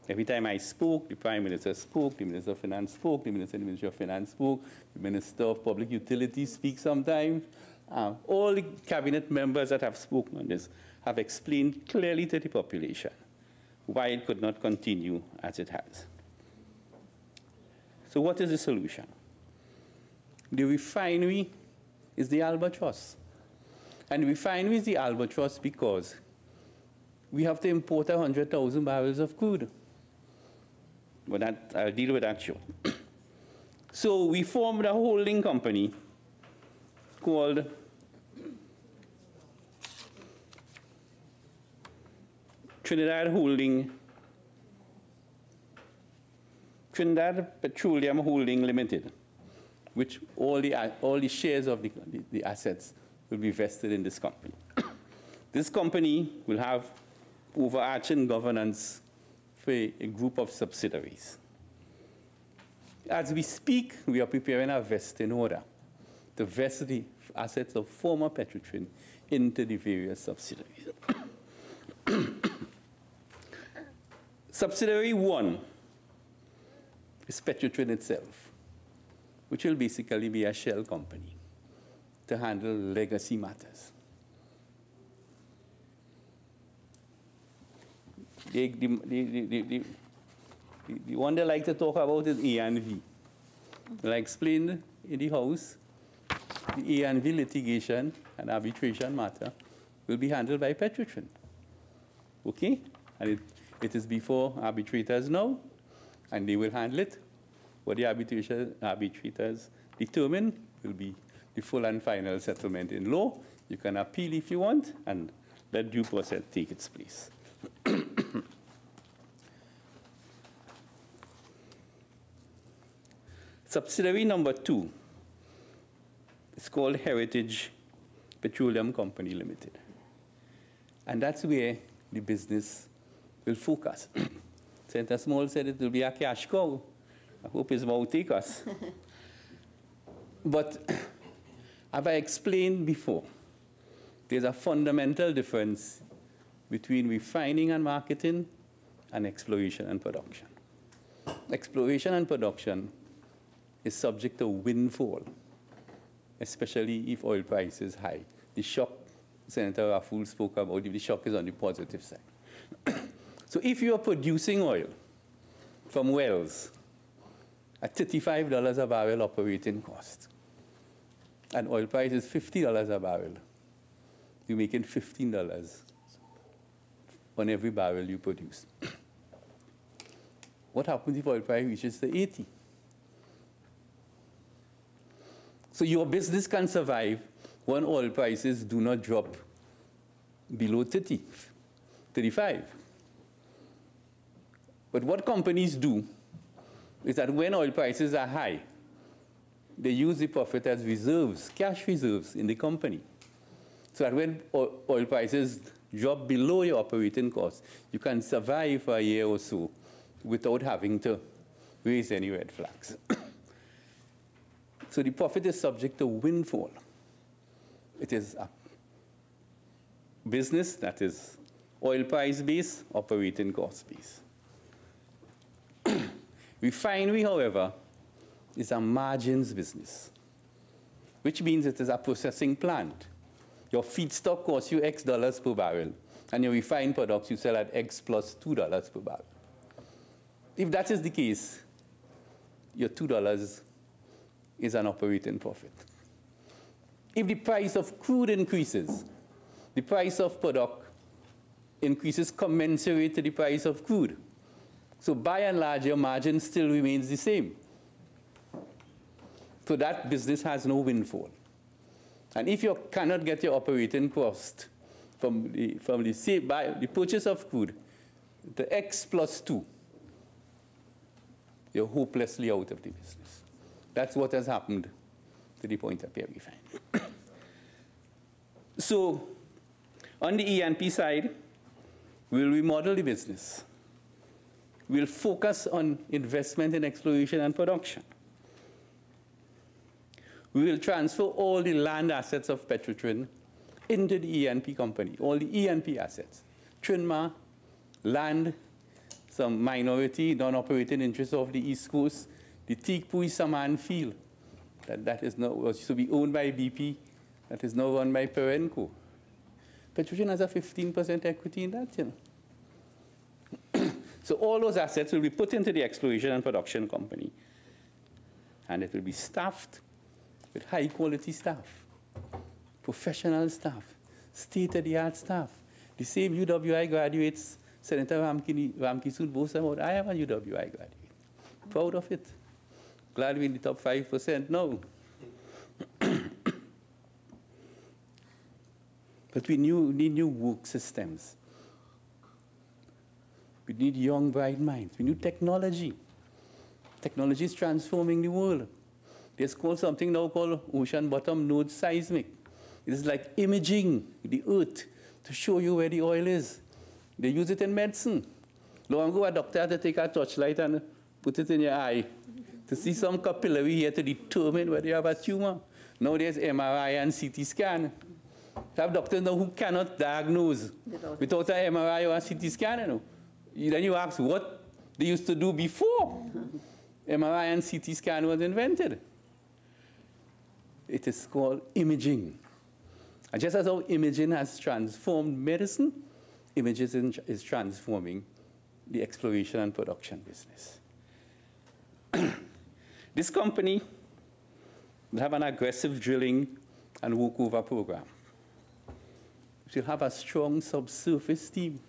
Every time I spoke, the Prime Minister spoke, the Minister of Finance spoke, the Minister of Finance spoke, the Minister of Public Utilities speaks sometimes. All the cabinet members that have spoken on this have explained clearly to the population why it could not continue as it has. So what is the solution? The refinery is the albatross. And the refinery is the albatross because we have to import 100,000 barrels of crude. But that, I'll deal with that short. So we formed a holding company called Trinidad Petroleum Holding Limited, which all the shares of the assets will be vested in this company. This company will have overarching governance for a group of subsidiaries. As we speak, we are preparing a vesting order to vest the assets of former Petrotrin into the various subsidiaries. Subsidiary 1 is Petrotrin itself, which will basically be a shell company to handle legacy matters. The one they like to talk about is A&V. Like I explained in the House, the A&V litigation and arbitration matter will be handled by Petrotrin. Okay? And it is before arbitrators now, and they will handle it. What the arbitrators determine will be the full and final settlement in law. You can appeal if you want, and let due process take its place. Subsidiary number 2 is called Heritage Petroleum Company Limited. And that's where the business will focus. Senator Small said it will be a cash cow. I hope his mouth take us. But as I explained before, there's a fundamental difference between refining and marketing and exploration and production. Exploration and production is subject to windfall, especially if oil price is high. The shock, Senator Raful spoke about, the shock is on the positive side. So if you are producing oil from wells at $35 a barrel operating cost, and oil price is $50 a barrel, you're making $15 on every barrel you produce. What happens if oil price reaches to 80? So your business can survive when oil prices do not drop below 30, 35. But what companies do is that when oil prices are high, they use the profit as reserves, cash reserves in the company. So that when oil prices drop below your operating costs, you can survive for a year or so without having to raise any red flags. So the profit is subject to windfall. It is a business that is oil price based, operating cost based. Refinery, however, is a margins business, which means it is a processing plant. Your feedstock costs you X dollars per barrel, and your refined products you sell at X plus $2 per barrel. If that is the case, your $2 is an operating profit. If the price of crude increases, the price of product increases commensurate to the price of crude. So by and large, your margin still remains the same. So that business has no windfall. And if you cannot get your operating cost from the purchase of crude, the X plus 2, you're hopelessly out of the business. That's what has happened to the Point-of-Care refinery. So on the E&P side, we'll remodel the business. We'll focus on investment in exploration and production. We will transfer all the land assets of Petrotrin into the E&P company, all the E&P assets. Trinma, land, some minority non-operating interests of the East Coast, the Tikpui Saman field, that is now was to be owned by BP, that is now run by Perenco. Petrotrin has a 15% equity in that, you know. So all those assets will be put into the exploration and production company. And it will be staffed with high-quality staff, professional staff, state-of-the-art staff. The same UWI graduates Senator Ramkisud boasts about. I am a UWI graduate. Proud of it. Glad we're in the top 5% now. But we need new work systems. We need young, bright minds. We need technology. Technology is transforming the world. There's called something now called ocean bottom node seismic. It is like imaging the earth to show you where the oil is. They use it in medicine. Long ago, a doctor had to take a torchlight and put it in your eye to see some capillary here to determine whether you have a tumor. Now there's MRI and CT scan. You have doctors now who cannot diagnose without an MRI or a CT scan. You know. Then you ask what they used to do before MRI and CT scan was invented. It is called imaging. And just as how imaging has transformed medicine, imaging is transforming the exploration and production business. This company will have an aggressive drilling and workover program. It will have a strong subsurface team.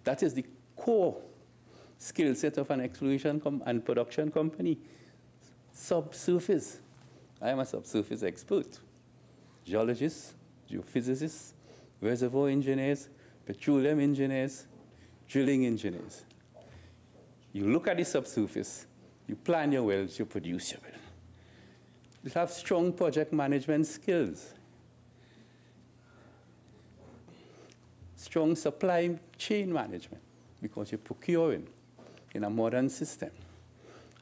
That is the core skill set of an exploration and production company. Subsurface. I am a subsurface expert. Geologists, geophysicists, reservoir engineers, petroleum engineers, drilling engineers. You look at the subsurface, you plan your wells, you produce your well. You have strong project management skills, strong supply chain management, because you're procuring in a modern system.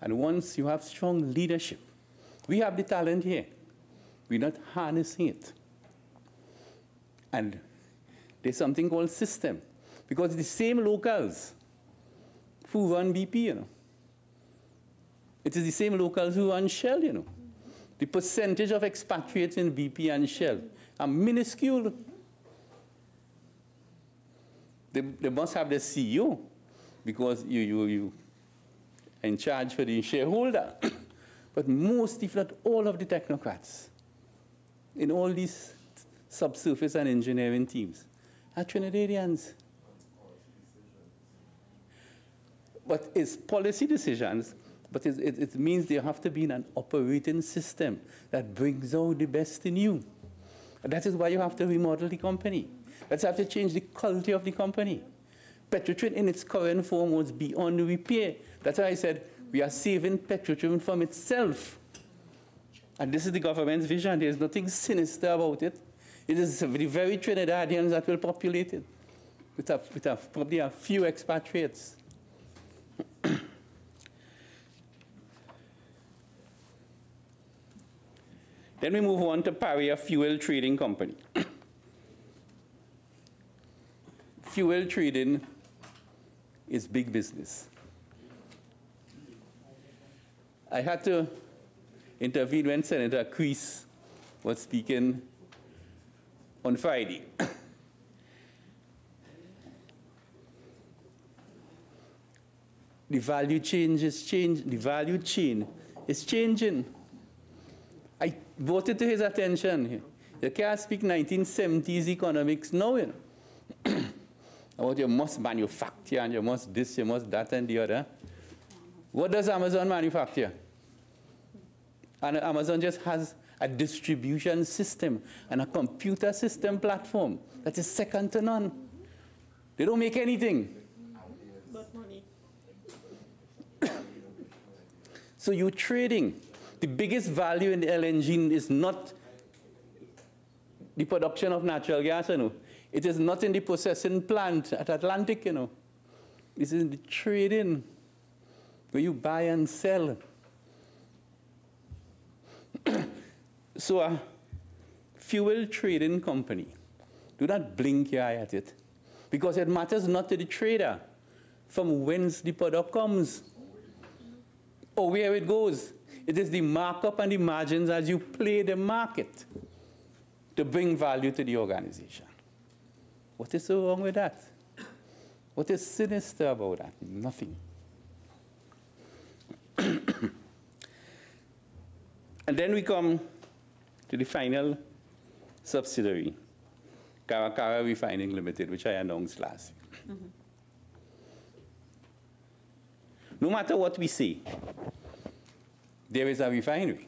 And once you have strong leadership, we have the talent here. We're not harnessing it. And there's something called system, because the same locals who run BP, you know. It is the same locals who run Shell, you know. The percentage of expatriates in BP and Shell are minuscule. They must have the CEO, because you are in charge for the shareholder. But most, if not all, of the technocrats in all these subsurface and engineering teams are Trinidadians. But it's policy decisions, but it means there have to be an operating system that brings out the best in you. And that is why you have to remodel the company. That's have to change the culture of the company. Petrotrin in its current form was beyond repair. That's why I said we are saving Petrotrin from itself. And this is the government's vision. There's nothing sinister about it. It is the very Trinidadians that will populate it, with probably a few expatriates. Then we move on to Parry, a fuel trading company. Fuel trading is big business. I had to intervene when Senator Kreese was speaking on Friday. The value chain is changing. I brought it to his attention. You can't speak 1970s economics now, you know. About you must manufacture and you must this, you must that and the other. What does Amazon manufacture? And Amazon just has a distribution system and a computer system platform that is second to none. They don't make anything. But money. So you're trading. The biggest value in the LNG is not the production of natural gas, you know. It is not in the processing plant at Atlantic, you know. This is in the trading, where you buy and sell. So a fuel trading company, do not blink your eye at it, because it matters not to the trader from whence the product comes or where it goes. It is the markup and the margins as you play the market to bring value to the organization. What is so wrong with that? What is sinister about that? Nothing. And then we come to the final subsidiary, Karakara Refining Limited, which I announced last week. No matter what we say, there is a refinery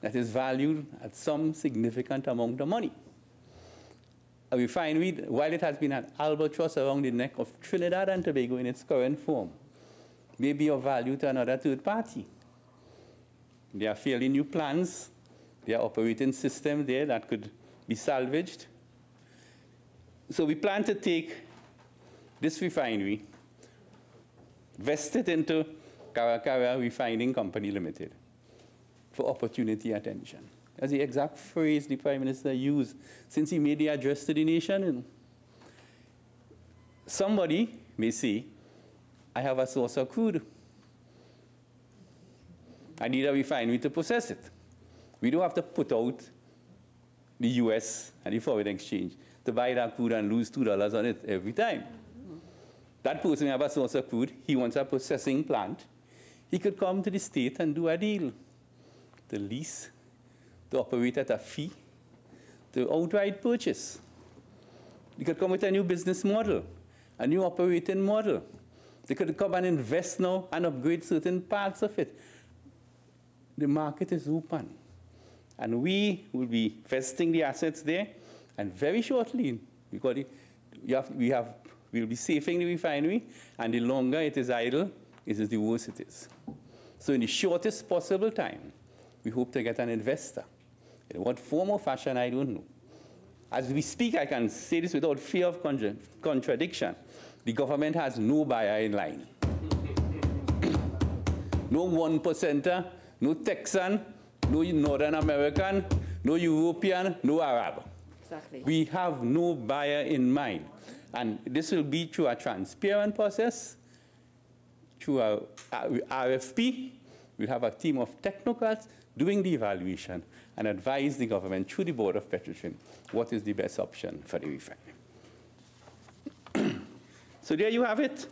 that is valued at some significant amount of money. A refinery, while it has been an albatross around the neck of Trinidad and Tobago in its current form, may be of value to another third party. There are fairly new plans. There are operating systems there that could be salvaged. So we plan to take this refinery, vest it into Karakara Refining Company Limited for opportunity attention. That's the exact phrase the Prime Minister used since he made the address to the nation. And somebody may say, I have a source of crude. I need a refinery to process it. We don't have to put out the US and the foreign exchange to buy that crude and lose $2 on it every time. That person has a source of crude, he wants a processing plant. He could come to the state and do a deal. To lease, to operate at a fee, to outright purchase. He could come with a new business model, a new operating model. They could come and invest now and upgrade certain parts of it. The market is open. And we will be vesting the assets there, and very shortly, because we'll be safing the refinery, and the longer it is idle, it is the worse it is. So in the shortest possible time, we hope to get an investor. In what form or fashion, I don't know. As we speak, I can say this without fear of contradiction. The government has no buyer in line. No 1%er, no Texan, no Northern American, no European, no Arab. Exactly. We have no buyer in mind. And this will be through a transparent process, through a RFP. We'll have a team of technocrats doing the evaluation and advise the government through the Board of Petroleum what is the best option for the refinery. So there you have it.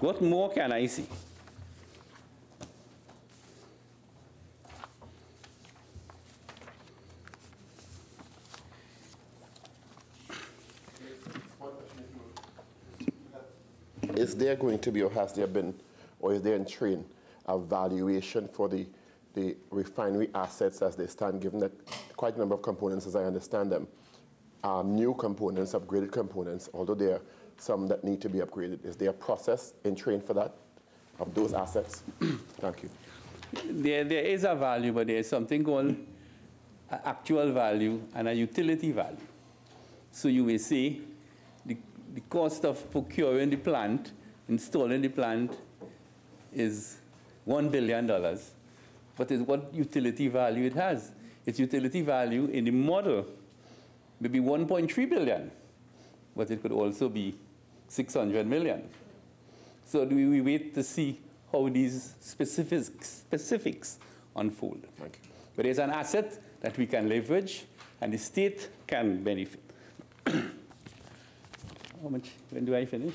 What more can I say? Is there going to be, or has there been, or is there in train, a valuation for the refinery assets as they stand, given that quite a number of components, as I understand them, are new components, upgraded components, although there are some that need to be upgraded. Is there a process in train for that, of those assets? Thank you. There is a value, but there is something called actual value and a utility value. So you may say the cost of procuring the plant, installing the plant, is $1 billion. But it's what utility value it has. Its utility value in the model may be 1.3 billion, but it could also be 600 million. So do we wait to see how these specifics unfold? Thank you. But there's an asset that we can leverage, and the state can benefit. How much? When do I finish?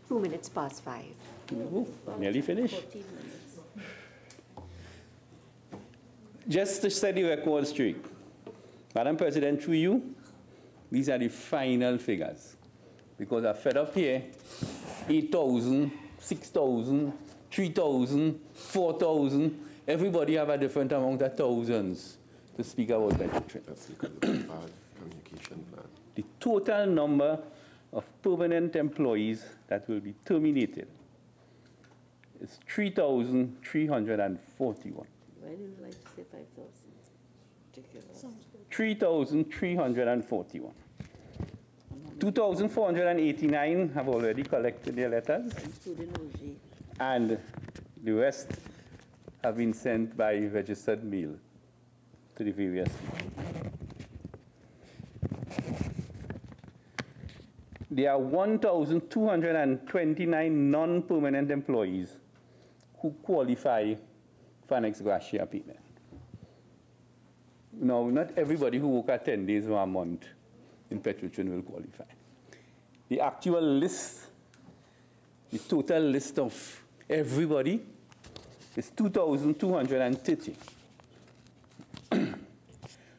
2 minutes past 5. Oh, nearly finished. Just to set the record straight, Madam President, through you, these are the final figures. Because I fed up here 8,000, 6,000, 3,000, 4,000. Everybody have a different amount of thousands to speak about Petroleum. Let's look at the communication plan. The total number of permanent employees that will be terminated is 3,341. Why didn't you like to say 5,000? 3,341. 2,489 have already collected their letters, and the rest have been sent by registered mail to the various people. There are 1,229 non-permanent employees who qualify for an ex gratia payment. Now, not everybody who works at 10 days or a month in Petroleum will qualify. The actual list, the total list of everybody is 2,230.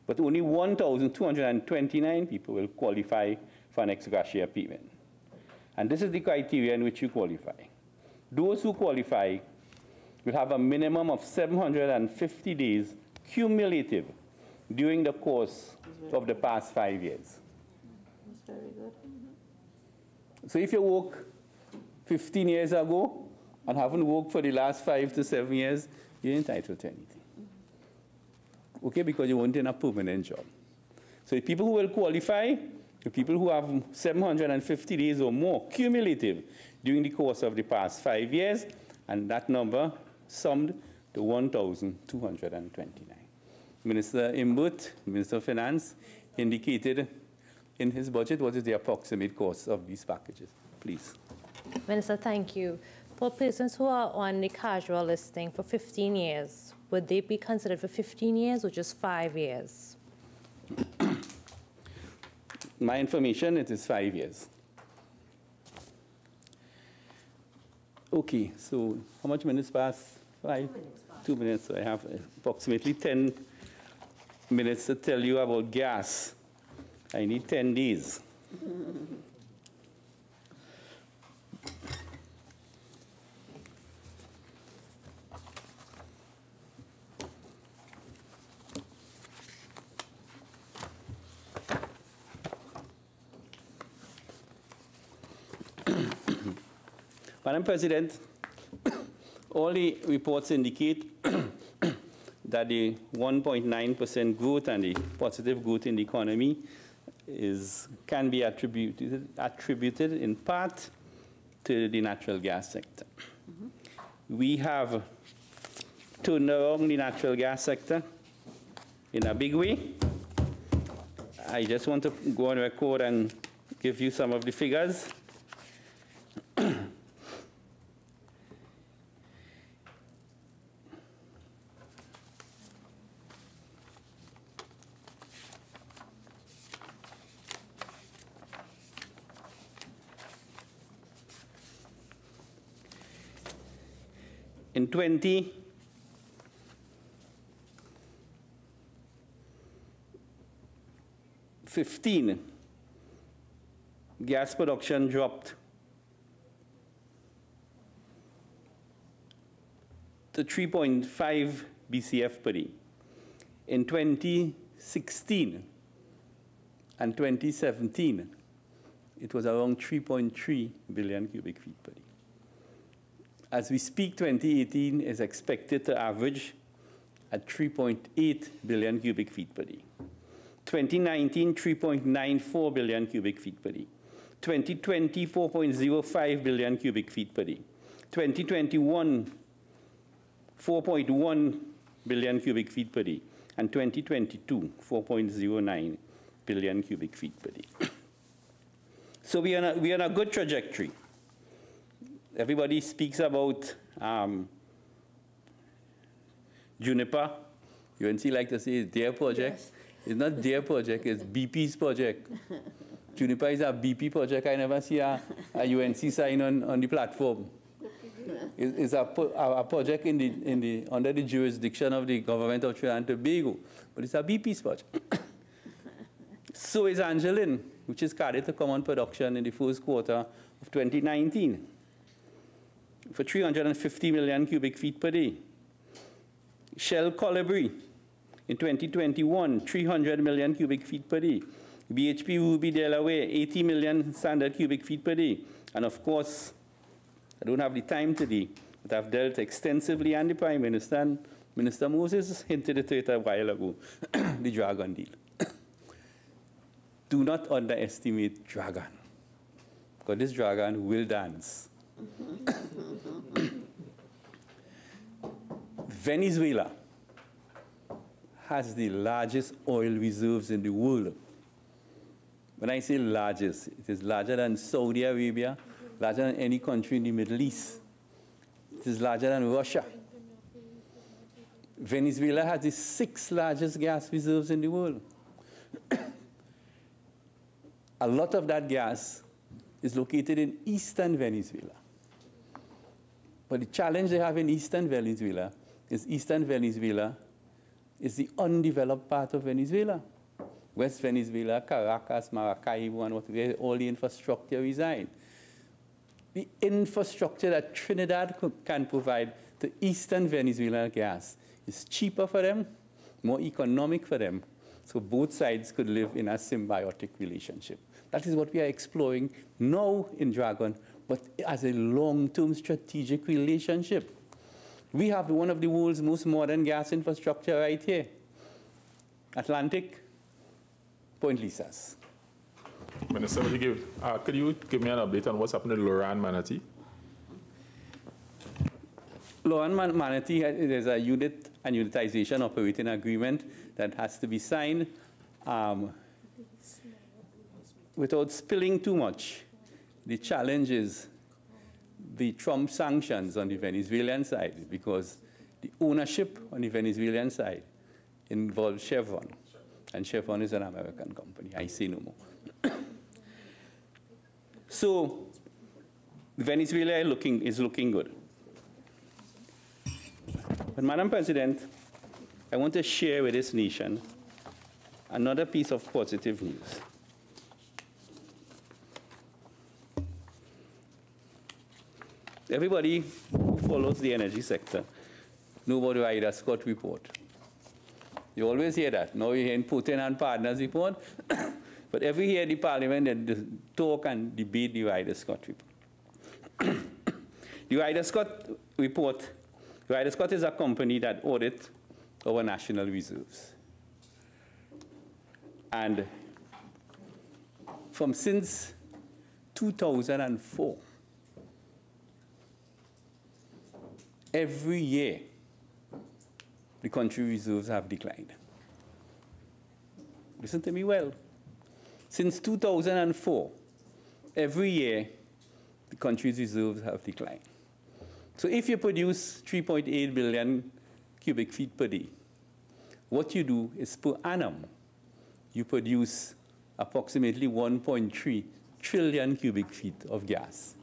But only 1,229 people will qualify for an ex gratia payment. And this is the criteria in which you qualify. Those who qualify will have a minimum of 750 days cumulative during the course of the past 5 years. That's very good. So if you work 15 years ago and haven't worked for the last 5 to 7 years, you're entitled to anything. Okay, because you weren't in a permanent job. So the people who will qualify, the people who have 750 days or more cumulative during the course of the past 5 years, and that number summed to 1,229. Minister Imbut, Minister of Finance, indicated in his budget what is the approximate cost of these packages. Please. Minister, thank you. For persons who are on the casual listing for 15 years, would they be considered for 15 years or just 5 years? My information, it is 5 years. Okay, so how much minutes past 5? 2 minutes. So I have approximately 10 minutes to tell you about gas. I need 10 days. Madam President, all the reports indicate that the 1.9% growth and the positive growth in the economy can be attributed in part to the natural gas sector. We have turned around the natural gas sector in a big way. I just want to go on record and give you some of the figures. In 2015, gas production dropped to 3.5 BCF per day. In 2016 and 2017, it was around 3.3 billion cubic feet per day. As we speak, 2018 is expected to average at 3.8 billion cubic feet per day. 2019, 3.94 billion cubic feet per day. 2020, 4.05 billion cubic feet per day. 2021, 4.1 billion cubic feet per day. And 2022, 4.09 billion cubic feet per day. So we are on a good trajectory. Everybody speaks about Juniper. UNC like to say it's their project. Yes. It's not their project, it's BP's project. Juniper is a BP project. I never see a UNC sign on the platform. It's a project under the jurisdiction of the government of Trinidad and Tobago, but it's a BP's project. So is Angeline, which is scheduled to come on production in the first quarter of 2019. For 350 million cubic feet per day. Shell Colibri in 2021, 300 million cubic feet per day. BHP Ruby Delaware, 80 million standard cubic feet per day. And of course, I don't have the time today, but I've dealt extensively, and the Prime Minister and Minister Moses hinted at it a while ago, the Dragon deal. Do not underestimate Dragon, because this Dragon will dance. Venezuela has the largest oil reserves in the world. When I say largest, it is larger than Saudi Arabia, larger than any country in the Middle East. It is larger than Russia. Venezuela has the 6th largest gas reserves in the world. A lot of that gas is located in eastern Venezuela. But the challenge they have in eastern Venezuela is the undeveloped part of Venezuela. West Venezuela, Caracas, Maracaibo, and where all the infrastructure reside. The infrastructure that Trinidad can provide to eastern Venezuela gas is cheaper for them, more economic for them, so both sides could live in a symbiotic relationship. That is what we are exploring now in Dragon, but as a long-term strategic relationship. We have one of the world's most modern gas infrastructure right here. Atlantic, Point Lisas. Minister, could you give me an update on what's happening to Loran Manatee? Loran Manatee, there's a unit and unitization operating agreement that has to be signed. Without spilling too much, the challenge is the Trump sanctions on the Venezuelan side, because the ownership on the Venezuelan side involves Chevron, and Chevron is an American company. I say no more. So Venezuela is looking good. But Madam President, I want to share with this nation another piece of positive news. Everybody who follows the energy sector knows about the Ryder Scott report. You always hear that. Now you're hearing Putin and Partners report. But every year the Parliament they talk and debate the Ryder Scott report. The Ryder Scott report, Ryder Scott is a company that audits our national reserves. And since 2004, every year, the country reserves have declined. Listen to me well. Since 2004, every year, the country's reserves have declined. So if you produce 3.8 billion cubic feet per day, what you do is per annum, you produce approximately 1.3 trillion cubic feet of gas.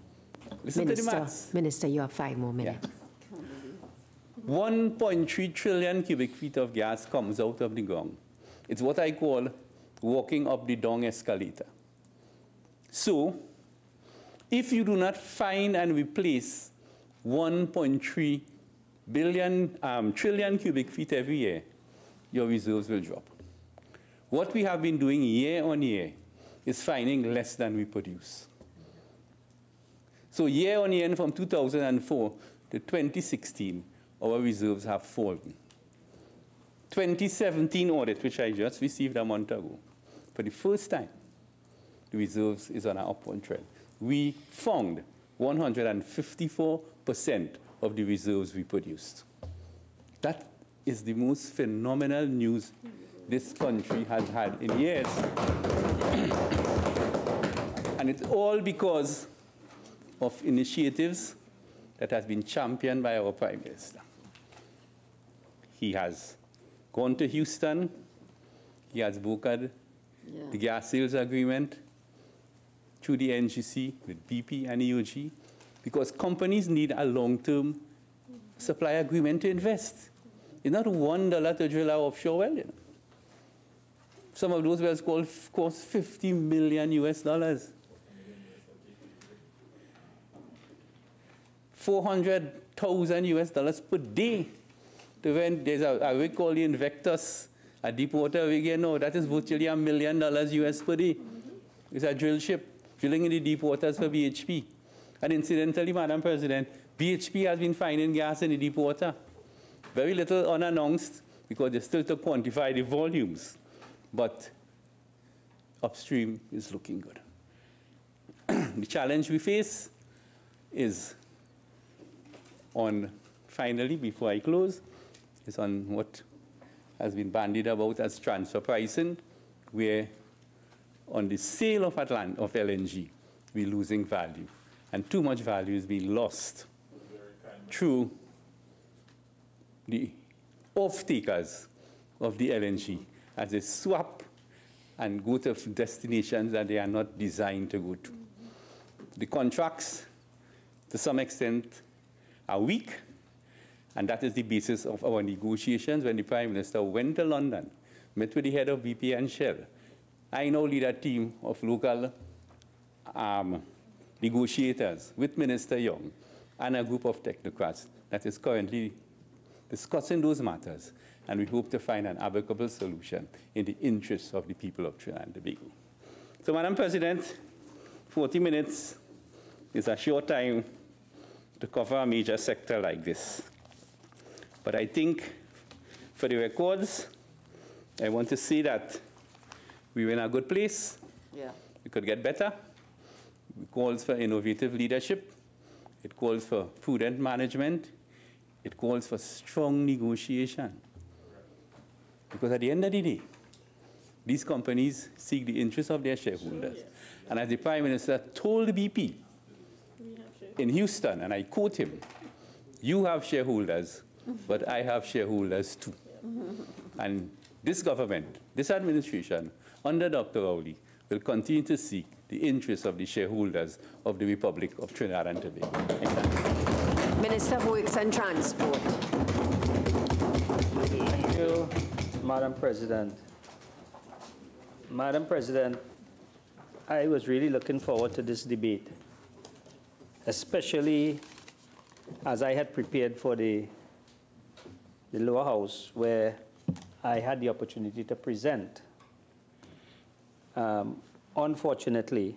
Listen to the maths. Minister, you have 5 more minutes. Yeah. 1.3 trillion cubic feet of gas comes out of the ground. It's what I call walking up the dung escalator. So, if you do not find and replace 1.3 trillion cubic feet every year, your reserves will drop. What we have been doing year on year is finding less than we produce. So year on year, from 2004 to 2016, our reserves have fallen. 2017 audit, which I just received a month ago, for the first time, the reserves is on an upward trend. We found 154% of the reserves we produced. That is the most phenomenal news this country has had in years. And it's all because of initiatives that has been championed by our Prime Minister. He has gone to Houston. He has brokered the gas sales agreement through the NGC with BP and EOG, because companies need a long-term supply agreement to invest. It's not $1 to drill an offshore well. You know. Some of those wells cost $50 million US. $400,000 US per day. There's a rig called the Invictus, a deep water rig here now. That is virtually $1 million US per day. It's a drill ship drilling in the deep waters for BHP. And incidentally, Madam President, BHP has been finding gas in the deep water. Very little unannounced, because they're still to quantify the volumes. But upstream is looking good. The challenge we face is on, finally, before I close, is on what has been bandied about as transfer pricing, where on the sale of LNG, we're losing value. And too much value is being lost through the off-takers of the LNG as they swap and go to destinations that they are not designed to go to. The contracts, to some extent, a week, and that is the basis of our negotiations when the Prime Minister went to London, met with the head of BP and Shell. I now lead a team of local negotiators with Minister Young and a group of technocrats that is currently discussing those matters, and we hope to find an amicable solution in the interests of the people of Trinidad and Tobago. So, Madam President, 40 minutes is a short time to cover a major sector like this. But I think, for the records, I want to say that we're in a good place. Yeah. We could get better. It calls for innovative leadership. It calls for prudent management. It calls for strong negotiation. Because at the end of the day, these companies seek the interests of their shareholders. And as the Prime Minister told BP in Houston, and I quote him, "You have shareholders, but I have shareholders too." And this government, this administration, under Dr. Rowley, will continue to seek the interests of the shareholders of the Republic of Trinidad and Tobago. Thank you. Minister of Works and Transport. Thank you, Madam President. Madam President, I was really looking forward to this debate, especially as I had prepared for the lower house, where I had the opportunity to present. Unfortunately,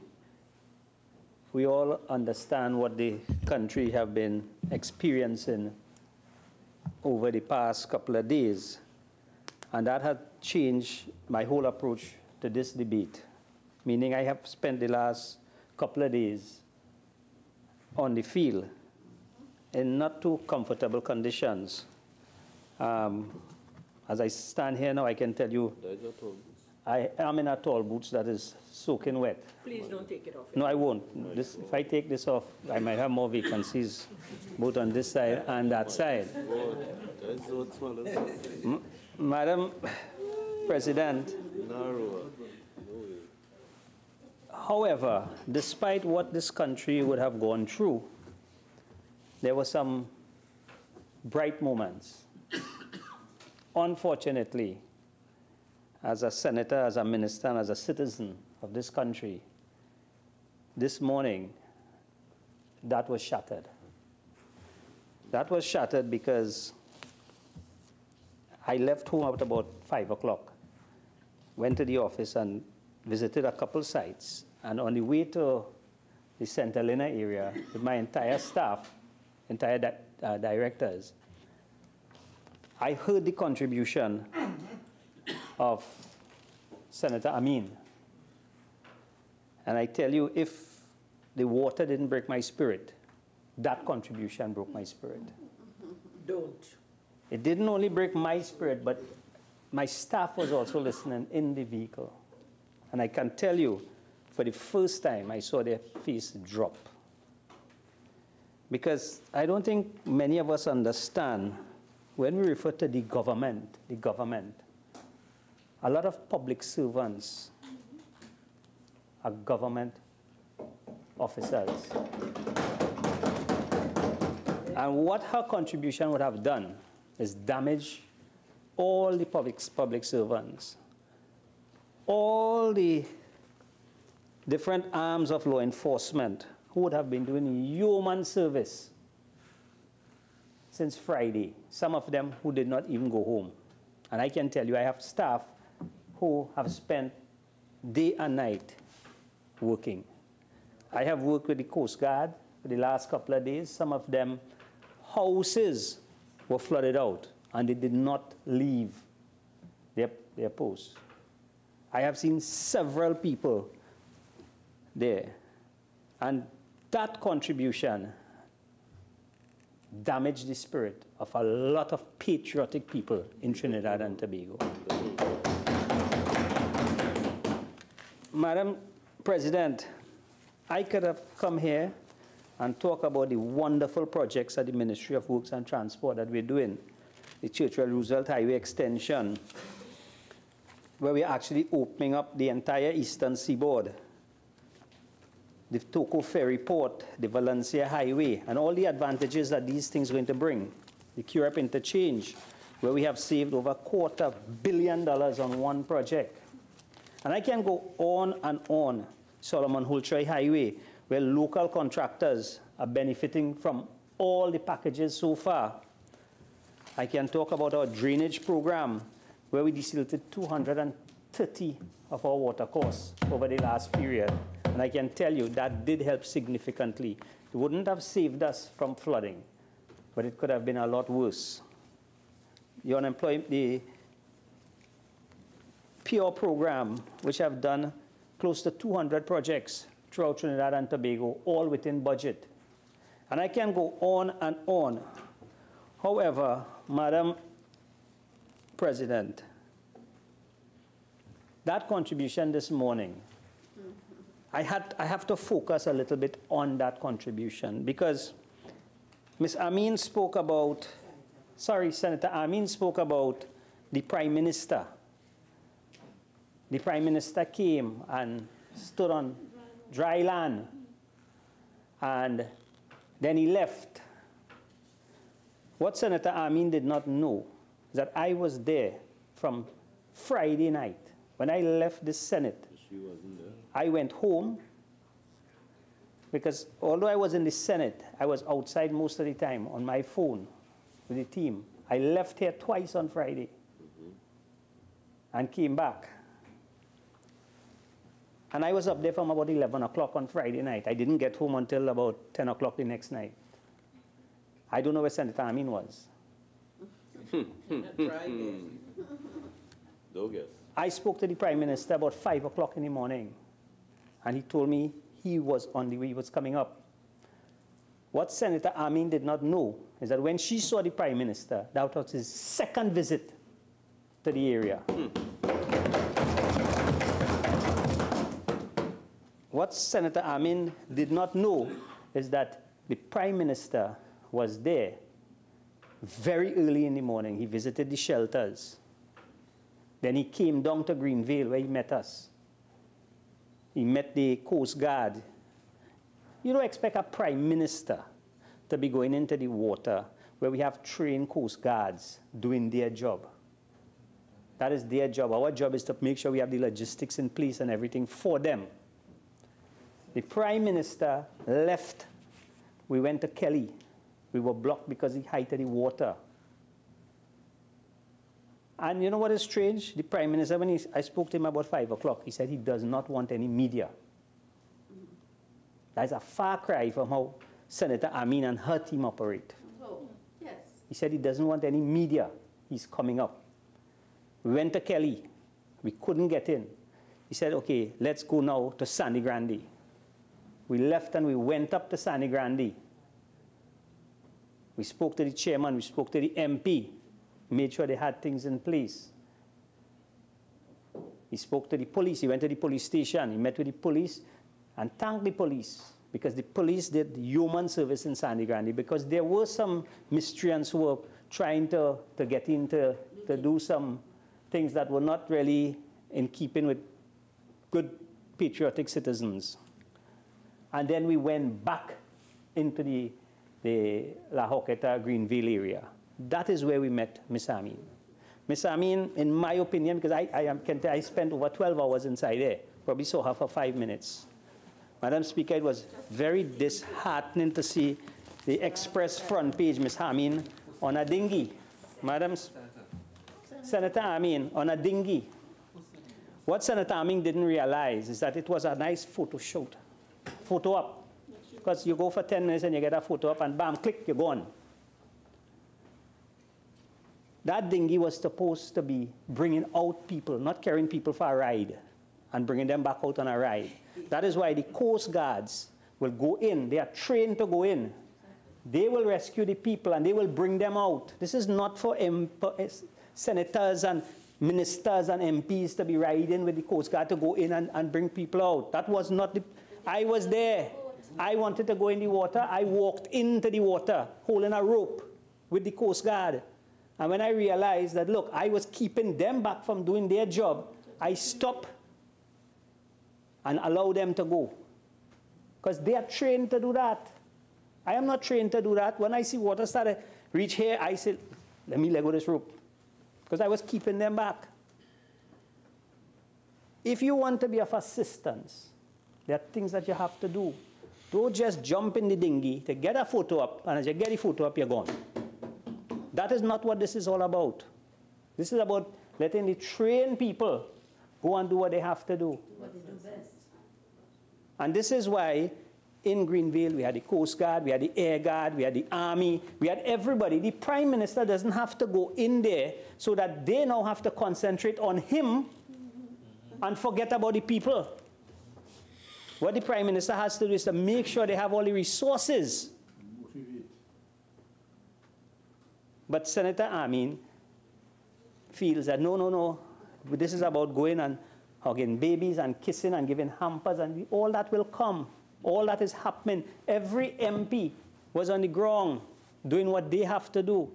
we all understand what the country have been experiencing over the past couple of days, and that had changed my whole approach to this debate, meaning I have spent the last couple of days on the field in not too comfortable conditions. As I stand here now, I can tell you I am in a tall boots that is soaking wet. Please don't take it off. No, I won't. If I take this off, I might have more vacancies, both on this side and that side. Madam President, however, despite what this country would have gone through, there were some bright moments. Unfortunately, as a senator, as a minister, and as a citizen of this country, this morning, that was shattered. That was shattered because I left home at about 5 o'clock, went to the office and visited a couple sites, and on the way to the St. Helena area with my entire staff, entire directors, I heard the contribution of Senator Amin. And I tell you, if the water didn't break my spirit, that contribution broke my spirit. Don't. It didn't only break my spirit, but my staff was also listening in the vehicle. And I can tell you, for the first time, I saw their face drop. Because I don't think many of us understand when we refer to the government, a lot of public servants are government officers. And what her contribution would have done is damage all the public servants, all the different arms of law enforcement who would have been doing yeoman service since Friday, some of them who did not even go home. And I can tell you, I have staff who have spent day and night working. I have worked with the Coast Guard for the last couple of days. Some of them, houses were flooded out, and they did not leave their posts. I have seen several people there, and that contribution damaged the spirit of a lot of patriotic people in Trinidad and Tobago. Madam President, I could have come here and talk about the wonderful projects at the Ministry of Works and Transport that we're doing, the Churchill-Roosevelt Highway Extension, where we're actually opening up the entire eastern seaboard the Toko Ferry Port, the Valencia Highway, and all the advantages that these things are going to bring. The Curep Interchange, where we have saved over $250 million on one project. And I can go on and on. Solomon Hultroy Highway, where local contractors are benefiting from all the packages so far. I can talk about our drainage program, where we desilted 230 of our water costs over the last period. And I can tell you that did help significantly. It wouldn't have saved us from flooding, but it could have been a lot worse. The PURE program, which have done close to 200 projects throughout Trinidad and Tobago, all within budget. And I can go on and on. However, Madam President, that contribution this morning, I have to focus a little bit on that contribution because Ms. Amin spoke about, Senator Amin spoke about the Prime Minister. The Prime Minister came and stood on dry land, and then he left. What Senator Amin did not know is that I was there from Friday night. When I left the Senate, I went home because although I was in the Senate, I was outside most of the time on my phone with the team. I left here twice on Friday and came back. And I was up there from about 11 o'clock on Friday night. I didn't get home until about 10 o'clock the next night. I don't know where Senator Amin was. Don't guess. I spoke to the Prime Minister about 5 o'clock in the morning, and he told me he was on the way, he was coming up. What Senator Amin did not know is that when she saw the Prime Minister, that was his second visit to the area. What Senator Amin did not know is that the Prime Minister was there very early in the morning. He visited the shelters. Then he came down to Greenvale where he met us. He met the Coast Guard. You don't expect a Prime Minister to be going into the water where we have trained Coast Guards doing their job. That is their job. Our job is to make sure we have the logistics in place and everything for them. The Prime Minister left. We went to Kelly. We were blocked because of the height of the water. And you know what is strange? The Prime Minister, when I spoke to him about 5 o'clock, he said he does not want any media. That is a far cry from how Senator Amin and her team operate. Oh, yes. He said he doesn't want any media. He's coming up. We went to Kelly. We couldn't get in. He said, okay, let's go now to Sangre Grande. We left and we went up to Sangre Grande. We spoke to the chairman, we spoke to the MP, made sure they had things in place. He spoke to the police, he went to the police station, he met with the police and thanked the police because the police did human service in Sangre Grande because there were some miscreants who were trying to get in to do some things that were not really in keeping with good patriotic citizens. And then we went back into the La Joqueta, Greenville area. That is where we met Ms. Amin. Ms. Amin, in my opinion, because I spent over 12 hours inside there, probably saw her for 5 minutes. Madam Speaker, it was very disheartening to see the Express front page, Ms. Amin, on a dinghy. Senator Amin, on a dinghy. What Senator Amin didn't realize is that it was a nice photo shoot. Photo up. Because you go for 10 minutes and you get a photo up and bam, click, you're gone. That dinghy was supposed to be bringing out people, not carrying people for a ride and bringing them back out on a ride. That is why the Coast Guards will go in. They are trained to go in. They will rescue the people and they will bring them out. This is not for senators and ministers and MPs to be riding with the Coast Guard to go in and bring people out. That was not the... I was there. I wanted to go in the water. I walked into the water holding a rope with the Coast Guard. And when I realized that, look, I was keeping them back from doing their job, I stopped and allowed them to go. because they are trained to do that. I am not trained to do that. When I see water start to reach here, I say, let me let go this rope, because I was keeping them back. If you want to be of assistance, there are things that you have to do. Don't just jump in the dinghy to get a photo up, and as you get the photo up, you're gone. That is not what this is all about. This is about letting the trained people go and do what they have to do. What they do best. And this is why in Greenville we had the Coast Guard, we had the Air Guard, we had the Army, we had everybody. The Prime Minister doesn't have to go in there so that they now have to concentrate on him and forget about the people. What the Prime Minister has to do is to make sure they have all the resources. But Senator Amin feels that no, this is about going and hugging babies and kissing and giving hampers, and all that will come. All that is happening. Every MP was on the ground doing what they have to do.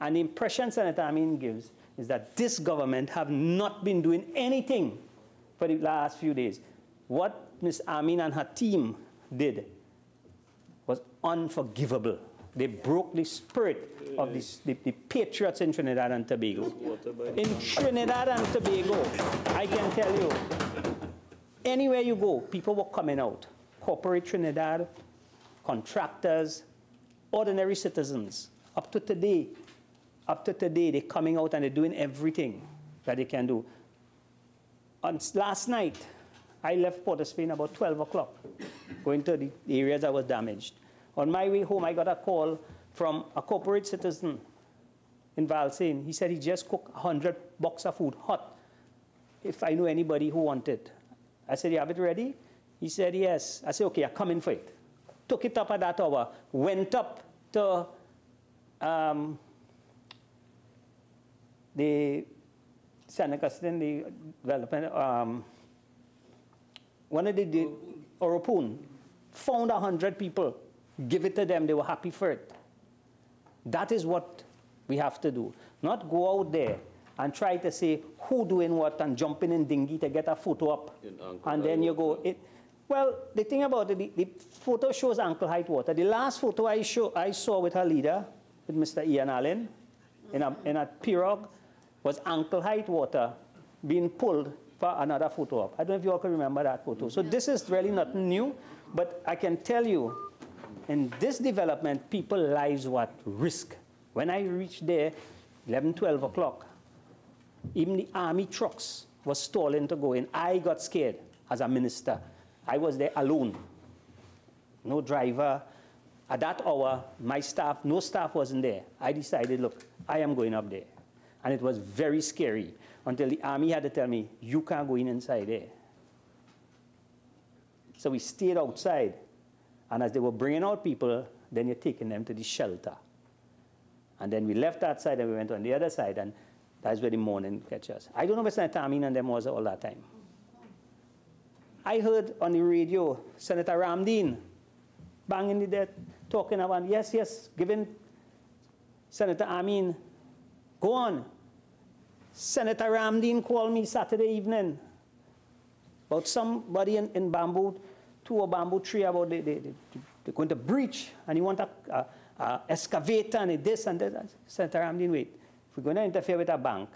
And the impression Senator Amin gives is that this government have not been doing anything for the last few days. What Ms. Amin and her team did was unforgivable. They broke the spirit of the patriots in Trinidad and Tobago. In Trinidad and Tobago, I can tell you, anywhere you go, people were coming out. Corporate Trinidad, contractors, ordinary citizens. Up to today, they're coming out and they're doing everything that they can do. Last night, I left Port of Spain about 12 o'clock, going to the areas that was damaged. On my way home, I got a call from a corporate citizen in Valsain. He said he just cooked 100 boxes of food, hot, if I knew anybody who wanted. I said, you have it ready? He said, yes. I said, okay, I'm coming for it. Took it up at that hour, went up to the San Augustine, the development, one of the Oropoon, found 100 people, give it to them, they were happy for it. That is what we have to do. Not go out there and try to say who doing what and jumping in dinghy to get a photo up. And then you go, well, the thing about it, the photo shows ankle height water. The last photo I saw with her leader, with Mr. Ian Allen, in a pirogue, was ankle height water being pulled for another photo up. I don't know if you all can remember that photo. So this is really nothing new, but I can tell you, in this development, people's lives were at risk. When I reached there, 11, 12 o'clock, even the army trucks were stalling to go in. I got scared as a minister. I was there alone. No driver. At that hour, my staff, no staff wasn't there. I decided, look, I am going up there. And it was very scary until the army had to tell me, you can't go inside there. So we stayed outside. And as they were bringing out people, then you're taking them to the shelter. And then we left that side and we went on the other side, and that's where the morning catch us. I don't know where Senator Amin and them was all that time. I heard on the radio Senator Ramdeen banging the dead, talking about, yes, giving Senator Amin, go on. Senator Ramdeen called me Saturday evening about somebody in bamboo, to a bamboo tree, about they're going to breach, and he want a excavator and this and that. Senator Ramdeen, wait, if we're going to interfere with a bank,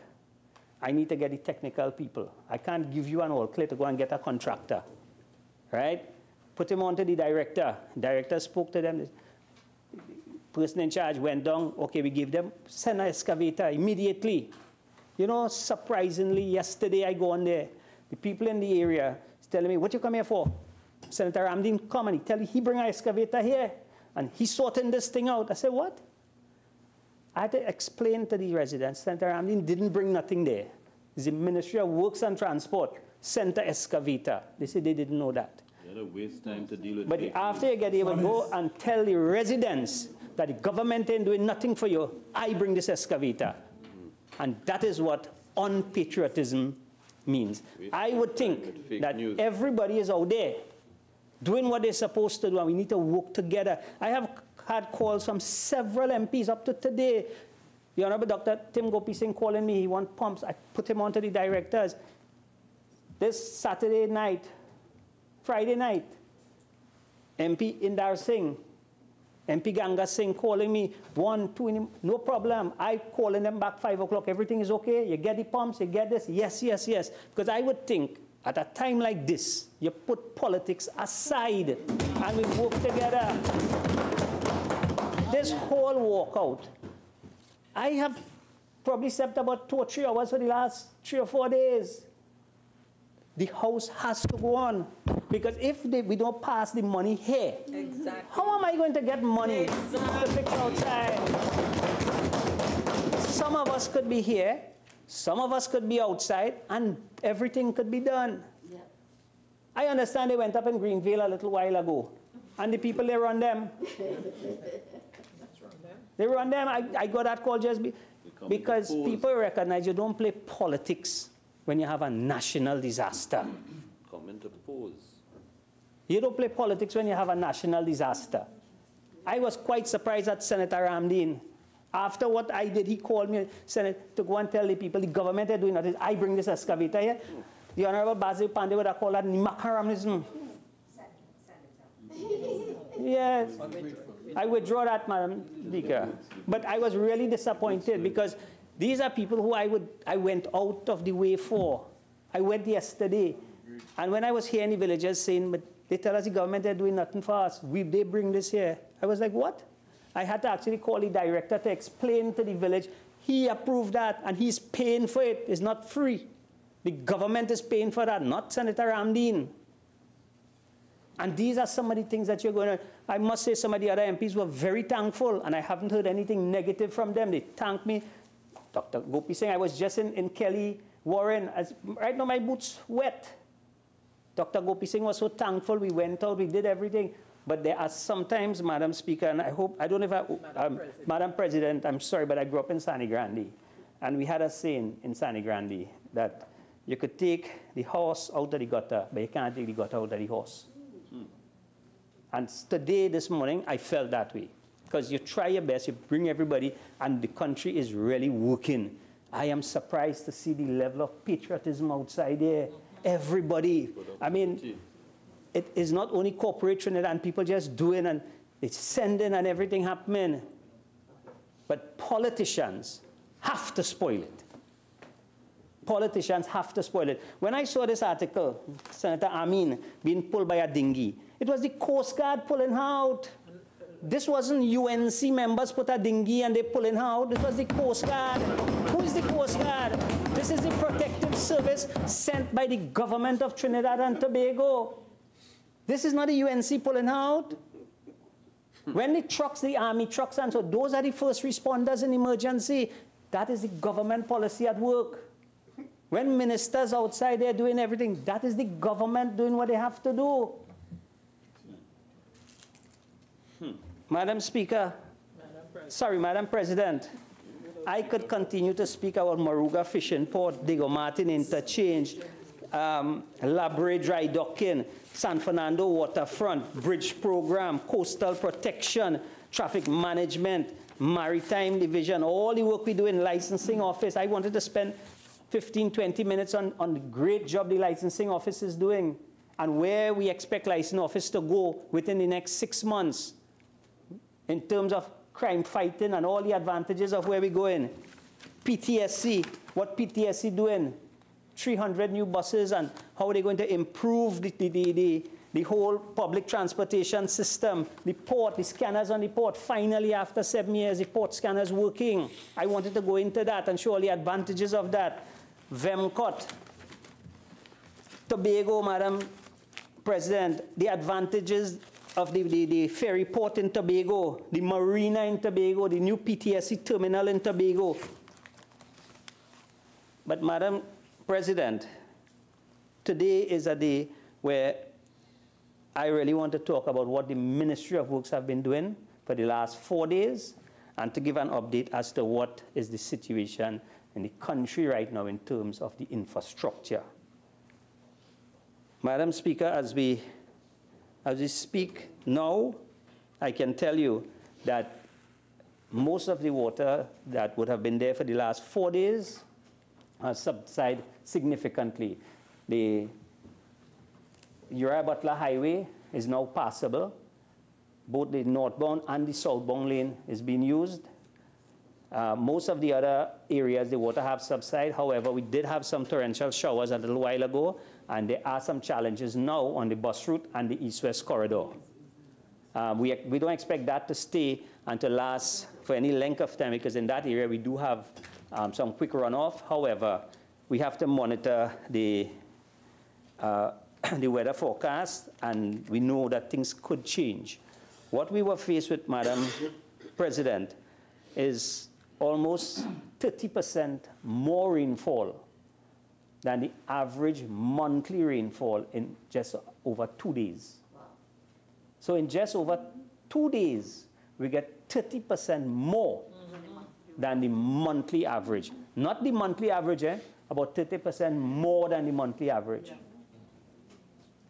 I need to get the technical people. I can't give you an all clear to go and get a contractor, right? Put him on to the director. Director spoke to them. The person in charge went down. Okay, we give them, send an excavator immediately. You know, surprisingly, yesterday I go on there. The people in the area is telling me, what you come here for? Senator Ramdeen come and he bring an excavator here, and he's sorting this thing out. I said, what? I had to explain to the residents, Senator Ramdeen didn't bring nothing there. It's the Ministry of Works and Transport sent an excavator. They said they didn't know that. You had to waste time to deal with But after you get able to go and tell the residents that the government ain't doing nothing for you, I bring this excavator. And that is what unpatriotism means. I would think that everybody is out there doing what they're supposed to do, and we need to work together. I have had calls from several MPs up to today. The Honorable Dr. Tim Gopi Singh calling me, he wants pumps. I put him on to the directors. This Saturday night, Friday night. MP Indar Singh, MP Ganga Singh calling me 1, 2, no problem. I calling them back 5 o'clock. Everything is okay. You get the pumps, you get this. Yes, yes, yes. Because I would think at a time like this, you put politics aside and we work together. This whole walkout, I have probably slept about 2 or 3 hours for the last 3 or 4 days. The House has to go on. Because if we don't pass the money here, exactly, how am I going to get money to fix outside? Some of us could be here, some of us could be outside, and everything could be done. Yeah. I understand they went up in Greenville a little while ago, and the people, they run them. They run them. I got that call just because people recognize you don't play politics when you have a national disaster. Come to pose. You don't play politics when you have a national disaster. I was quite surprised at Senator Ramdeen. After what I did, he called me, Senate, to go and tell the people the government are doing that. I bring this excavator here. The Honorable Basil Pandey would have called that Nimakaramnism. Yes. I withdraw that, Madam Speaker. But I was really disappointed because these are people who I went out of the way for. I went yesterday. And when I was here in the villages saying, but they tell us the government are doing nothing for us. They bring this here. I was like, what? I had to actually call the director to explain to the village. He approved that, and he's paying for it. It's not free. The government is paying for that, not Senator Ramdeen. And these are some of the things that you're going to... I must say some of the other MPs were very thankful, and I haven't heard anything negative from them. They thanked me. Dr. Gopi Singh, I was just in Kelly Warren. Right now, my boots wet. Dr. Gopi Singh was so thankful. We went out, we did everything. But there are sometimes, Madam Speaker, and I hope, I don't know if I, Madam President, I'm sorry, but I grew up in Sani Grande. And we had a saying in Sani Grande that you could take the horse out of the gutter, but you can't take the gutter out of the horse. And today, this morning, I felt that way. Because you try your best, you bring everybody, and the country is really working. I am surprised to see the level of patriotism outside there. Everybody. I mean, it is not only corporate Trinidad and people just doing and it's sending and everything happening. But politicians have to spoil it. Politicians have to spoil it. When I saw this article, Senator Amin being pulled by a dinghy, it was the Coast Guard pulling her out. This wasn't UNC members put a dinghy and they pulling her out. This was the Coast Guard. Who is the Coast Guard? This is the protective service sent by the government of Trinidad and Tobago. This is not the UNC pulling her out. When the trucks, the army trucks, and so those are the first responders in emergency. That is the government policy at work. When ministers outside there doing everything, that is the government doing what they have to do. Madam Speaker, Madam President, I could continue to speak about Moruga Fishing Port, Diego Martin Interchange, Labre Dry Docking, San Fernando Waterfront, Bridge Program, Coastal Protection, Traffic Management, Maritime Division, all the work we do in Licensing Office. I wanted to spend 15, 20 minutes on the great job the Licensing Office is doing and where we expect Licensing Office to go within the next 6 months. In terms of crime fighting and all the advantages of where we're going. PTSC, what PTSC doing? 300 new buses and how are they going to improve the whole public transportation system, the port, the scanners on the port. Finally, after 7 years, the port scanners working. I wanted to go into that and show all the advantages of that. VEMCOT, Tobago, Madam President, the advantages of the ferry port in Tobago, the marina in Tobago, the new PTSC terminal in Tobago. But Madam President, today is a day where I really want to talk about what the Ministry of Works have been doing for the last 4 days and to give an update as to what is the situation in the country right now in terms of the infrastructure. Madam Speaker, as we speak now, I can tell you that most of the water that would have been there for the last 4 days has subsided significantly. The Uriah Butler Highway is now passable. Both the northbound and the southbound lane is being used. Most of the other areas, the water have subsided. However, we did have some torrential showers a little while ago, and there are some challenges now on the bus route and the east-west corridor. We don't expect that to stay and to last for any length of time, because in that area we do have some quick runoff. However, we have to monitor the weather forecast, and we know that things could change. What we were faced with, Madam President, is almost 30% more rainfall than the average monthly rainfall in just over 2 days. Wow. So in just over 2 days, we get 30% more than the monthly average. Not the monthly average, about 30% more than the monthly average. Yeah.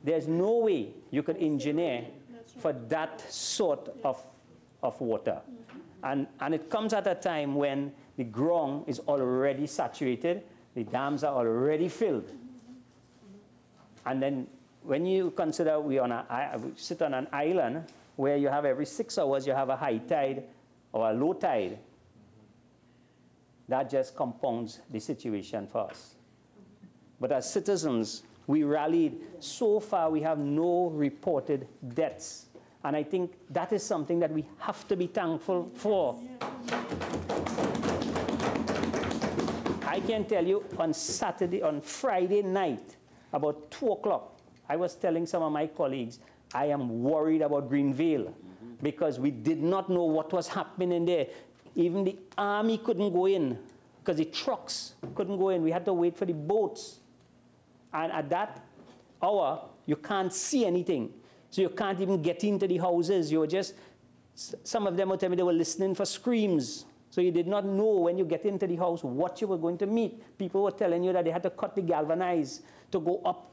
There's no way you could engineer for that sort of water. And it comes at a time when the ground is already saturated, the dams are already filled. And then when you consider we sit on an island where you have every 6 hours you have a high tide or a low tide, that just compounds the situation for us. But as citizens, we rallied. So far, we have no reported deaths. And I think that is something that we have to be thankful for. I can tell you on Friday night, about 2 o'clock, I was telling some of my colleagues, I am worried about Greenvale because we did not know what was happening there. Even the army couldn't go in because the trucks couldn't go in. We had to wait for the boats. And at that hour, you can't see anything. So you can't even get into the houses. You were just, some of them would tell me they were listening for screams. So you did not know when you get into the house what you were going to meet. People were telling you that they had to cut the galvanized to go up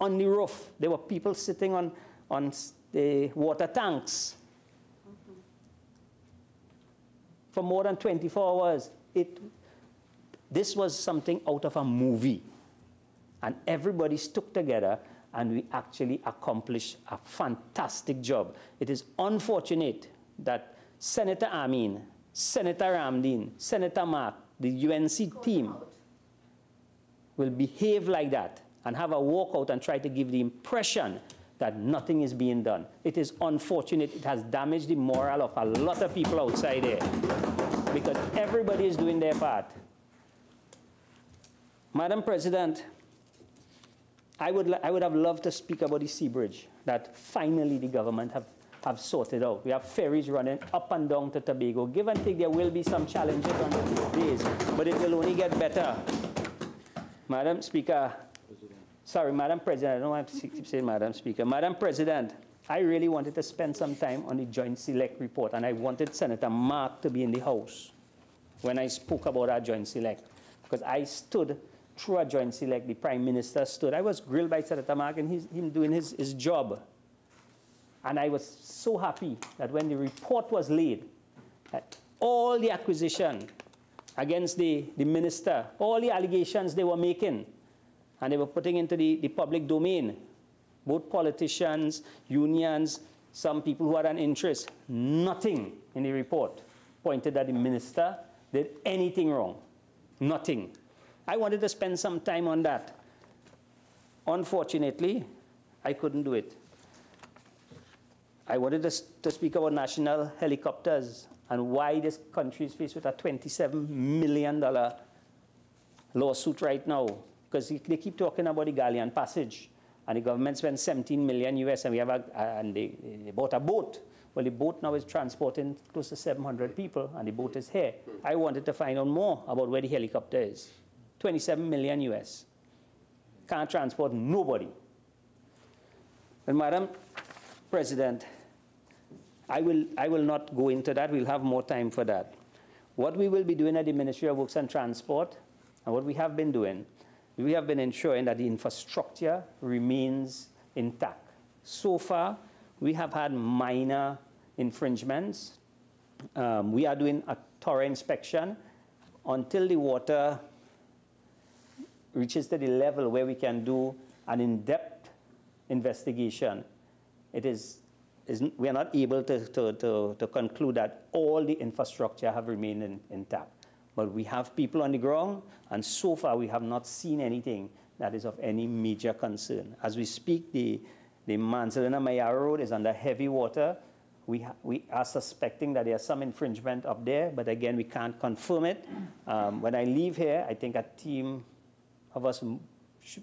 on the roof. There were people sitting on the water tanks. For more than 24 hours. This was something out of a movie. And everybody stuck together, and we actually accomplished a fantastic job. It is unfortunate that Senator Amin, Senator Ramdeen, Senator Mark, the UNC team will behave like that and have a walkout and try to give the impression that nothing is being done. It is unfortunate. It has damaged the morale of a lot of people outside there because everybody is doing their part. Madam President, I would have loved to speak about the sea bridge that finally the government have sorted out. We have ferries running up and down to Tobago. Give and take, there will be some challenges on the days, but it will only get better. Madam Speaker, sorry, Madam President, I don't want to keep saying Madam Speaker. Madam President, I really wanted to spend some time on the Joint Select report, and I wanted Senator Mark to be in the House when I spoke about our Joint Select, because I stood through a Joint Select, the Prime Minister stood. I was grilled by Senator Mark and him doing his job. And I was so happy that when the report was laid, that all the accusation against the minister, all the allegations they were making, and they were putting into the public domain, both politicians, unions, some people who had an interest, nothing in the report pointed that the minister did anything wrong. Nothing. I wanted to spend some time on that. Unfortunately, I couldn't do it. I wanted to speak about national helicopters and why this country is faced with a $27 million lawsuit right now. Because they keep talking about the Galleon Passage, and the government spent $17 million US, and we have they bought a boat. Well, the boat now is transporting close to 700 people, and the boat is here. I wanted to find out more about where the helicopter is. 27 million US. Can't transport nobody. And Madam President, I will not go into that. We'll have more time for that. What we will be doing at the Ministry of Works and Transport, and what we have been doing, we have been ensuring that the infrastructure remains intact. So far, we have had minor infringements. We are doing a thorough inspection until the water reaches to the level where we can do an in-depth investigation, we are not able to conclude that all the infrastructure have remained intact. But we have people on the ground, and so far we have not seen anything that is of any major concern. As we speak, the Manzanilla-Mayara Road is under heavy water. We are suspecting that there's some infringement up there, but again, we can't confirm it. When I leave here, I think a team of us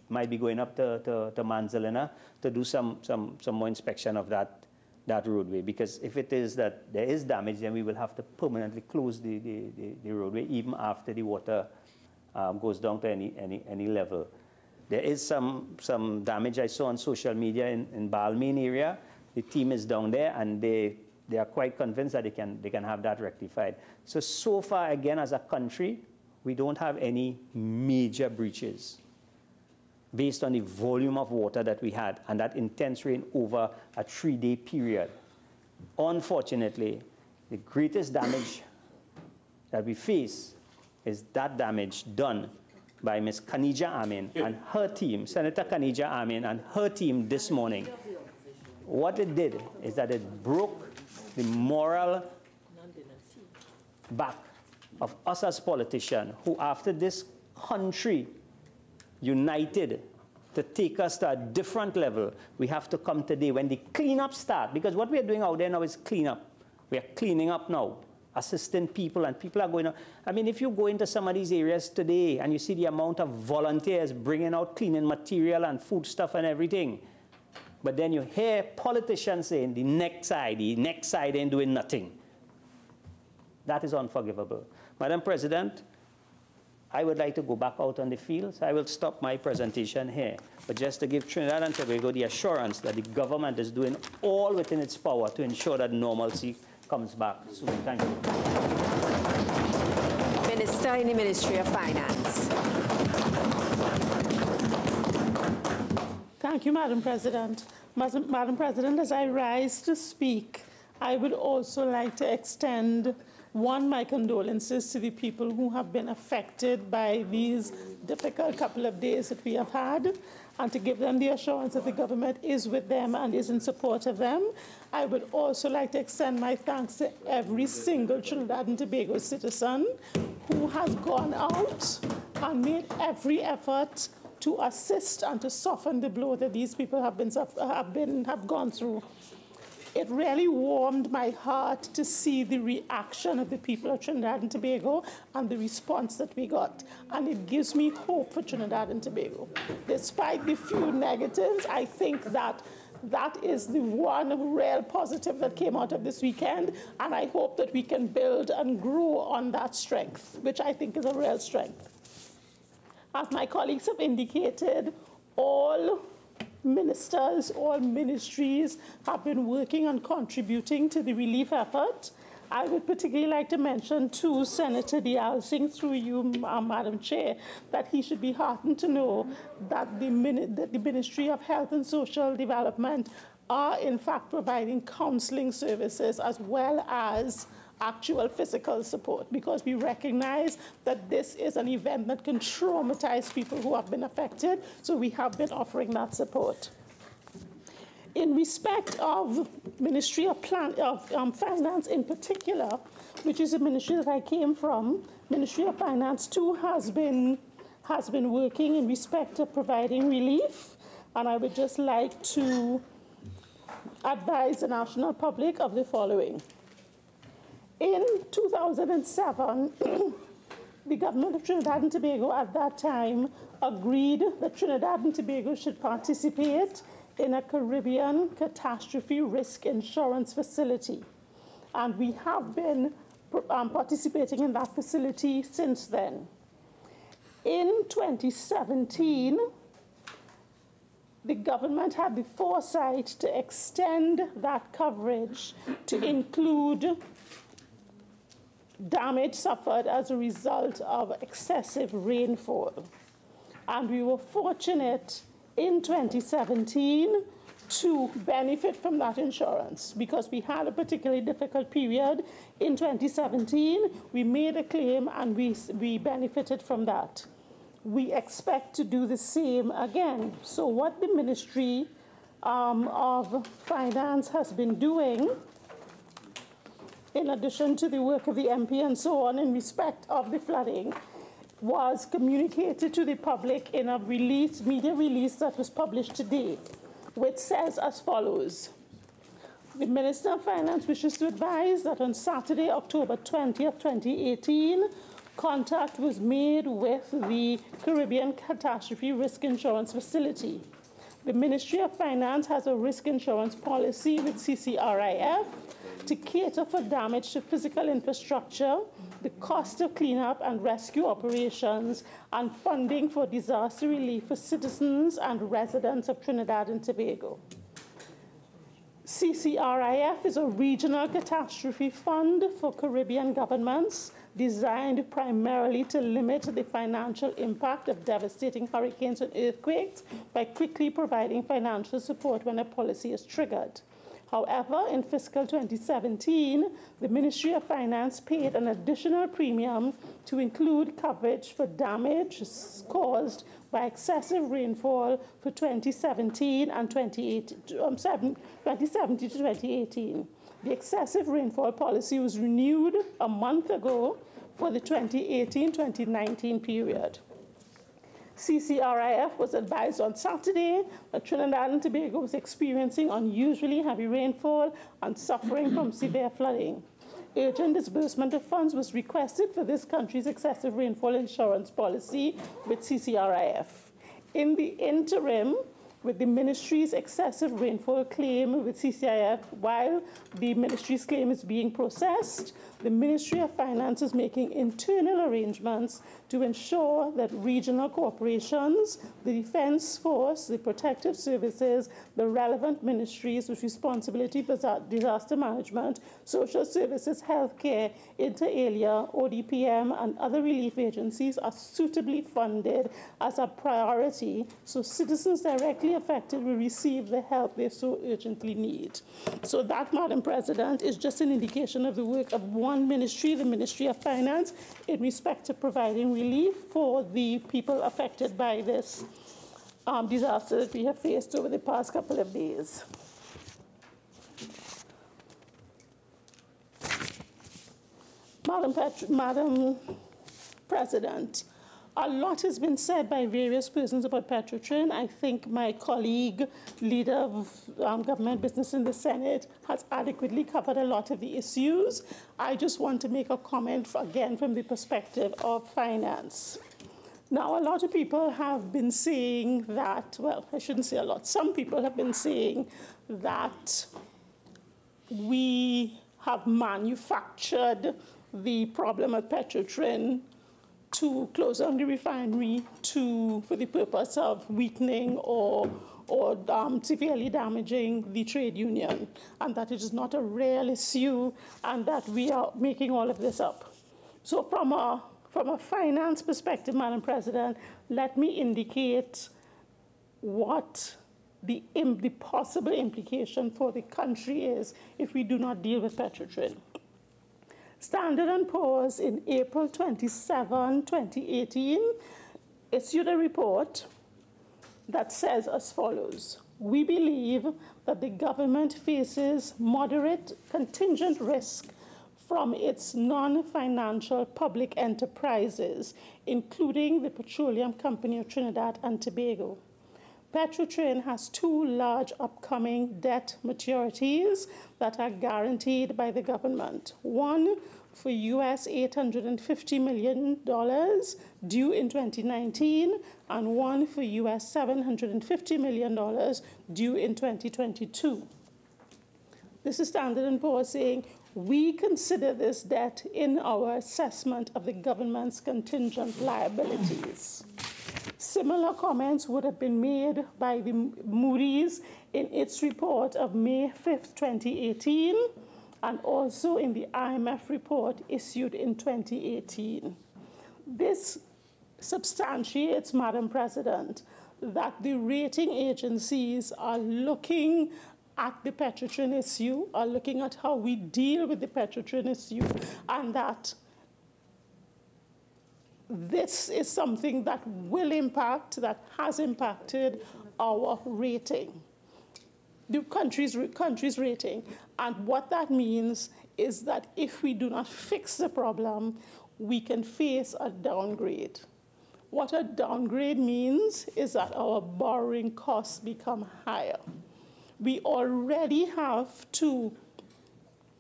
might be going up to Manzanilla to do some more inspection of that roadway, because if it is that there is damage, then we will have to permanently close the roadway even after the water goes down to any level. There is some damage I saw on social media in Balmain area. The team is down there, and they are quite convinced that they can have that rectified. So far, again, as a country, we don't have any major breaches based on the volume of water that we had and that intense rain over a 3-day period. Unfortunately, the greatest damage that we face is that damage done by Ms. Khanija Amin and her team, Senator Khanija Amin and her team this morning. What it did is that it broke the moral back of us as politicians, who after this country united to take us to a different level, we have to come today when the cleanup starts, because what we are doing out there now is cleanup. We are cleaning up now, assisting people, and people are going to, I mean, if you go into some of these areas today and you see the amount of volunteers bringing out cleaning material and food stuff and everything, but then you hear politicians saying the next side ain't doing nothing. That is unforgivable. Madam President, I would like to go back out on the field, so I will stop my presentation here. But just to give Trinidad and Tobago the assurance that the government is doing all within its power to ensure that normalcy comes back soon. Thank you. Minister in the Ministry of Finance. Thank you, Madam President. Madam President, as I rise to speak, I would also like to extend my condolences to the people who have been affected by these difficult couple of days that we have had, and to give them the assurance that the government is with them and is in support of them. I would also like to extend my thanks to every single Trinidad and Tobago citizen who has gone out and made every effort to assist and to soften the blow that these people have gone through. It really warmed my heart to see the reaction of the people of Trinidad and Tobago and the response that we got. And it gives me hope for Trinidad and Tobago. Despite the few negatives, I think that is the one real positive that came out of this weekend. And I hope that we can build and grow on that strength, which I think is a real strength. As my colleagues have indicated, all ministers, all ministries have been working on contributing to the relief effort. I would particularly like to mention to Senator Dial Singh, through you, Madam Chair, that he should be heartened to know that the Ministry of Health and Social Development are in fact providing counseling services as well as actual physical support, because we recognize that this is an event that can traumatize people who have been affected, so we have been offering that support. In respect of Ministry of Finance in particular, which is a ministry that I came from, Ministry of Finance too has been working in respect of providing relief, and I would just like to advise the national public of the following. In 2007, the government of Trinidad and Tobago at that time agreed that Trinidad and Tobago should participate in a Caribbean catastrophe risk insurance facility. And we have been participating in that facility since then. In 2017, the government had the foresight to extend that coverage to include damage suffered as a result of excessive rainfall. And we were fortunate in 2017 to benefit from that insurance because we had a particularly difficult period in 2017. We made a claim and we benefited from that. We expect to do the same again. So what the ministry of Finance has been doing, in addition to the work of the MP and so on in respect of the flooding, was communicated to the public in a media release that was published today, which says as follows. The Minister of Finance wishes to advise that on Saturday, October 20th, 2018, contact was made with the Caribbean Catastrophe Risk Insurance Facility. The Ministry of Finance has a risk insurance policy with CCRIF to cater for damage to physical infrastructure, the cost of cleanup and rescue operations, and funding for disaster relief for citizens and residents of Trinidad and Tobago. CCRIF is a regional catastrophe fund for Caribbean governments designed primarily to limit the financial impact of devastating hurricanes and earthquakes by quickly providing financial support when a policy is triggered. However, in fiscal 2017, the Ministry of Finance paid an additional premium to include coverage for damage caused by excessive rainfall for 2017 and 2017 to 2018. The excessive rainfall policy was renewed a month ago for the 2018-2019 period. CCRIF was advised on Saturday that Trinidad and Tobago was experiencing unusually heavy rainfall and suffering from severe flooding. Urgent disbursement of funds was requested for this country's excessive rainfall insurance policy with CCRIF. In the interim, with the ministry's excessive rainfall claim with CCRIF, while the ministry's claim is being processed, the Ministry of Finance is making internal arrangements to ensure that regional corporations, the Defense Force, the protective services, the relevant ministries with responsibility for disaster management, social services, healthcare, inter alia, ODPM, and other relief agencies are suitably funded as a priority so citizens directly affected will receive the help they so urgently need. So that, Madam President, is just an indication of the work of one ministry, the Ministry of Finance, in respect to providing relief for the people affected by this disaster that we have faced over the past couple of days. Madam President, a lot has been said by various persons about Petrotrin. I think my colleague, leader of government business in the Senate, has adequately covered a lot of the issues. I just want to make a comment, again, from the perspective of finance. Now, a lot of people have been saying that, well, I shouldn't say a lot. Some people have been saying that we have manufactured the problem at Petrotrin to close down the refinery for the purpose of weakening or severely damaging the trade union, and that it is not a real issue, and that we are making all of this up. So from a finance perspective, Madam President, let me indicate what the possible implication for the country is if we do not deal with Petrotrin. Standard & Poor's in April 27, 2018, issued a report that says as follows: we believe that the government faces moderate contingent risk from its non-financial public enterprises, including the Petroleum Company of Trinidad and Tobago. Petrotrin has two large upcoming debt maturities that are guaranteed by the government. One for US $850 million due in 2019, and one for US $750 million due in 2022. This is Standard & Poor's saying, we consider this debt in our assessment of the government's contingent liabilities. Similar comments would have been made by the Moody's in its report of May 5th, 2018, and also in the IMF report issued in 2018. This substantiates, Madam President, that the rating agencies are looking at the Petrotrin issue, are looking at how we deal with the Petrotrin issue, and that this is something that will impact, that has impacted our rating. the country's rating. And what that means is that if we do not fix the problem, we can face a downgrade. What a downgrade means is that our borrowing costs become higher. We already have to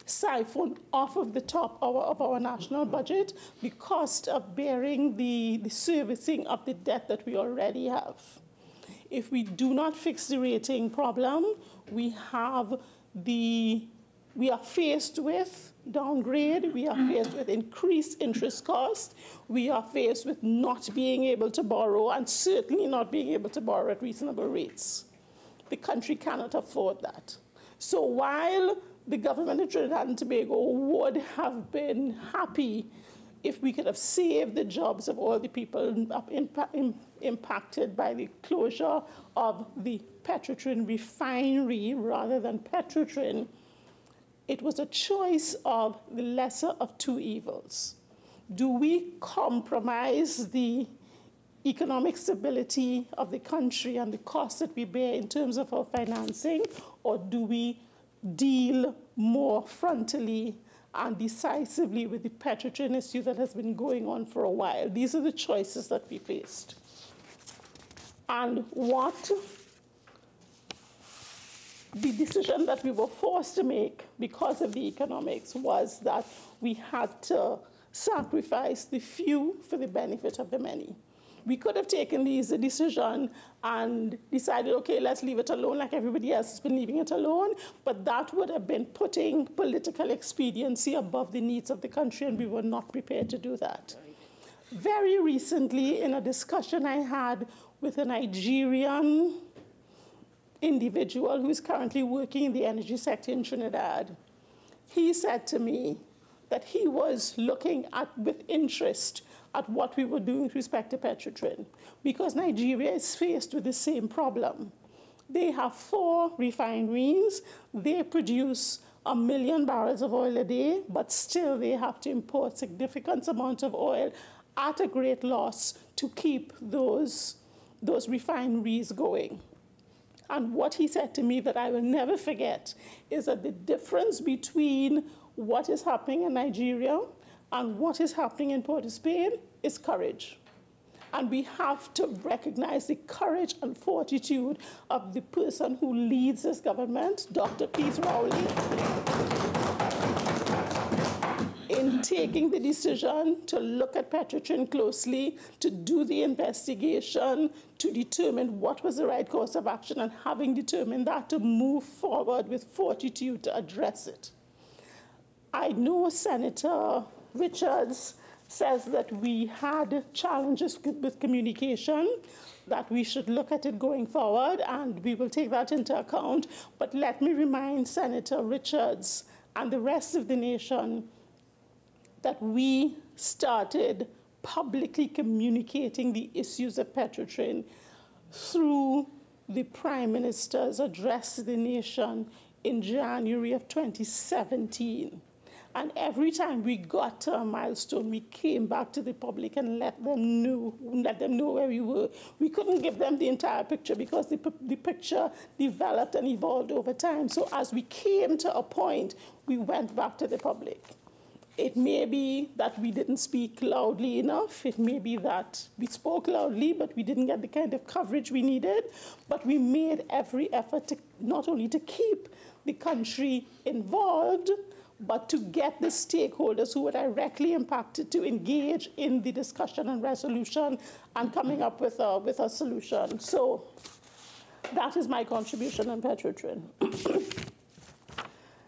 siphon off of the top of our national budget the cost of bearing the servicing of the debt that we already have. If we do not fix the rating problem, we are faced with downgrade, we are faced with increased interest costs, we are faced with not being able to borrow, and certainly not being able to borrow at reasonable rates. The country cannot afford that. So while the government of Trinidad and Tobago would have been happy if we could have saved the jobs of all the people impacted by the closure of the Petrotrin refinery rather than Petrotrin, it was a choice of the lesser of two evils. Do we compromise the economic stability of the country and the costs that we bear in terms of our financing, or do we deal more frontally and decisively with the Petrotrin issue that has been going on for a while? These are the choices that we faced. And what the decision that we were forced to make because of the economics was that we had to sacrifice the few for the benefit of the many. We could have taken the decision and decided, okay, let's leave it alone like everybody else has been leaving it alone, but that would have been putting political expediency above the needs of the country, and we were not prepared to do that. Very recently, in a discussion I had with a Nigerian individual who is currently working in the energy sector in Trinidad, he said to me that he was looking at, with interest, at what we were doing with respect to Petrotrin, because Nigeria is faced with the same problem. They have 4 refineries. They produce 1 million barrels of oil a day, but still they have to import significant amounts of oil at a great loss to keep those refineries going. And what he said to me that I will never forget is that the difference between what is happening in Nigeria and what is happening in Port of Spain is courage. And we have to recognize the courage and fortitude of the person who leads this government, Dr. Keith Rowley, in taking the decision to look at Petrotrin closely, to do the investigation, to determine what was the right course of action, and having determined that, to move forward with fortitude to address it. I know Senator Richards says that we had challenges with communication, that we should look at it going forward, and we will take that into account. But let me remind Senator Richards and the rest of the nation that we started publicly communicating the issues of Petrotrin through the Prime Minister's address to the nation in January of 2017. And every time we got to a milestone, we came back to the public and let them know where we were. We couldn't give them the entire picture because the picture developed and evolved over time. So as we came to a point, we went back to the public. It may be that we didn't speak loudly enough. It may be that we spoke loudly, but we didn't get the kind of coverage we needed. But we made every effort to not only to keep the country involved, but to get the stakeholders who were directly impacted to engage in the discussion and resolution and coming up with a solution. So that is my contribution on Petrotrin.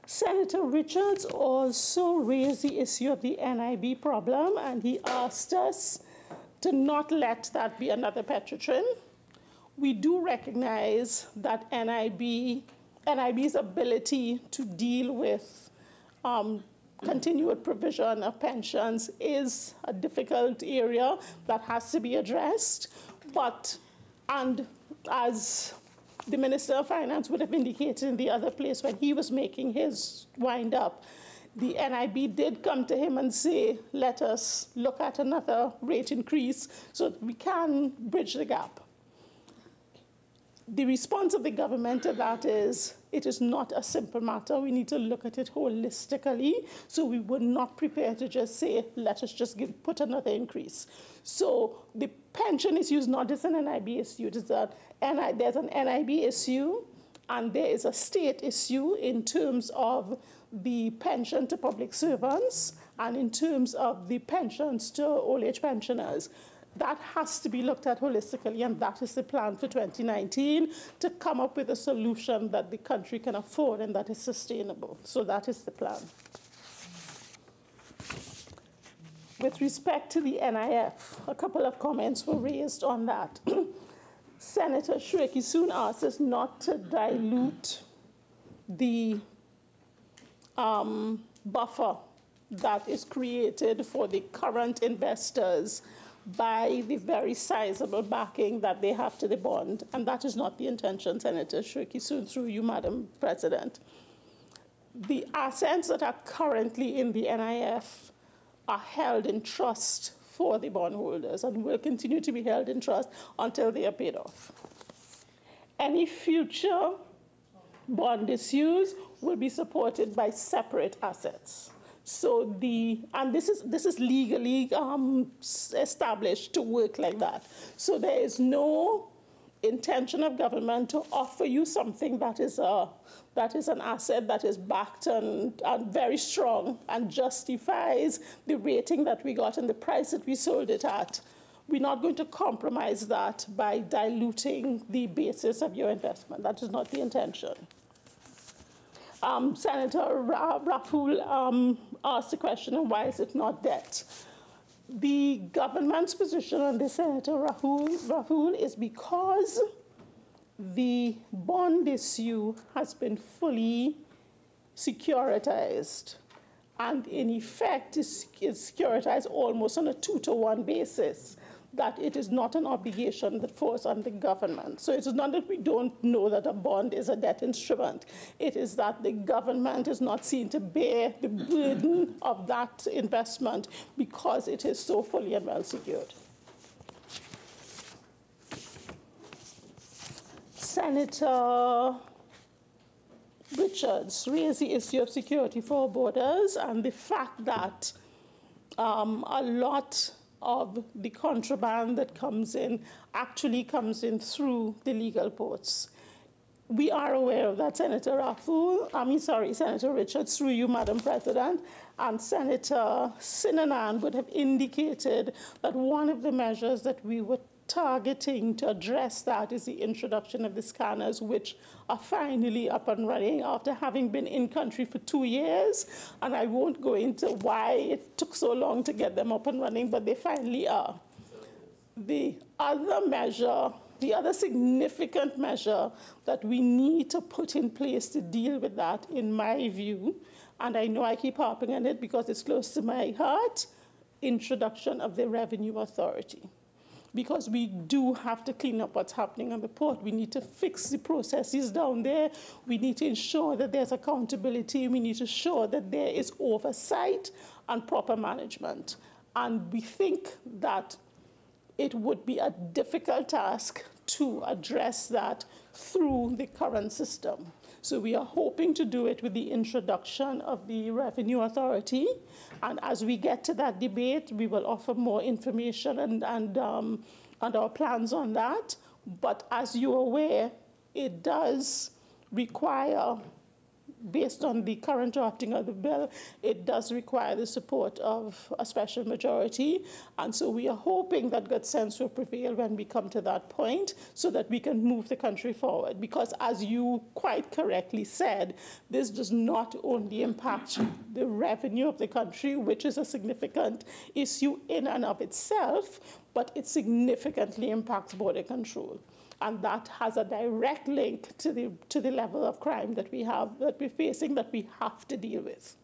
Senator Richards also raised the issue of the NIB problem, and he asked us to not let that be another Petrotrin. We do recognize that NIB's ability to deal with continued provision of pensions is a difficult area that has to be addressed. And as the Minister of Finance would have indicated in the other place when he was making his wind up, the NIB did come to him and say, let us look at another rate increase so that we can bridge the gap. The response of the government to that is it is not a simple matter. We need to look at it holistically. So we were not prepared to just say, let us just put another increase. So the pension issue is not just an NIB issue. There's an NIB issue, and there is a state issue in terms of the pension to public servants and in terms of the pensions to old age pensioners. That has to be looked at holistically, and that is the plan for 2019, to come up with a solution that the country can afford and that is sustainable. So that is the plan. With respect to the NIF, a couple of comments were raised on that. Senator Shreki soon asked us not to dilute the buffer that is created for the current investors by the very sizable backing that they have to the bond. And that is not the intention, Senator Shreki soon, through you, Madam President. The assets that are currently in the NIF are held in trust for the bondholders and will continue to be held in trust until they are paid off. Any future bond issues will be supported by separate assets. So this is legally established to work like that. So there is no intention of government to offer you something that is an asset that is backed and very strong and justifies the rating that we got and the price that we sold it at. We're not going to compromise that by diluting the basis of your investment. That is not the intention. Senator Rahul asked the question of why is it not debt? The government's position on this, Senator Rahul, is because the bond issue has been fully securitized, and in effect is securitized almost on a 2-to-1 basis, that it is not an obligation that falls on the government. So it is not that we don't know that a bond is a debt instrument. It is that the government is not seen to bear the burden of that investment because it is so fully and well secured. Senator Richards raised the issue of security for borders and the fact that a lot of the contraband that comes in actually comes in through the legal ports. We are aware of that, Senator Senator Richards, through you, Madam President, and Senator Sinanan would have indicated that one of the measures that we were targeting to address that is the introduction of the scanners, which are finally up and running after having been in country for 2 years. And I won't go into why it took so long to get them up and running, but they finally are. The other measure, the other significant measure that we need to put in place to deal with that, in my view, and I know I keep harping on it because it's close to my heart, introduction of the Revenue Authority. Because we do have to clean up what's happening on the port. We need to fix the processes down there. We need to ensure that there's accountability. We need to ensure that there is oversight and proper management. And we think that it would be a difficult task to address that through the current system. So we are hoping to do it with the introduction of the Revenue Authority. And as we get to that debate, we will offer more information and our plans on that. But as you're aware, it does require, based on the current drafting of the bill, it does require the support of a special majority. And so we are hoping that good sense will prevail when we come to that point so that we can move the country forward. Because as you quite correctly said, this does not only impact the revenue of the country, which is a significant issue in and of itself, but it significantly impacts border control. And that has a direct link to the level of crime that we're facing, that we have to deal with.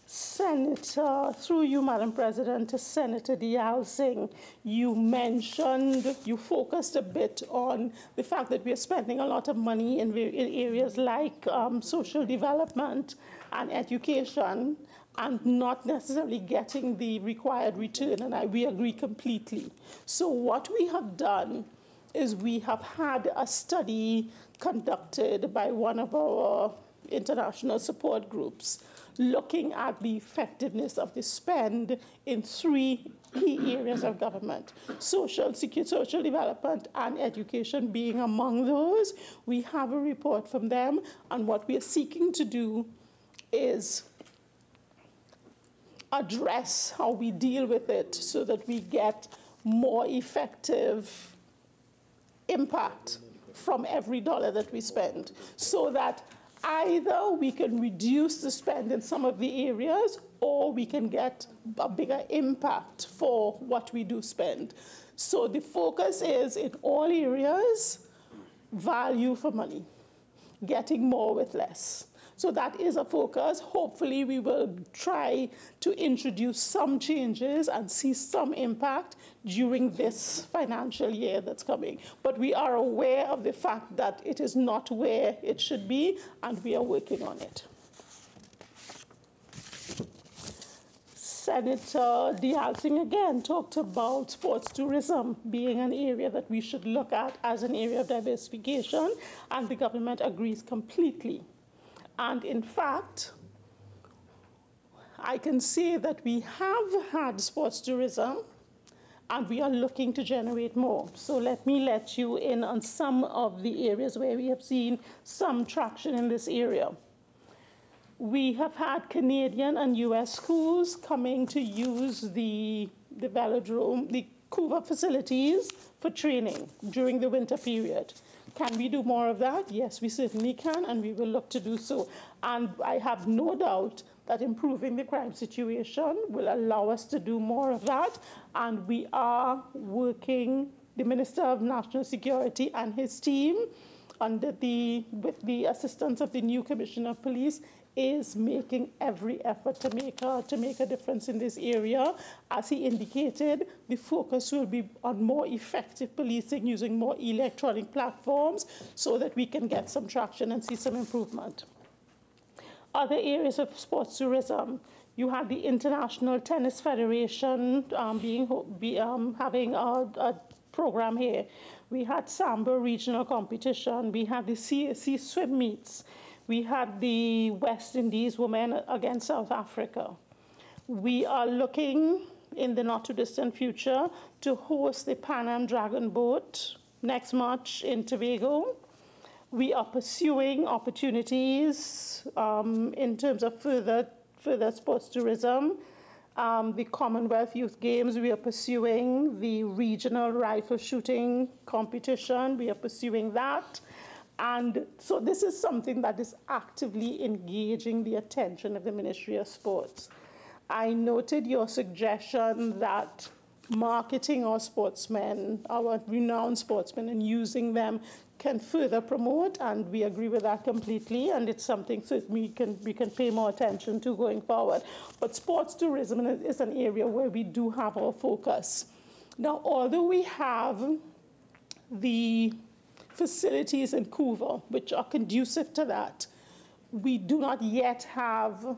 Senator, through you, Madam President, to Senator Diyal Singh, you focused a bit on the fact that we are spending a lot of money in areas like social development and education, and not necessarily getting the required return, and we agree completely. So what we have done is we have had a study conducted by one of our international support groups looking at the effectiveness of the spend in 3 key areas of government, social development and education being among those. We have a report from them, and what we are seeking to do is address how we deal with it so that we get more effective impact from every dollar that we spend, so that either we can reduce the spend in some of the areas or we can get a bigger impact for what we do spend. So the focus is in all areas, value for money, getting more with less. So that is a focus. Hopefully we will try to introduce some changes and see some impact during this financial year that's coming. But we are aware of the fact that it is not where it should be, and we are working on it. Senator Dialsing again talked about sports tourism being an area that we should look at as an area of diversification, and the government agrees completely. And in fact, I can say that we have had sports tourism and we are looking to generate more. So let me let you in on some of the areas where we have seen some traction in this area. We have had Canadian and US schools coming to use the velodrome, the Couva facilities for training during the winter period. Can we do more of that? Yes, we certainly can, and we will look to do so. And I have no doubt that improving the crime situation will allow us to do more of that. And we are working, the Minister of National Security and his team, with the assistance of the new Commissioner of Police, is making every effort to make a difference in this area. As he indicated, the focus will be on more effective policing using more electronic platforms so that we can get some traction and see some improvement. Other areas of sports tourism, you had the International Tennis Federation having a program here. We had Samba regional competition. We had the CAC swim meets. We had the West Indies women against South Africa. We are looking in the not-too-distant future to host the Pan Am Dragon Boat next March in Tobago. We are pursuing opportunities in terms of further sports tourism. The Commonwealth Youth Games, we are pursuing the regional rifle shooting competition. We are pursuing that. And so this is something that is actively engaging the attention of the Ministry of Sports. I noted your suggestion that marketing our sportsmen, our renowned sportsmen, and using them can further promote, and we agree with that completely, and it's something we can pay more attention to going forward. But sports tourism is an area where we do have our focus. Now, although we have the facilities in Couva, which are conducive to that, we do not yet have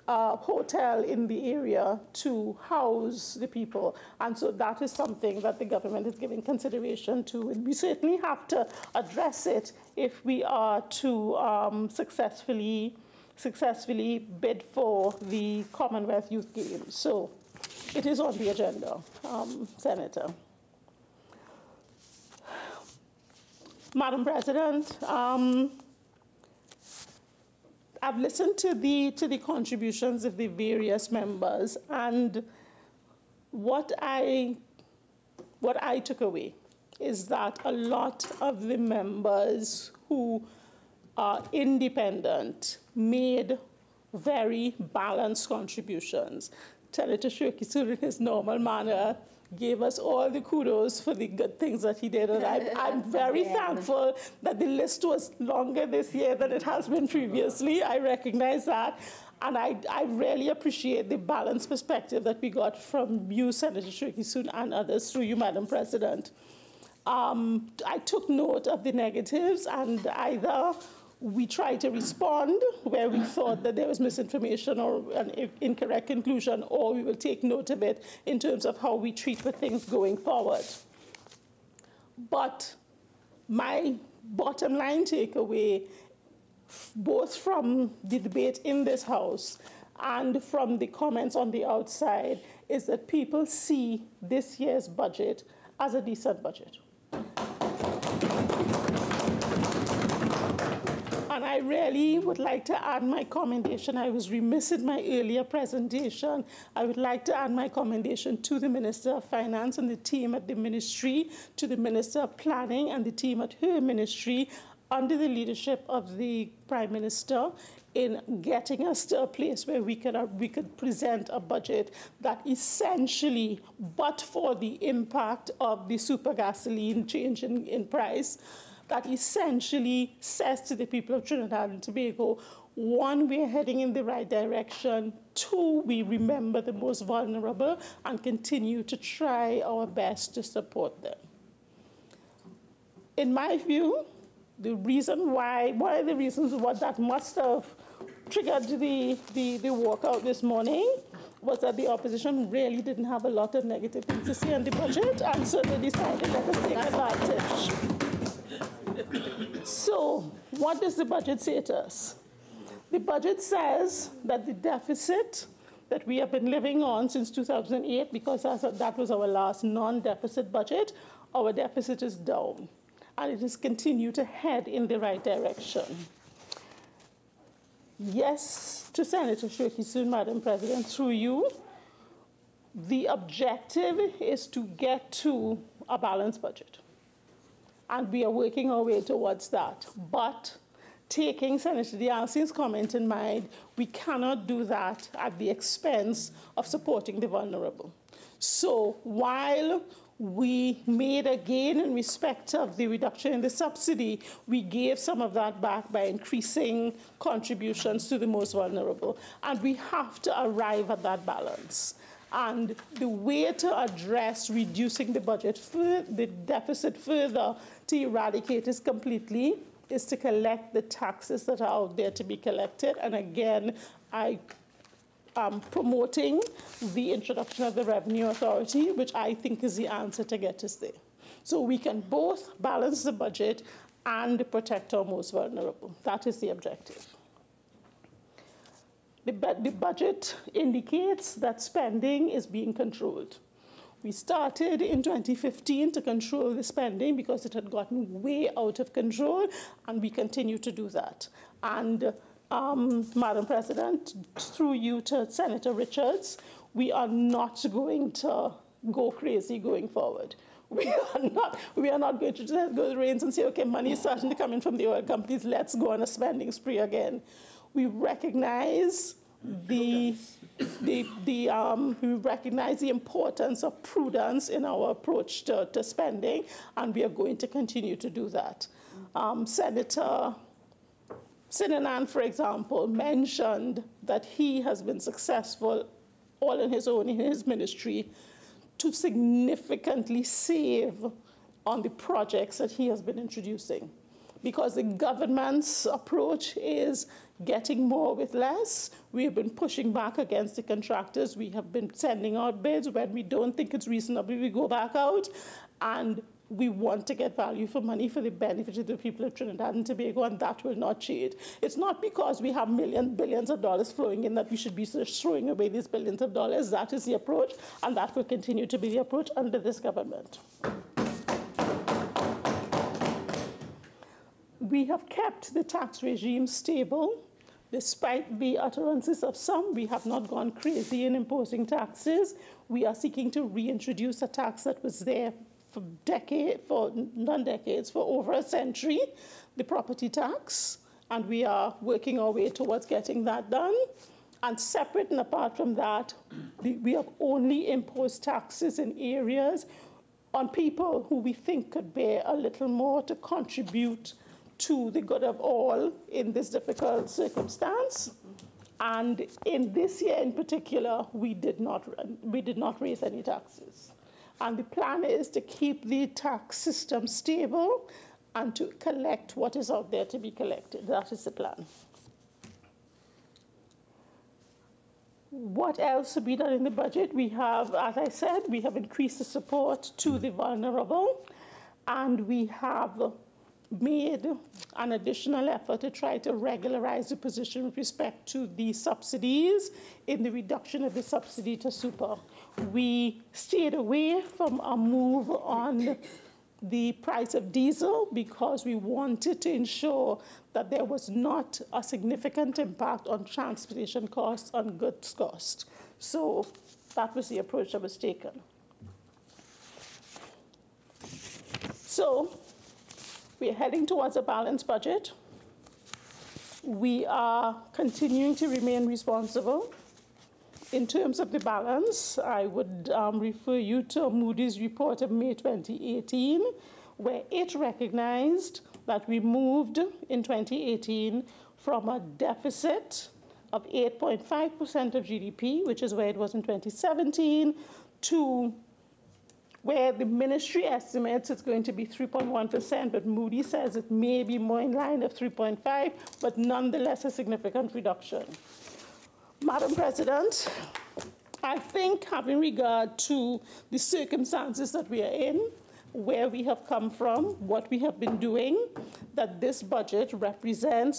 a hotel in the area to house the people. And so that is something that the government is giving consideration to. And we certainly have to address it if we are to successfully bid for the Commonwealth Youth Games. So it is on the agenda, Senator. Madam President, I've listened to the contributions of the various members, and what I took away is that a lot of the members who are independent made very balanced contributions. Senator Shirkisu, in his normal manner, gave us all the kudos for the good things that he did. And I'm very thankful that the list was longer this year than it has been previously. I recognize that. And I really appreciate the balanced perspective that we got from you, Senator Shirkisu, and others through you, Madam President. I took note of the negatives, and either we try to respond where we thought that there was misinformation or an incorrect conclusion, or we will take note of it in terms of how we treat with things going forward. But my bottom line takeaway, both from the debate in this House and from the comments on the outside, is that people see this year's budget as a decent budget. And I really would like to add my commendation. I was remiss in my earlier presentation. I would like to add my commendation to the Minister of Finance and the team at the ministry, to the Minister of Planning and the team at her ministry, under the leadership of the Prime Minister, in getting us to a place where we could present a budget that essentially, but for the impact of the super gasoline change in price, that essentially says to the people of Trinidad and Tobago, one, we are heading in the right direction. Two, we remember the most vulnerable and continue to try our best to support them. In my view, the reason why, one of the reasons what that must have triggered the walkout this morning was that the opposition really didn't have a lot of negative things to say on the budget, and so they decided let us take advantage. So, what does the budget say to us? The budget says that the deficit that we have been living on since 2008, because that was our last non-deficit budget, our deficit is down, and it has continued to head in the right direction. Yes, to Senator Shirky, Madam President, through you, the objective is to get to a balanced budget. And we are working our way towards that. But taking Senator D'Alessandro's comment in mind, we cannot do that at the expense of supporting the vulnerable. So while we made a gain in respect of the reduction in the subsidy, we gave some of that back by increasing contributions to the most vulnerable. And we have to arrive at that balance. And the way to address reducing the budget, the deficit further, to eradicate it completely, is to collect the taxes that are out there to be collected. And again, I am promoting the introduction of the Revenue Authority, which I think is the answer to get us there. So we can both balance the budget and protect our most vulnerable. That is the objective. The budget indicates that spending is being controlled. We started in 2015 to control the spending because it had gotten way out of control, and we continue to do that. And Madam President, through you to Senator Richards, we are not going to go crazy going forward. We are not going to just go to the reins and say, okay, money is starting to come in from the oil companies, let's go on a spending spree again. We recognize we recognize the importance of prudence in our approach to spending, and we are going to continue to do that. Senator Sinanan, for example, mentioned that he has been successful all on his own in his ministry to significantly save on the projects that he has been introducing. Because the government's approach is getting more with less. We have been pushing back against the contractors. We have been sending out bids when we don't think it's reasonable, we go back out. And we want to get value for money for the benefit of the people of Trinidad and Tobago, and that will not change. It's not because we have billions of dollars flowing in that we should be throwing away these billions of dollars. That is the approach, and that will continue to be the approach under this government. We have kept the tax regime stable. Despite the utterances of some, we have not gone crazy in imposing taxes. We are seeking to reintroduce a tax that was there for over a century, the property tax, and we are working our way towards getting that done. And separate and apart from that, we have only imposed taxes in areas on people who we think could bear a little more to contribute to the good of all in this difficult circumstance. And in this year in particular, we did not raise any taxes. And the plan is to keep the tax system stable and to collect what is out there to be collected. That is the plan. What else to be done in the budget? We have, as I said, we have increased the support to the vulnerable. and we have made an additional effort to try to regularize the position with respect to the subsidies in the reduction of the subsidy to super. We stayed away from a move on the price of diesel because we wanted to ensure that there was not a significant impact on transportation costs, on goods cost. So that was the approach that was taken. So we are heading towards a balanced budget. We are continuing to remain responsible. In terms of the balance, I would refer you to Moody's report of May 2018, where it recognized that we moved in 2018 from a deficit of 8.5% of GDP, which is where it was in 2017, to where the ministry estimates it's going to be 3.1%, but Moody says it may be more in line of 3.5, but nonetheless a significant reduction. Madam President, I think having regard to the circumstances that we are in, where we have come from, what we have been doing, that this budget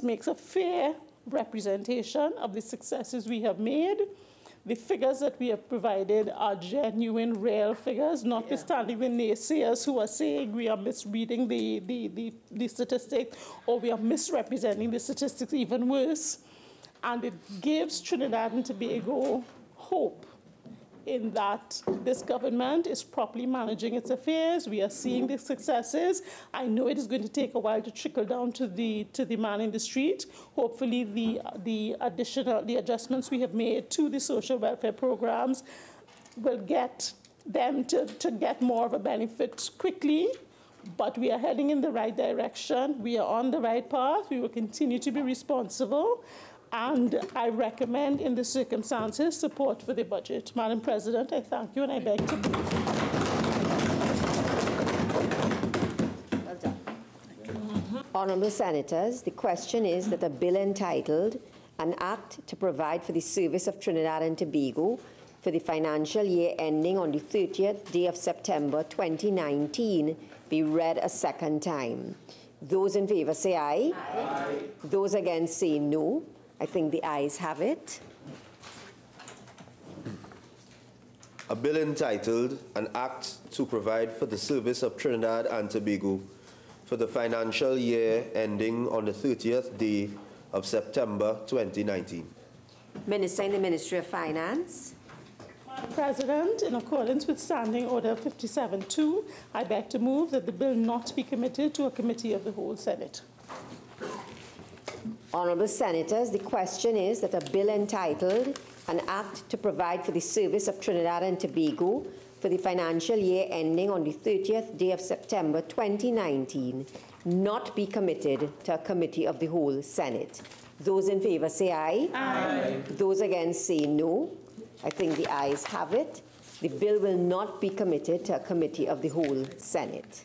makes a fair representation of the successes we have made. The figures that we have provided are genuine, real figures, notwithstanding the naysayers who are saying we are misreading the statistics or we are misrepresenting the statistics even worse. And it gives Trinidad and Tobago hope in that this government is properly managing its affairs. We are seeing the successes. I know it is going to take a while to trickle down to the man in the street. Hopefully the adjustments we have made to the social welfare programs will get them to get more of a benefit quickly. But we are heading in the right direction. We are on the right path. We will continue to be responsible. And I recommend, in the circumstances, support for the budget. Madam President, I thank you, and I beg to move. Well done. Honourable Senators, the question is that a bill entitled An Act to Provide for the Service of Trinidad and Tobago for the financial year ending on the 30th day of September 2019 be read a second time. Those in favour say aye. Aye. Those against say no. I think the ayes have it. A bill entitled An Act to Provide for the Service of Trinidad and Tobago for the financial year ending on the 30th day of September 2019. Minister in the Ministry of Finance. Madam President, in accordance with Standing Order 57-2, I beg to move that the bill not be committed to a committee of the whole Senate. Honourable Senators, the question is that a bill entitled An Act to Provide for the Service of Trinidad and Tobago for the financial year ending on the 30th day of September 2019 not be committed to a committee of the whole Senate. Those in favour say aye. Aye. Those against say no. I think the ayes have it. The bill will not be committed to a committee of the whole Senate.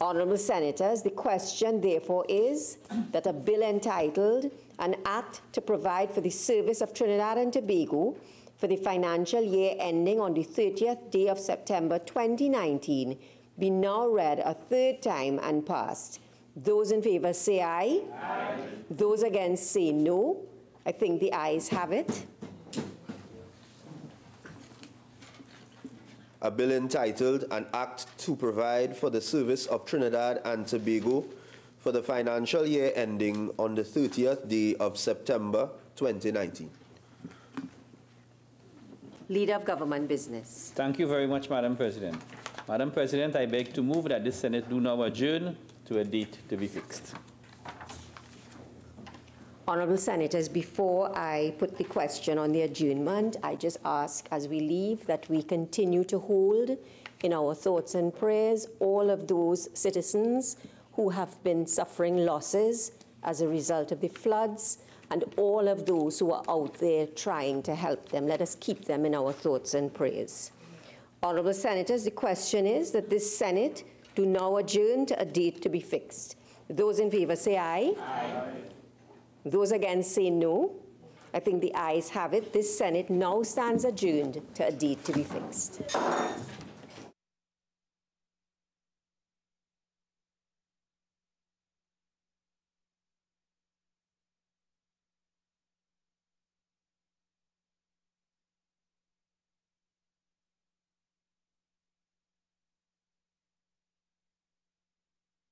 Honourable Senators, the question therefore is that a bill entitled An Act to Provide for the Service of Trinidad and Tobago for the financial year ending on the 30th day of September 2019 be now read a third time and passed. Those in favour say aye. Aye. Those against say no. I think the ayes have it. A bill entitled An Act to Provide for the Service of Trinidad and Tobago for the financial year ending on the 30th day of September 2019. Leader of Government Business. Thank you very much, Madam President. Madam President, I beg to move that the Senate do now adjourn to a date to be fixed. Honourable Senators, before I put the question on the adjournment, I just ask as we leave that we continue to hold in our thoughts and prayers all of those citizens who have been suffering losses as a result of the floods and all of those who are out there trying to help them. Let us keep them in our thoughts and prayers. Honourable Senators, the question is that this Senate do now adjourn to a date to be fixed. Those in favour say aye. Aye. Those against say no. I think the ayes have it. This Senate now stands adjourned to a date to be fixed.